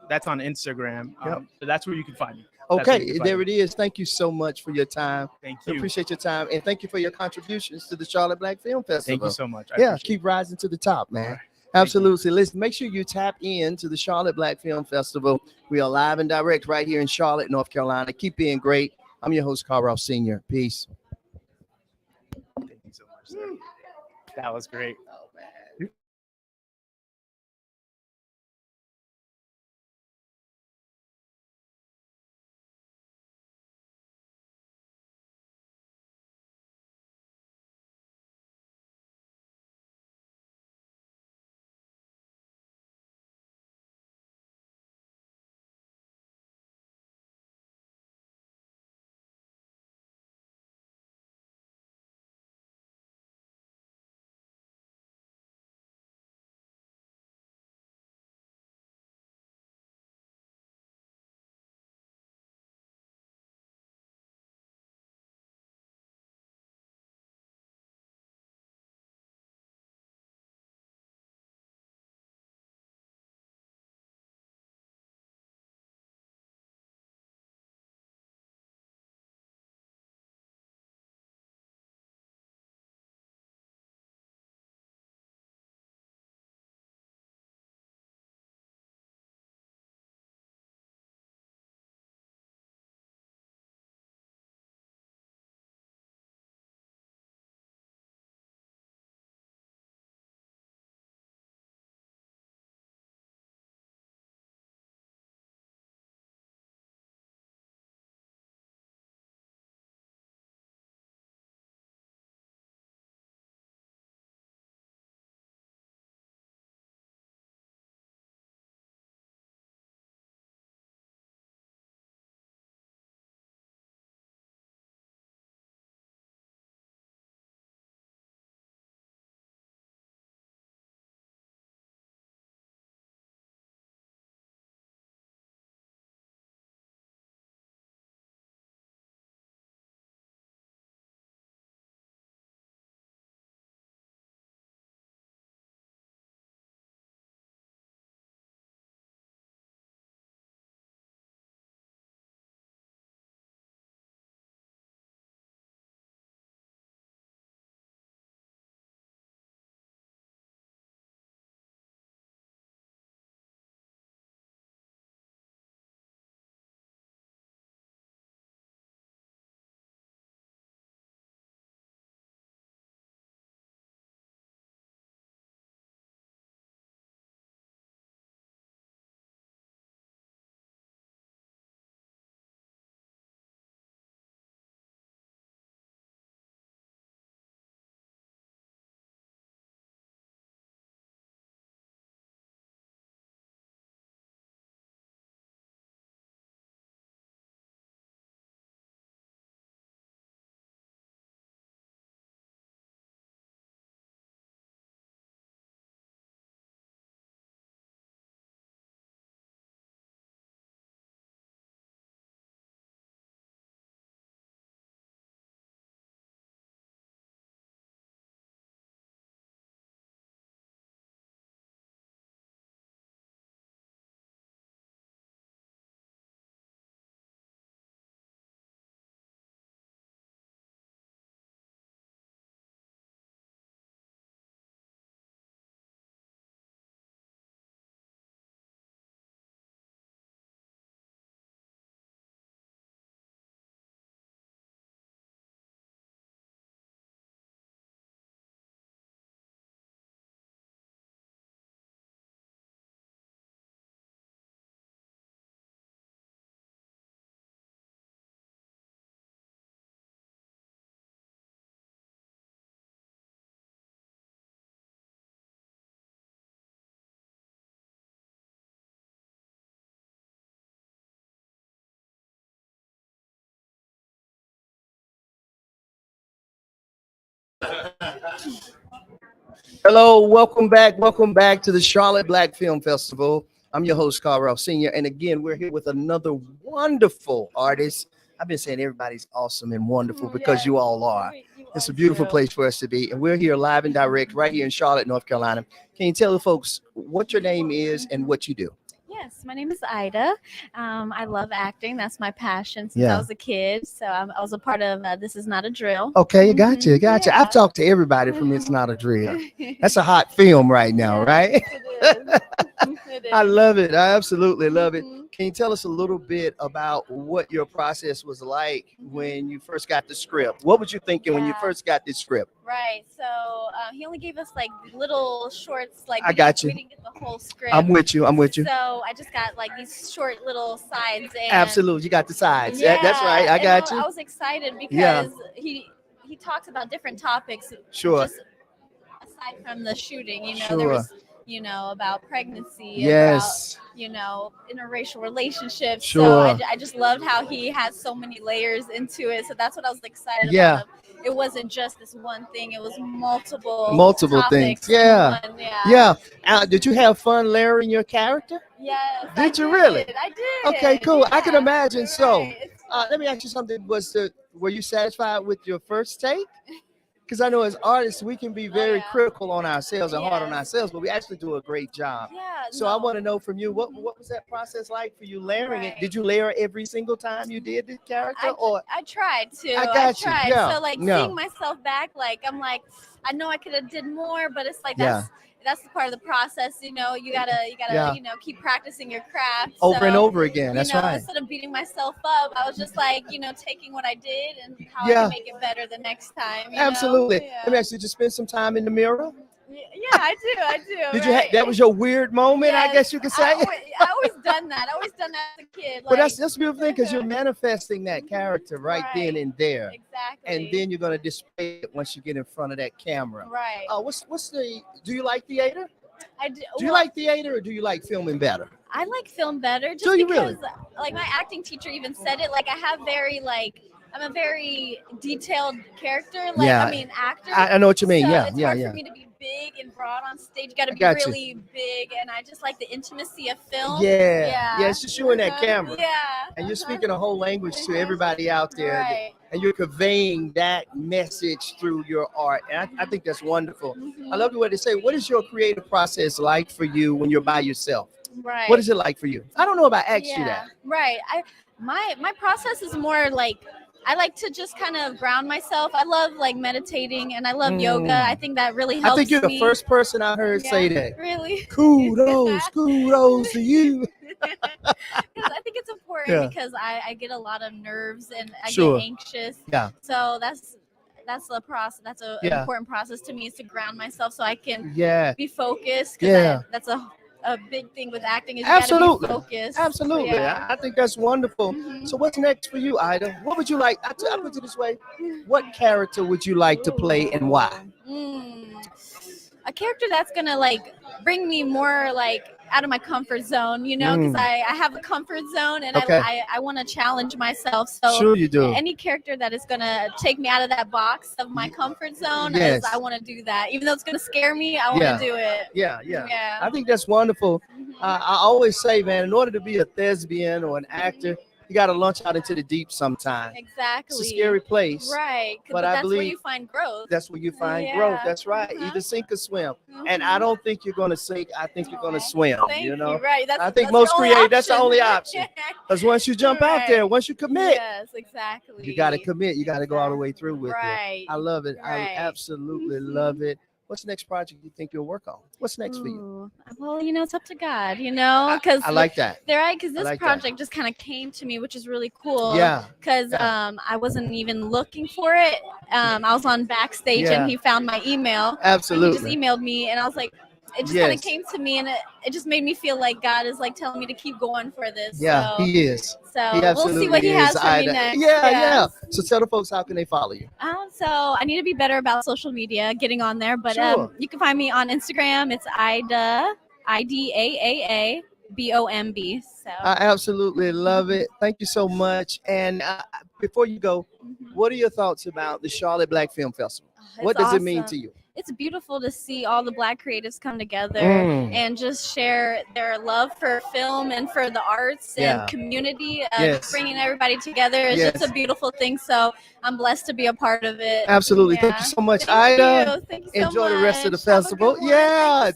That's on Instagram. So that's where you can find me. Okay, there it is. Thank you so much for your time. Thank you. I appreciate your time, and thank you for your contributions to the Charlotte Black Film Festival. Thank you so much. Keep rising to the top, man. Right. Absolutely. Listen, make sure you tap in to the Charlotte Black Film Festival. We are live and direct right here in Charlotte, North Carolina. Keep being great. I'm your host, Carl Ross Sr. Peace. Thank you so much, sir. That was great. Hello, welcome back. Welcome back to the Charlotte Black Film Festival. I'm your host, Carl Ralph Sr. And again, we're here with another wonderful artist. I've been saying everybody's awesome and wonderful because you all are. It's a beautiful place for us to be. And we're here live and direct right here in Charlotte, North Carolina. Can you tell the folks what your name is and what you do? Yes, my name is Ida. I love acting. That's my passion since I was a kid. So I was a part of This Is Not a Drill. Okay, gotcha. Yeah. I've talked to everybody from It's Not a Drill. That's a hot film right now, right? It is. I love it. I absolutely love it. Can you tell us a little bit about what your process was like when you first got the script? What was you thinking when you first got this script? Right. So he only gave us like little shorts. Like I got you. We didn't get the whole script. I'm with you. So I just got like these short little sides. And Absolutely. You got the sides. Yeah, That's right. I got you. I was excited because he talks about different topics. Sure. Just aside from the shooting, there was, about pregnancy, Yes. about, interracial relationships. Sure. So I just loved how he has so many layers into it. So that's what I was excited about. It wasn't just this one thing. It was multiple things. topics in one. Did you have fun layering your character? Yes. Did you really? I did. Okay, cool. Yeah. I can imagine. Right. So let me ask you something. Were you satisfied with your first take? Because I know as artists, we can be very critical on ourselves and hard on ourselves, but we actually do a great job. So I want to know from you, what was that process like for you layering it? Did you layer every single time you did the character? I tried to. I got you. Yeah. So seeing myself back, I'm like, I know I could have did more, but it's like that's the part of the process. You gotta keep practicing your craft over and over again. That's right. Instead of beating myself up, I was just like, taking what I did and how I can make it better the next time. Absolutely. Let me ask you, did you spend some time in the mirror? Yeah, I do. Did you that was your weird moment? Yes, I guess you could say. I always done that. I always done that as a kid. But that's a beautiful thing because you're manifesting that character right then and there. Exactly. And then you're gonna display it once you get in front of that camera. Right. Do you like theater? I do. Do you like theater or do you like filming better? I like film better just Do you because really? my acting teacher even said it. I'm a very detailed character. Actor. I know what you mean. So Yeah, it's hard for me to be big and broad on stage. You got to be really big, and I just like the intimacy of film. Yeah, it's just you and that camera. Yeah. And you're speaking a whole language to everybody out there. Right. And you're conveying that message through your art. And I think that's wonderful. I love the way they say, what is your creative process like for you when you're by yourself? Right. What is it like for you? I don't know if I asked you that. Right. My process is more like I like to just kind of ground myself. I love meditating and I love yoga. I think that really helps. I think you're the me. first person I heard say that. Really? Kudos to you. Because I think it's important because I get a lot of nerves and I get anxious. Yeah. So that's the process. That's an important process to me is to ground myself so I can be focused. That's a big thing with acting is you gotta be focused. Absolutely. Yeah. I think that's wonderful. So what's next for you, Ida? What would you like? I put it this way. What character would you like to play and why? A character that's gonna bring me more out of my comfort zone, because I have a comfort zone and I want to challenge myself. So sure you do. Any character that is gonna take me out of that box of my comfort zone, I want to do that. Even though it's gonna scare me, I want to do it. Yeah. I think that's wonderful. I always say, man, in order to be a thespian or an actor, you got to launch out into the deep sometime. Exactly. It's a scary place. Right. But that's I believe where you find growth. That's where you find growth. That's right. Either sink or swim. And I don't think you're going to sink. I think you're going to swim. Thank you. Right. I think most create. That's the only option. Because once you jump out there, once you commit. Yes, exactly. You got to commit. You got to go all the way through with it. I love it. Right. I absolutely love it. What's the next project you think you'll work on? What's next for you? Well, it's up to God, because I like that. Because this project just kind of came to me, which is really cool. Yeah. Because I wasn't even looking for it. I was on Backstage and he found my email. Absolutely. He just emailed me and I was like, it just kind of came to me and it just made me feel like God is telling me to keep going for this. Yeah, he is. So we'll see what he has for me next. Yeah. So tell the folks, how can they follow you? So I need to be better about social media, getting on there. But you can find me on Instagram. It's Ida, IDAAABOMB. So I absolutely love it. Thank you so much. And before you go, What are your thoughts about the Charlotte Black Film Festival? What does it mean to you? It's beautiful to see all the Black creatives come together and just share their love for film and for the arts and community. Just bringing everybody together is just a beautiful thing. So I'm blessed to be a part of it. Absolutely. Thank you so much, Ida. Thank you so Enjoy much. the rest of the festival.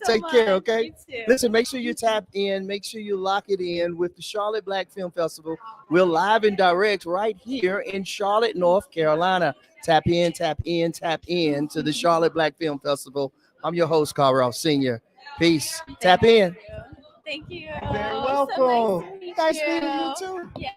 Take care, okay? You too. Listen, make sure you tap in. Make sure you lock it in with the Charlotte Black Film Festival. We're live and direct right here in Charlotte, North Carolina. Tap in to the Charlotte Black Film Festival. I'm your host, Carl Ross Sr. Peace. Tap in. Thank you. You're very welcome. Nice meeting you too. Yeah.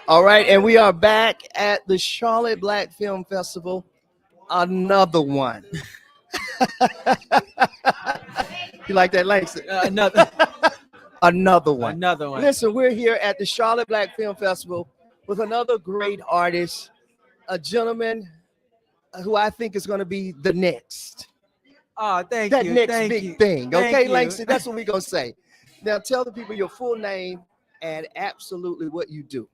All right, and we are back at the Charlotte Black Film Festival. Another one. You like that, Langston? Another one. Listen, we're here at the Charlotte Black Film Festival with another great artist, a gentleman who I think is going to be the next. Oh, thank that you. next Thank big you. thing. Thank Okay, you. Langston, that's what we're going to say. Now, tell the people your full name and absolutely what you do.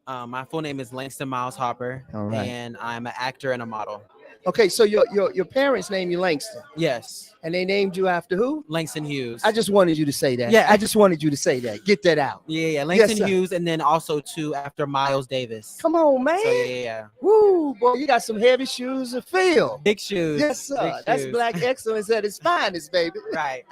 My full name is Langston Miles Hopper, All right. and I'm an actor and a model. Okay, so your parents named you Langston. Yes. And they named you after who? Langston Hughes. I just wanted you to say that. Yeah. I just wanted you to say that. Get that out. Yeah. Langston Yes, sir. Hughes, and then also too after Miles Davis. Come on, man. So yeah. Woo, boy, you got some heavy shoes to fill. Big shoes. Yes, sir. Big That's shoes. Black excellence at its finest, baby. Right.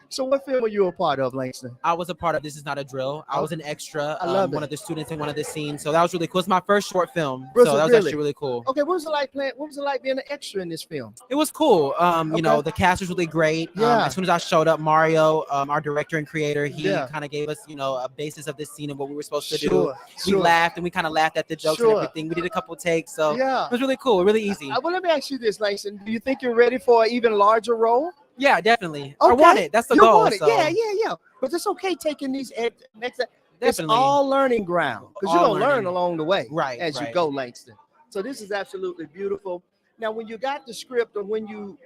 So what film were you a part of, Langston? I was a part of This Is Not a Drill. I was an extra. I love one it. of the students in one of the scenes. So that was really cool. It's my first short film. Was so it that was really? actually really cool. Okay, what was it like playing? What was it like being an extra in this film? It was cool. Okay. You know, the cast was really great. Yeah. As soon as I showed up, Mario, our director and creator, he Yeah. kind of gave us, a basis of this scene and what we were supposed to Sure, do. We sure. laughed and we kind of laughed at the jokes Sure. and everything. We did a couple takes, so Yeah. it was really cool, really easy. Well, let me ask you this, Langston. Do you think you're ready for an even larger role? Yeah, definitely. I want it. That's the You goal. want it. So. Yeah. But it's okay taking these next. It's Definitely. all learning ground because All you're gonna learn learning. along the way, Right, as you right. go, Langston. So this is absolutely beautiful. Now, when you got the script, or when you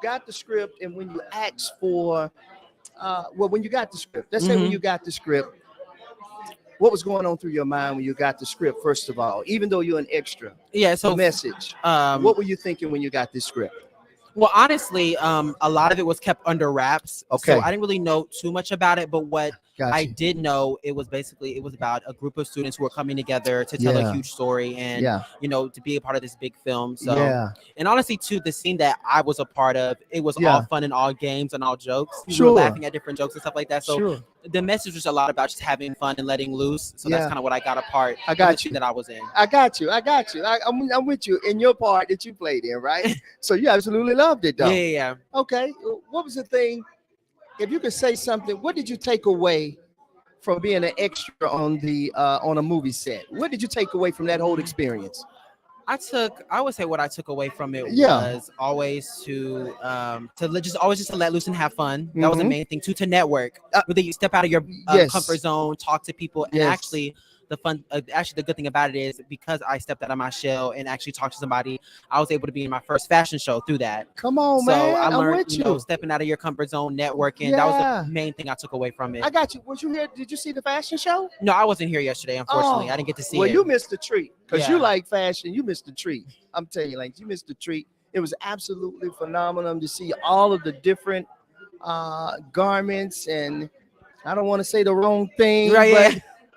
got the script, and when you asked for, when you got the script, let's say when Mhm. you got the script, what was going on through your mind when you got the script? First of all, even though you're an extra, Yeah, so the message. um, What were you thinking when you got this script? Well, honestly, a lot of it was kept under wraps. Okay. So I didn't really know too much about it, but what Got I you. did know, it was about a group of students who were coming together to tell Yeah. a huge story and, Yeah. to be a part of this big film. So, Yeah. and honestly, too, the scene that I was a part of, it was Yeah. all fun and all games and all jokes. We Sure. were laughing at different jokes and stuff like that. So Sure. the message was a lot about just having fun and letting loose. So Yeah. that's kind of what I got apart. I got of the scene that I was in. I got you. I'm with you in your part that you played in, right? So you absolutely loved it, though. Yeah. Okay. What was the thing? If you could say something, what did you take away from being an extra on a movie set? What did you take away from that whole experience? I would say what I took away from it was always just to let loose and have fun. That was the main thing. To network, whether you step out of your comfort zone, talk to people, and actually the good thing about it is because I stepped out of my shell and actually talked to somebody, I was able to be in my first fashion show through that. Come on, so man. I learned, I'm with you know, stepping out of your comfort zone, networking. That was the main thing I took away from it. I got you. Was you here? Did you see the fashion show? No, I wasn't here yesterday. Unfortunately, I didn't get to see it. Well, you missed the treat because you Yeah. like fashion. You missed the treat. I'm telling you, like you missed the treat. It was absolutely phenomenal to see all of the different garments, and I don't want to say the wrong thing,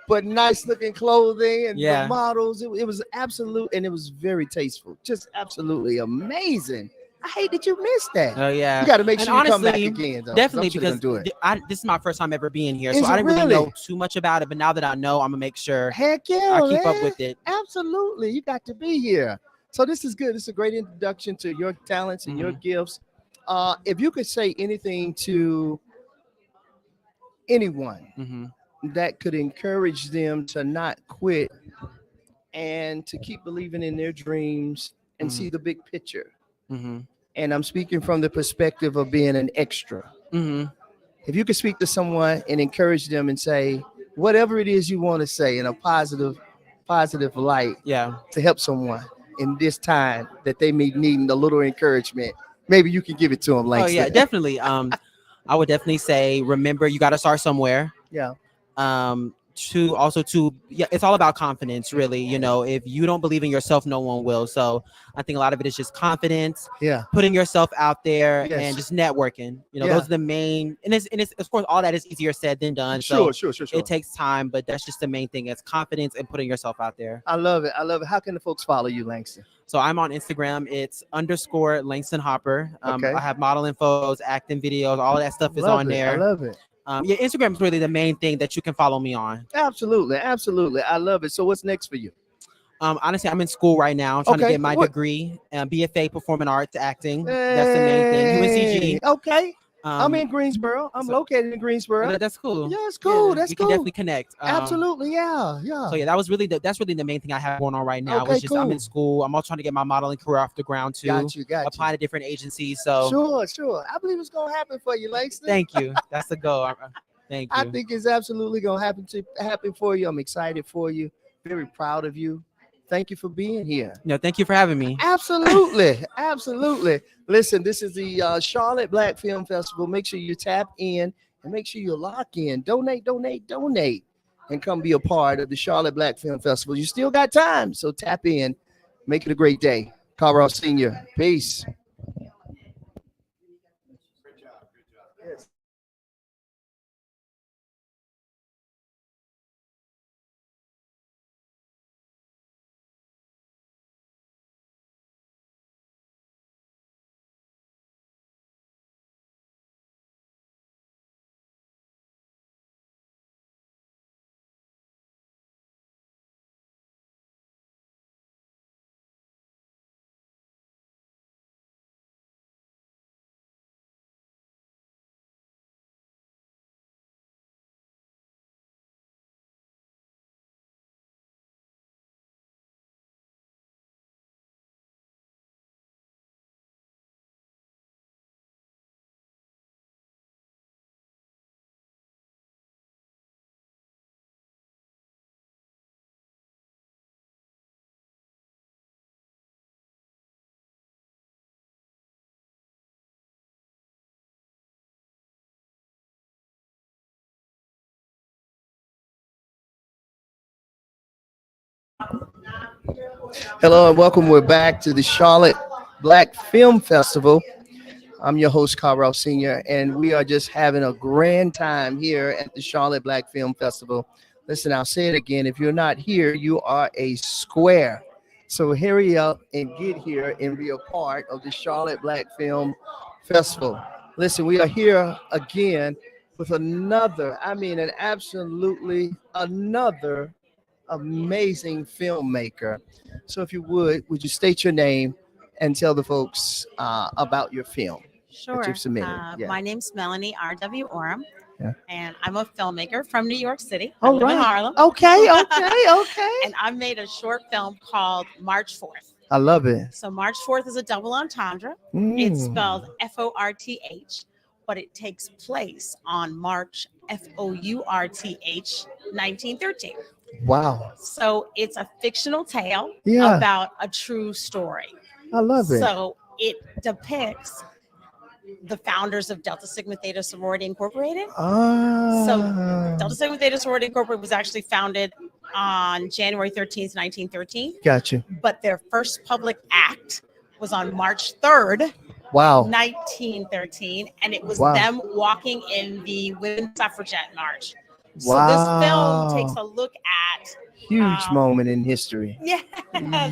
but nice looking clothing and the models. It was absolute, and it was very tasteful. Just absolutely amazing. I hate that you missed that. Oh yeah, you got to make And sure you come back honestly, again. Though, definitely because because this is my first time ever being here, Is so it I didn't really really? know too much about it. But now that I know, I'm gonna make sure Heck yeah, I keep up man. with it. Absolutely, you got to be here. So this is good. This is a great introduction to your talents and your gifts. If you could say anything to anyone that could encourage them to not quit and to keep believing in their dreams and see the big picture. And I'm speaking from the perspective of being an extra. If you could speak to someone and encourage them and say whatever it is you want to say in a positive light, to help someone in this time that they may need a little encouragement, maybe you can give it to them. Like, Oh yeah, definitely. I would definitely say, remember, you got to start somewhere. Yeah. It's all about confidence, really. You know, if you don't believe in yourself, no one will. So I think a lot of it is just confidence, putting yourself out there, and just networking. You know, those are the main. And it's of course all that is easier said than done. Sure. It takes time, but that's just the main thing. It's confidence and putting yourself out there. I love it. How can the folks follow you, Langston? So I'm on Instagram. It's _ Langston Hopper. Okay. I have modeling photos, acting videos, all that stuff is Love on it. there. I love it. Instagram is really the main thing that you can follow me on. Absolutely. I love it. So what's next for you? Honestly, I'm in school right now. I'm trying to get my degree, BFA Performing Arts Acting. That's the main thing. UNCG. Okay. I'm in Greensboro. I'm located in Greensboro. That's cool. Yeah, it's cool. That's we cool. can definitely connect. Absolutely. Yeah. So yeah, that's really the main thing I have going on right now. Okay, It's just I'm cool. in school. I'm also trying to get my modeling career off the ground too. Got you. Apply to different agencies. So Sure. I believe it's gonna happen for you, Langston. Thank you. That's the goal. Thank you. I think it's absolutely gonna happen for you. I'm excited for you. Very proud of you. Thank you for being here. No, thank you for having me. Absolutely. Listen, this is the Charlotte Black Film Festival. Make sure you tap in and make sure you lock in. Donate, and come be a part of the Charlotte Black Film Festival. You still got time, so tap in. Make it a great day. Carl Ross Sr. Peace. Hello and welcome. We're back to the Charlotte Black Film Festival. I'm your host, Carl Ross Sr., and we are just having a grand time here at the Charlotte Black Film Festival. Listen, I'll say it again. If you're not here, you are a square. So hurry up and get here and be a part of the Charlotte Black Film Festival. Listen, we are here again with another amazing filmmaker. So if you would you state your name and tell the folks about your film that you've submitted? My name's Melanie R.W. Orem, Yeah. and I'm a filmmaker from New York City. All I live in right. Harlem. Okay. And I made a short film called March 4th. I love it. So March 4th is a double entendre. It's spelled FORTH, but it takes place on March FOURTH 1913. Wow. So it's a fictional tale Yeah. about a true story. I love it. So it depicts the founders of Delta Sigma Theta Sorority Incorporated. So Delta Sigma Theta Sorority Incorporated was actually founded on January 13th, 1913. Gotcha. But their first public act was on March 3rd, Wow. 1913, and it was Wow. them walking in the Women's Suffragette March. So Wow. this film takes a look at Huge moment in history. yes.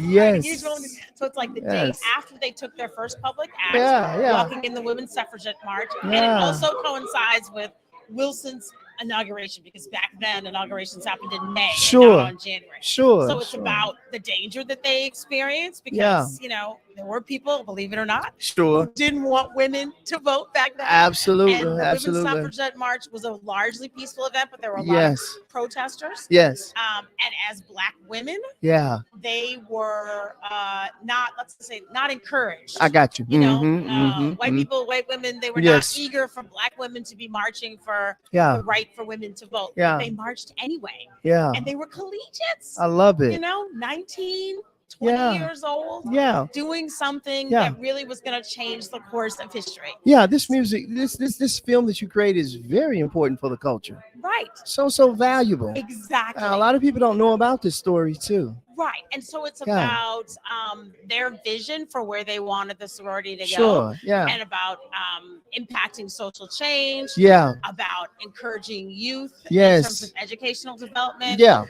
Yes. Huge moment. So it's like the Yes. day after they took their first public act, Yeah. walking in the Women's Suffragette March, and it Yeah. also coincides with Wilson's inauguration, because back then inaugurations happened in May, Sure. not on January. Sure. So it's Sure. about the danger that they experienced, because there were people, believe it or not, Sure. who didn't want women to vote back then. Absolutely. And the Absolutely. Women's Suffragette March was a largely peaceful event, but there were a lot Yes. of protesters. Yes. And as Black women, Yeah. they were not encouraged. I got you. White people, white women, they were Yes. not eager for Black women to be marching for Yeah. the right for women to vote. Yeah. They marched anyway. Yeah. And they were collegiates. I love it. 19, 20 Yeah. years old. Yeah. Doing something Yeah. that really was going to change the course of history. Yeah, this music, this film that you create is very important for the culture. Right. So valuable. Exactly. A lot of people don't know about this story too. Right. And so it's Yeah. about their vision for where they wanted the sorority to go. Sure, yeah. And about impacting social change. Yeah. About encouraging youth Yes. in terms of educational development. Yeah.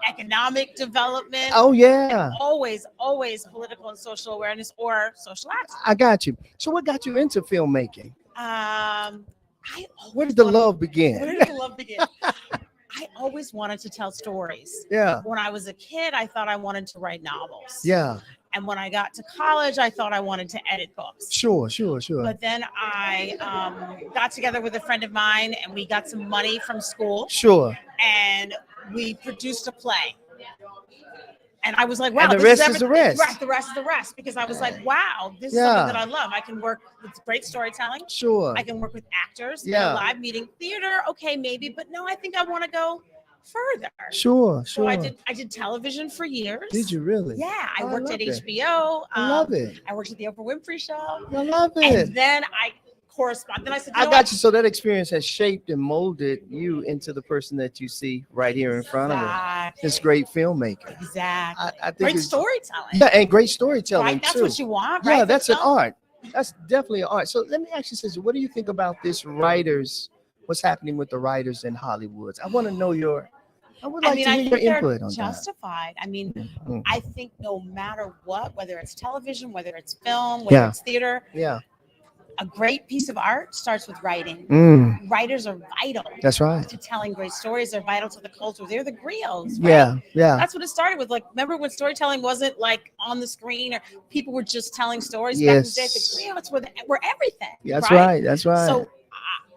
Economic development. Oh, yeah. And always political and social awareness or social action. I got you. So what got you into filmmaking? Where did the love begin? Where did the love begin? I always wanted to tell stories. Yeah. When I was a kid, I thought I wanted to write novels. Yeah. And when I got to college, I thought I wanted to edit books. Sure. But then I got together with a friend of mine, and we got some money from school. Sure. And we produced a play. And I was like, wow, And the this rest is the everything. rest. Right, the rest is the rest. Because I was like, wow, this is Yeah. something that I love. I can work with great storytelling. Sure. I can work with actors. Yeah. In a live meeting. Theater, okay, maybe. But no, I think I want to go further. Sure. So I did television for years. Did you really? Yeah, I Oh, worked love at it. HBO. I love it. I worked at the Oprah Winfrey Show. I love it. And then I corresponded. Then I said, I got you. So that experience has shaped and molded you into the person that you see right here in front of us. This great filmmaker. Exactly. I think Great it's- storytelling. Yeah, and great storytelling Right, that's too. what you want, Yeah, right? that's an Film? art. That's definitely an art. So let me ask you, sister, what do you think about this writers? What's happening with the writers in Hollywood? I want to know I would like to I hear think your they're input on that. justified. I mean, Mhm. I think no matter what, whether it's television, whether it's film, whether Yeah. it's theater, Yeah. a great piece of art starts with writing. Writers are vital. That's right. To telling great stories. They're vital to the culture. They're the griots. Right? Yeah, yeah. That's what it started with. Like, remember when storytelling wasn't like on the screen, or people were just telling stories Yes. back in the day? The griots were everything. That's right. That's right. So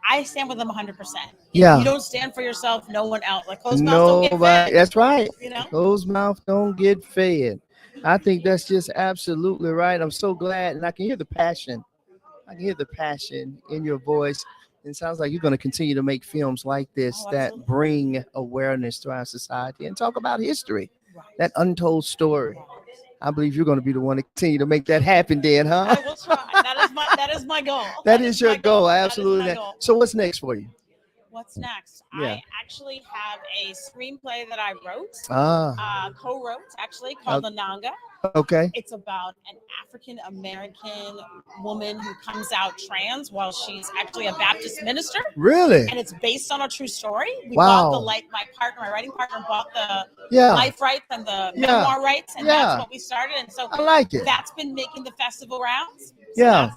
I stand with them 100%. Yeah. If you don't stand for yourself, no one else. Like, closed mouths don't get Nobody. fed. That's right. You know? Closed mouth don't get fed. I think that's just absolutely right. I'm so glad, and I can hear the passion. I can hear the passion in your voice. It sounds like you're going to continue to make films like this that bring awareness to our society and talk about history, that untold story. I believe you're going to be the one to continue to make that happen, Dan, huh? I will try. That is my goal. That is your my goal. That is Absolutely. my goal. So what's next for you? What's next? Yeah. I actually have a screenplay that I wrote, co-wrote actually, called Ananga. Okay. It's about an African American woman who comes out trans while she's actually a Baptist minister. Really? And it's based on a true story. We Wow. bought my writing partner bought the Yeah. life rights and the Yeah. memoir rights, and Yeah. that's what we started. And so I like it. That's been making the festival rounds. So Yeah.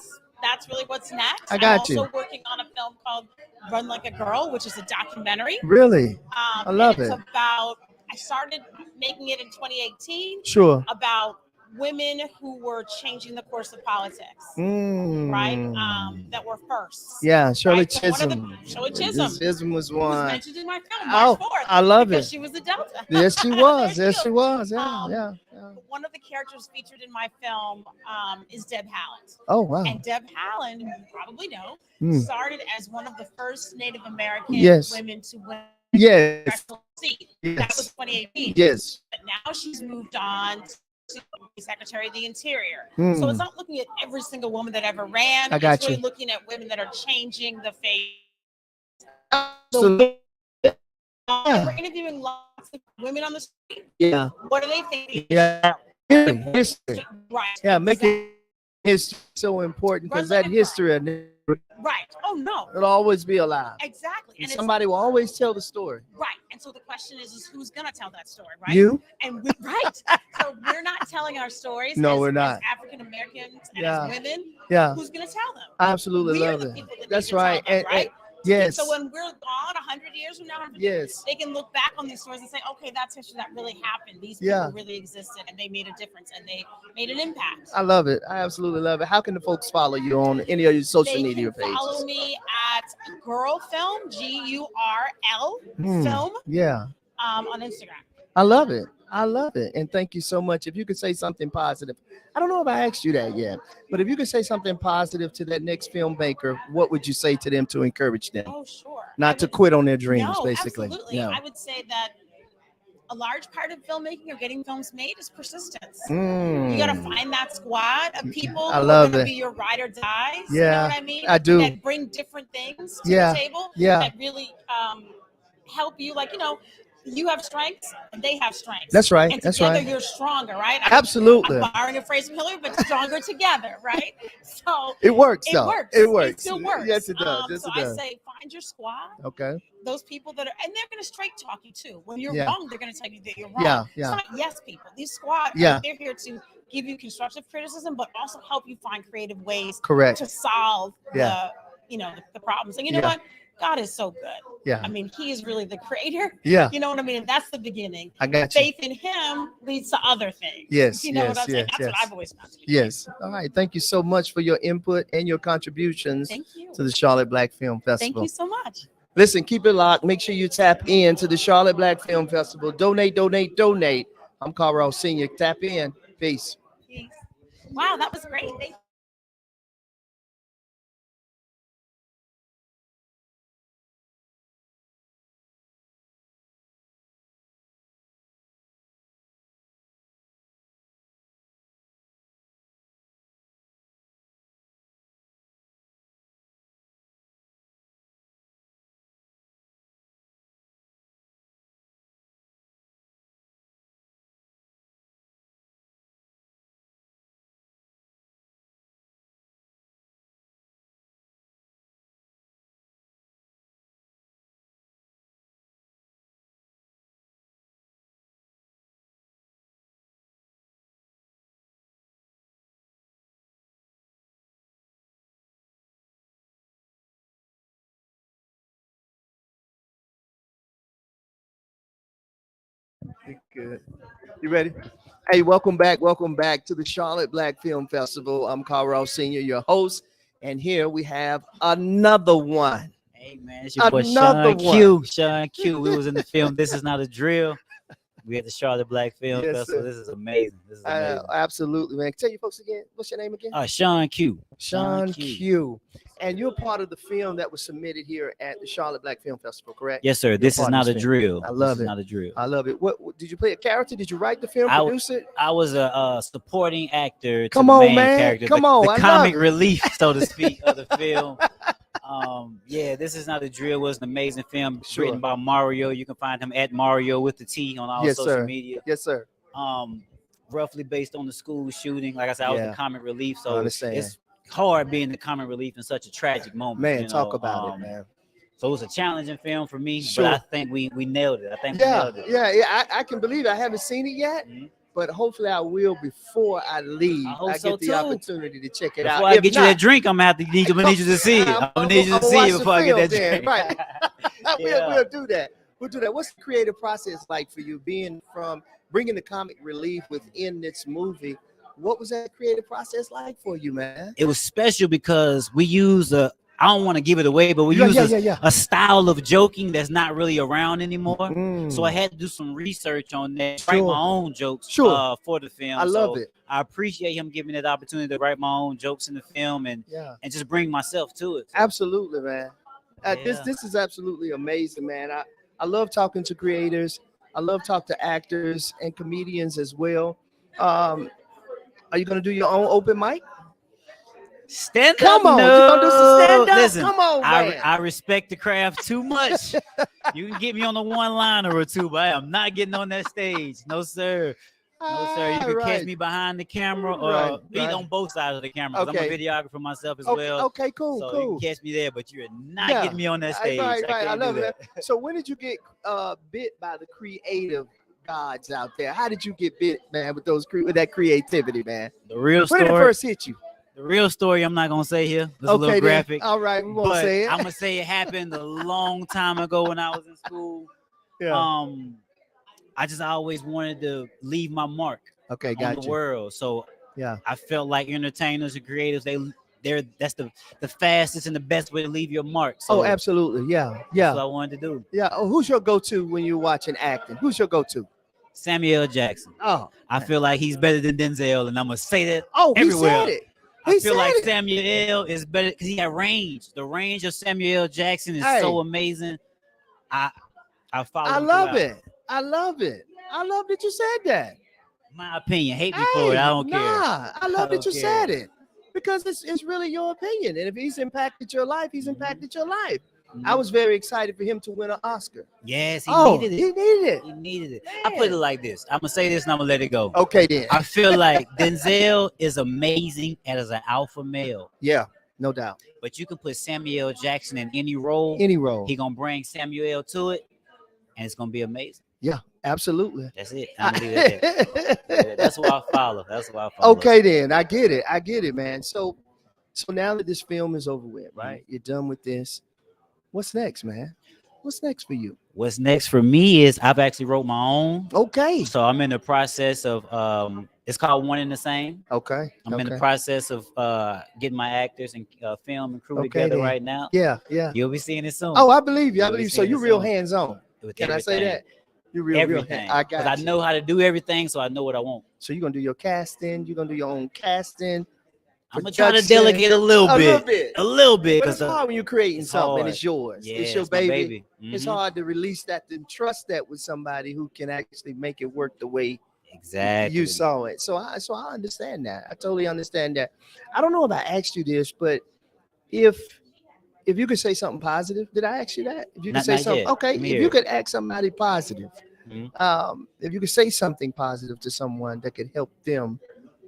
That's really what's next. I got I'm you. also working on a film called Run Like a Girl, which is a documentary. Really? I love it's it. I started making it in 2018. Sure. About women who were changing the course of politics, Mm. right? That were firsts. Yeah, Shirley right? So one of Chisholm. Shirley Chisholm. Chisholm was Who was one. mentioned in my film, Oh, March 4th, I love because it. she was a Delta. Yes, she was. There Yes, she was. Yeah, Um, yeah. But one of the characters featured in my film is Deb Haaland. Oh, wow. And Deb Haaland, you probably know, started as one of the first Native American women to win a congressional seat. That was 2018. Yes. But now she's moved on to be Secretary of the Interior. So it's not looking at every single woman that ever ran. I got it's really you. looking at women that are changing the face. Absolutely. We're interviewing lots of women on the street. Yeah. What do they think? Yeah. History. Right. Yeah, making history so important because that history Right. Oh no. it'll always be alive. Exactly. And somebody will always tell the story. Right. And so the question is who's gonna tell that story, right? You. And right. So we're not telling our stories. No, as, we're not. As African Americans and Yeah. as women. Yeah. Who's gonna tell them? I absolutely We're love the it. people that That's need to right. tell them, right? Yes. So when we're gone 100 years from now, Yes. they can look back on these stories and say, okay, that's history that really happened. These people Yeah. really existed and they made a difference and they made an impact. I love it. I absolutely love it. How can the folks follow you on any of your social They media can follow pages? me at Girl Film, GURL Film, Yeah. on Instagram. I love it. I love it. And thank you so much. If you could say something positive, I don't know if I asked you that yet, but if you could say something positive to that next filmmaker, what would you say to them to encourage them? Oh, sure. Not to quit on their dreams, No, basically. absolutely. Yeah. I would say that a large part of filmmaking or getting films made is persistence. Mm. You got to find that squad of people I who love are going it. to be your ride or dies. Yeah, You know what I mean? I do. That bring different things to Yeah, the table. yeah. That really help you. Like, you have strengths and they have strengths. That's right, And that's together right. you're stronger, right? Absolutely. I'm borrowing a phrase from Hillary, but stronger together, right? So It works, It though. works. It works. It still works. Yes, it does. Yes, so it does. I say find your squad. Okay. Those people that are, and they're going to straight talk you too. When you're Yeah. wrong, they're going to tell you that you're wrong. Yeah, yeah. It's not yes people. These squad, Yeah. they're here to give you constructive criticism, but also help you find creative ways Correct. to solve Yeah. the problems. And you know Yeah. what? God is so good. Yeah. I mean, He is really the creator. Yeah. You know what I mean? And that's the beginning. I got you. Faith in Him leads to other things. Yes, You know yes, what I'm saying? yes, That's yes. what I've always found. Yes. All right. Thank you so much for your input and your contributions Thank you. to the Charlotte Black Film Festival. Thank you so much. Listen, keep it locked. Make sure you tap in to the Charlotte Black Film Festival. Donate, donate, donate. I'm Carl Ross Sr. Tap in. Peace. Peace. Wow, that was great. Thank you. Good. You ready? Hey, welcome back. Welcome back to the Charlotte Black Film Festival. I'm Carl Ross Sr., your host. And here we have another one. Hey, man, it's your boy Another Sean one. Q. Sean Q. We was in the film This Is Not a Drill. We at the Charlotte Black Film Yes, Festival. sir. This is amazing. This is amazing. Absolutely, man. Tell you folks again. What's your name again? Sean Q. Sean Q. And you're part of the film that was submitted here at the Charlotte Black Film Festival, correct? Yes, sir. You're This is part of not a film. drill. I love This is it. not a drill. I love it. What did you play a character? Did you write the film, produce it? I was a supporting actor to Come the on, main man. character. Come the, on. The I love comic it. relief, so to speak, of the film. Yeah, This Is Not a Drill was an amazing film written by Mario. You can find him at Mario with the T on all Yes, social sir. media. Yes, sir. Roughly based on the school shooting. Like I said, I was Yeah. the comic relief, I so understand. it's hard being the comic relief in such a tragic moment. Man, you talk know? about it, man. So it was a challenging film for me, Sure. but I think we nailed it. I think we Yeah, nailed it. yeah. I can believe it. I haven't seen it yet, but hopefully I will before I leave. I hope get so, the too. opportunity to check it out. Before I If get you not, that drink, I'm gonna have to need you to see it. I'm gonna need you to see watch it the before I get that film then, drink. Right. Yeah. We'll do that. We'll do that. What's the creative process like for you, being from bringing the comic relief within this movie? What was that creative process like for you, man? It was special because we used I don't want to give it away, but we use a style of joking that's not really around anymore. So I had to do some research on that, write my own jokes for the film. I love it. I appreciate him giving me that opportunity to write my own jokes in the film and just bring myself to it. So. Absolutely, man. This is absolutely amazing, man. I love talking to creators. I love talking to actors and comedians as well. Are you gonna do your own open mic? Stand Come up. on, No. you gonna do some stand up? Listen, Come on, man. I respect the craft too much. You can get me on the one liner or two, but I am not getting on that stage. No, sir. No, sir. You can catch me behind the camera or on both sides of the camera. Because I'm a videographer myself as well. Okay, cool, so cool. You can catch me there, but you're not getting me on that stage. Right. I love it. So when did you get bit by the creative gods out there? How did you get bit, man, with that creativity, man? The real story. When did it first hit you? The real story I'm not gonna say here. It's a little graphic. All right, we won't say it. I'm gonna say it happened a long time ago when I was in school. Yeah. I just always wanted to leave my mark on the world. So I felt like entertainers and creators, that's the fastest and the best way to leave your mark. So absolutely. Yeah. That's what I wanted to do. Yeah. Oh, who's your go-to when you're watching acting? Who's your go-to? Samuel L. Jackson. Oh, I feel like he's better than Denzel, and I'm gonna say that He everywhere. said it. I feel like Samuel L. is better because he had range. The range of Samuel L. Jackson is so amazing. I follow. I love it. I love that you said that. My opinion. Hate me for it. I don't care. I love that you said it because it's really your opinion. And if he's impacted your life, he's impacted your life. I was very excited for him to win an Oscar. Yes, he needed it. He needed it. He needed it. I put it like this. I'm gonna say this and I'm gonna let it go. Okay, then. I feel like Denzel is amazing as an alpha male. Yeah, no doubt. But you can put Samuel L. Jackson in any role. Any role. He gonna bring Samuel L. to it, and it's gonna be amazing. Yeah, absolutely. That's it. I'm gonna leave it there. That's what I follow. Okay, then. I get it, man. So now that this film is over with, right? You're done with this. What's next, man? What's next for you? What's next for me is I've actually wrote my own. Okay. So I'm in the process of it's called One and the Same. Okay. I'm in the process of getting my actors and film and crew together right now. Yeah. You'll be seeing it soon. Oh, I believe you. So you're real hands-on. Can I say that? You're real everything. I got. I know how to do everything, so I know what I want. So you're gonna do your casting. You're gonna do your own casting. I'm gonna try to delegate a little bit. But it's hard when you're creating something and it's yours. Yeah, it's your baby. Mm-hmm. It's hard to release that and trust that with somebody who can actually make it work the way you saw it. So I understand that. I totally understand that. I don't know if I asked you this, but if you could say something positive, did I ask you that? If you could say something, okay. If you could ask somebody positive, if you could say something positive to someone that could help them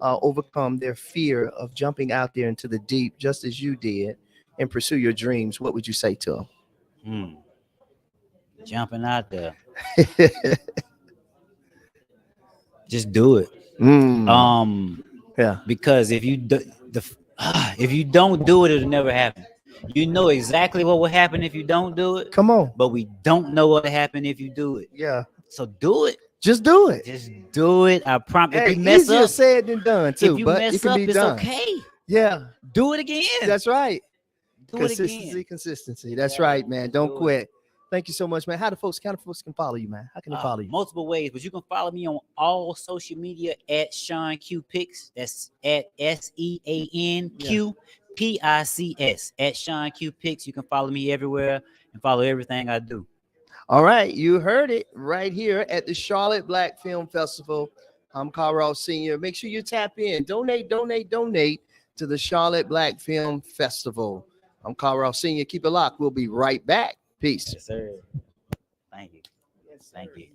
overcome their fear of jumping out there into the deep, just as you did, and pursue your dreams, what would you say to them? Jumping out there. Just do it. Because if you don't do it, it'll never happen. You know exactly what will happen if you don't do it. Come on. But we don't know what will happen if you do it. Yeah. So do it. Just do it. Just do it. I promise. Hey, if you mess easier up, said than done too. If you but mess it can up, be it's done. okay. Yeah. Do it again. That's right. Do it again. Consistency. That's right, man. Don't quit. Thank you so much, man. How do folks can follow you, man? How can they follow you? Multiple ways, but you can follow me on all social media at Sean Q Pics. That's at SeanQPics at Sean Q Pics. You can follow me everywhere and follow everything I do. All right, you heard it right here at the Charlotte Black Film Festival. I'm Carl Ross Sr. Make sure you tap in. Donate to the Charlotte Black Film Festival. I'm Carl Ross Sr. Keep it locked. We'll be right back. Peace. Yes, sir. Thank you. Yes, thank you.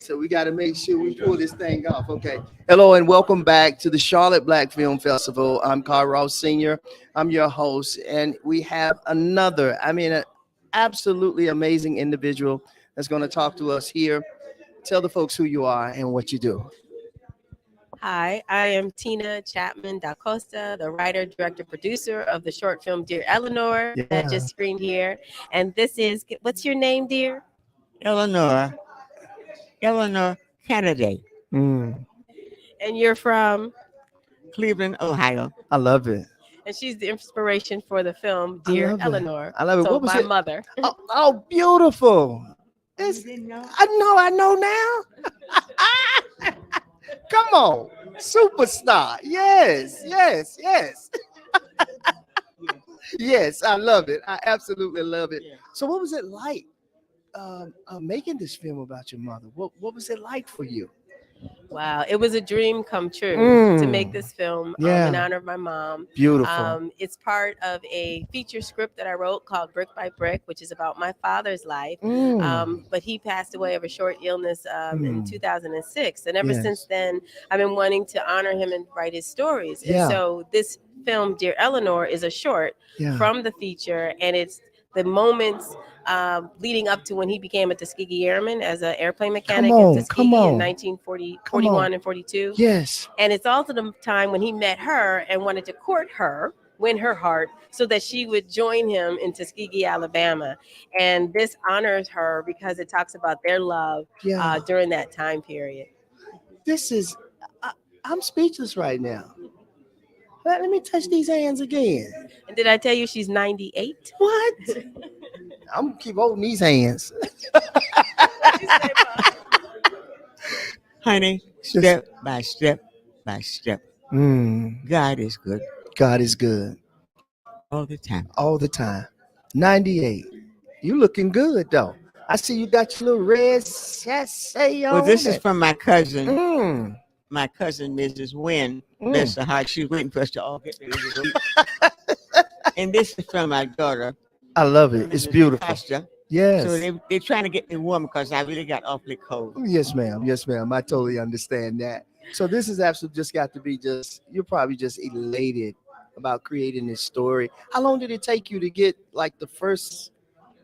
So we got to make sure we pull this thing off. Okay. Hello and welcome back to the Charlotte Black Film Festival. I'm Carl Ross Sr. I'm your host, and we have another, an absolutely amazing individual that's going to talk to us here. Tell the folks who you are and what you do. Hi, I am Tina Chapman Da Costa, the writer, director, producer of the short film Dear Eleanor that just screened here. And this is, what's your name, dear? Eleanor Kennedy. Mm. And you're from? Cleveland, Ohio. I love it. And she's the inspiration for the film Dear Eleanor. I love it. So What was my it? mother. Oh, beautiful. I know now. Come on, superstar. Yes. Yes, I love it. I absolutely love it. So what was it like making this film about your mother? What was it like for you? Wow, it was a dream come true to make this film in honor of my mom. Beautiful. It's part of a feature script that I wrote called Brick by Brick, which is about my father's life. But he passed away of a short illness in 2006. And ever since then, I've been wanting to honor him and write his stories. And so this film, Dear Eleanor, is a short from the feature, and it's the moments leading up to when he became a Tuskegee Airman as an airplane mechanic in Tuskegee in 1941 and 42. Yes. And it's also the time when he met her and wanted to court her, win her heart, so that she would join him in Tuskegee, Alabama. And this honors her because it talks about their love during that time period. This is, I'm speechless right now. Let me touch these hands again. And did I tell you she's 98? What? I'm gonna keep holding these hands. Honey, step by step by step. God is good. God is good. All the time. All the time. 98. You looking good though. I see you got your little red sachet on. Well, this is from my cousin. My cousin, Mrs. Wynn. Bless her heart. She's waiting for us to all get ready to go. And this is from my daughter. I love it. It's beautiful. Pastor. Yes. So they're trying to get me warm because I really got awfully cold. Yes, ma'am. Yes, ma'am. I totally understand that. So this is absolutely just got to be you're probably just elated about creating this story. How long did it take you to get like the first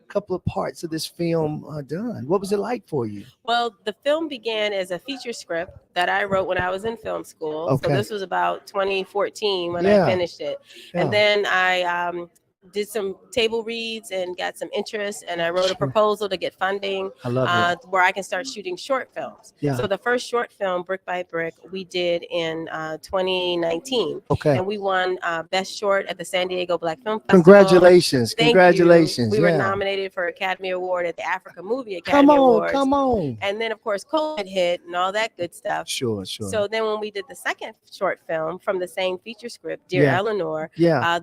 couple of parts of this film done? What was it like for you? Well, the film began as a feature script that I wrote when I was in film school. Okay. So this was about 2014 when I finished it. And then I did some table reads and got some interest, and I wrote a proposal to get funding where I can start shooting short films. So the first short film, Brick by Brick, we did in 2019. Okay. And we won Best Short at the San Diego Black Film Festival. Congratulations. Thank Congratulations. you. We were nominated for Academy Award at the Africa Movie Academy Come on, Awards. come on. And then, of course, COVID hit and all that good stuff. Sure. So then when we did the second short film from the same feature script, Dear Eleanor,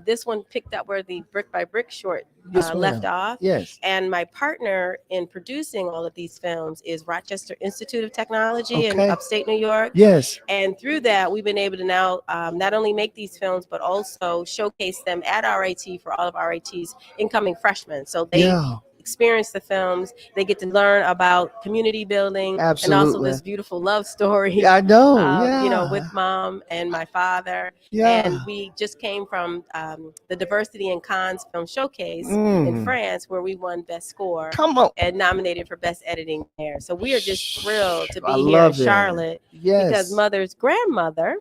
this one picked up where the Brick by Brick short left off. Yes. And my partner in producing all of these films is Rochester Institute of Technology in upstate New York. Yes. And through that, we've been able to now not only make these films, but also showcase them at RIT for all of RIT's incoming freshmen. So they experience the films, they get to learn about community building and also this beautiful love story. I know. You know, with mom and my father. And we just came from the Diversity in Cons Film Showcase in France, where we won Best Score. Come on. And nominated for Best Editing there. So we are just thrilled to be here in Charlotte because mother's grandmother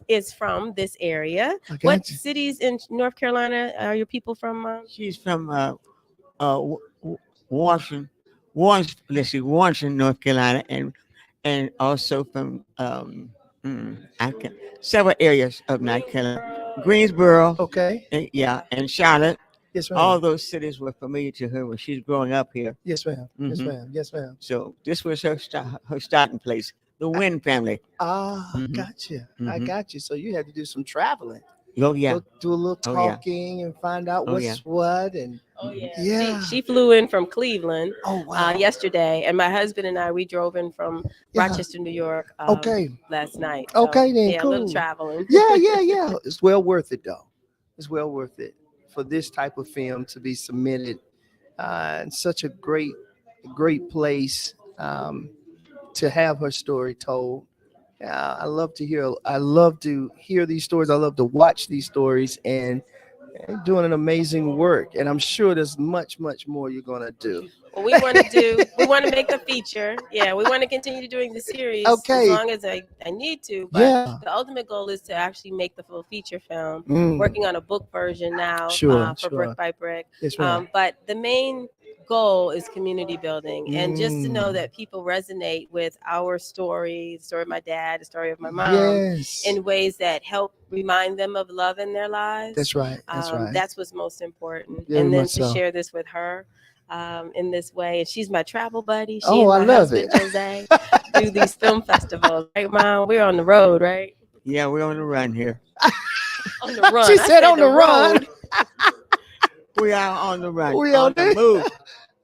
is from this area. What cities in North Carolina are your people from? She's from Washington, North Carolina, and also from several areas of North Carolina, Greensboro, and Charlotte. Yes, ma'am. All those cities were familiar to her when she's growing up here. Yes, ma'am. Yes, ma'am. Yes, ma'am. So this was her starting place, the Wynn family. Gotcha. I got you. So you had to do some traveling. Oh yeah. Go do a little talking and find out what's what and. She flew in from Cleveland yesterday, and my husband and I, we drove in from Rochester, New York last night. So, Okay, then cool. A little traveling. Yeah. It's well worth it though. It's well worth it for this type of film to be submitted in such a great place to have her story told. I love to hear these stories. I love to watch these stories, and doing an amazing work. And I'm sure there's much, much more you're gonna do. Well, we want to make the feature. Yeah, we want to continue doing the series as long as I need to. But the ultimate goal is to actually make the full feature film. Working on a book version now for Brick by Brick. That's right. But the main goal is community building, and just to know that people resonate with our story, the story of my dad, the story of my mom, in ways that help remind them of love in their lives. That's right. That's right. That's what's most important. Very and then much to so. share this with her in this way. And she's my travel buddy. She Oh, I and my love husband, it. Jose, do these film festivals. Right, Mom? We're on the road, right? Yeah, we're on the run here. On the run. She I said on the run. road. We are on the run. We on the move.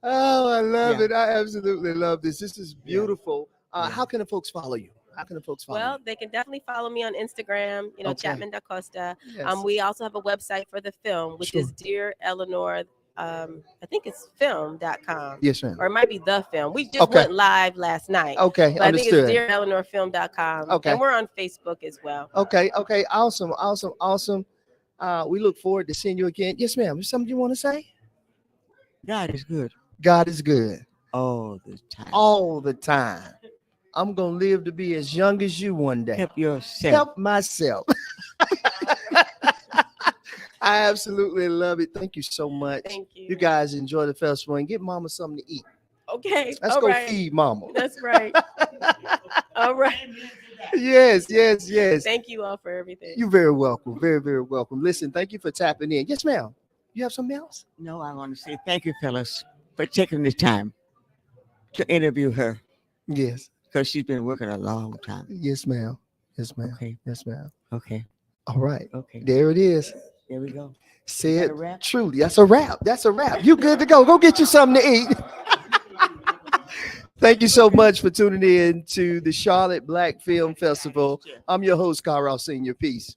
Oh, I love it. I absolutely love this. This is beautiful. How can the folks follow you? How can the folks follow Well, they can definitely follow me on Instagram, Chapman Da Costa. Yes. We also have a website for the film, which is Dear Eleanor. I think it's film.com. Yes, ma'am. Or it might be the film. We just went live last night. Okay, but I think understood. it's deareleanorfilm.com. Okay. And we're on Facebook as well. Okay. Awesome. We look forward to seeing you again. Yes, ma'am. Is something you want to say? God is good. God is good. All the time. All the time. I'm going to live to be as young as you one day. Help yourself. Help myself. I absolutely love it. Thank you so much. Thank you. You guys enjoy the festival and get Mama something to eat. Okay. Let's all go right. feed Mama. That's right. All right. Yes. Thank you all for everything. You're very welcome. Very, very welcome. Listen, thank you for tapping in. Yes, ma'am. You have something else? No, I want to say thank you, fellas, for taking the time to interview her. Yes. Because she's been working a long time. Yes, ma'am. Yes, ma'am. Okay. Yes, ma'am. Okay. All right. Okay. There it is. There we go. Said a wrap? truly. That's a wrap. That's a wrap. You good to go. Go get you something to eat. Thank you so much for tuning in to the Charlotte Black Film Festival. I'm your host, Carl Senior. Peace.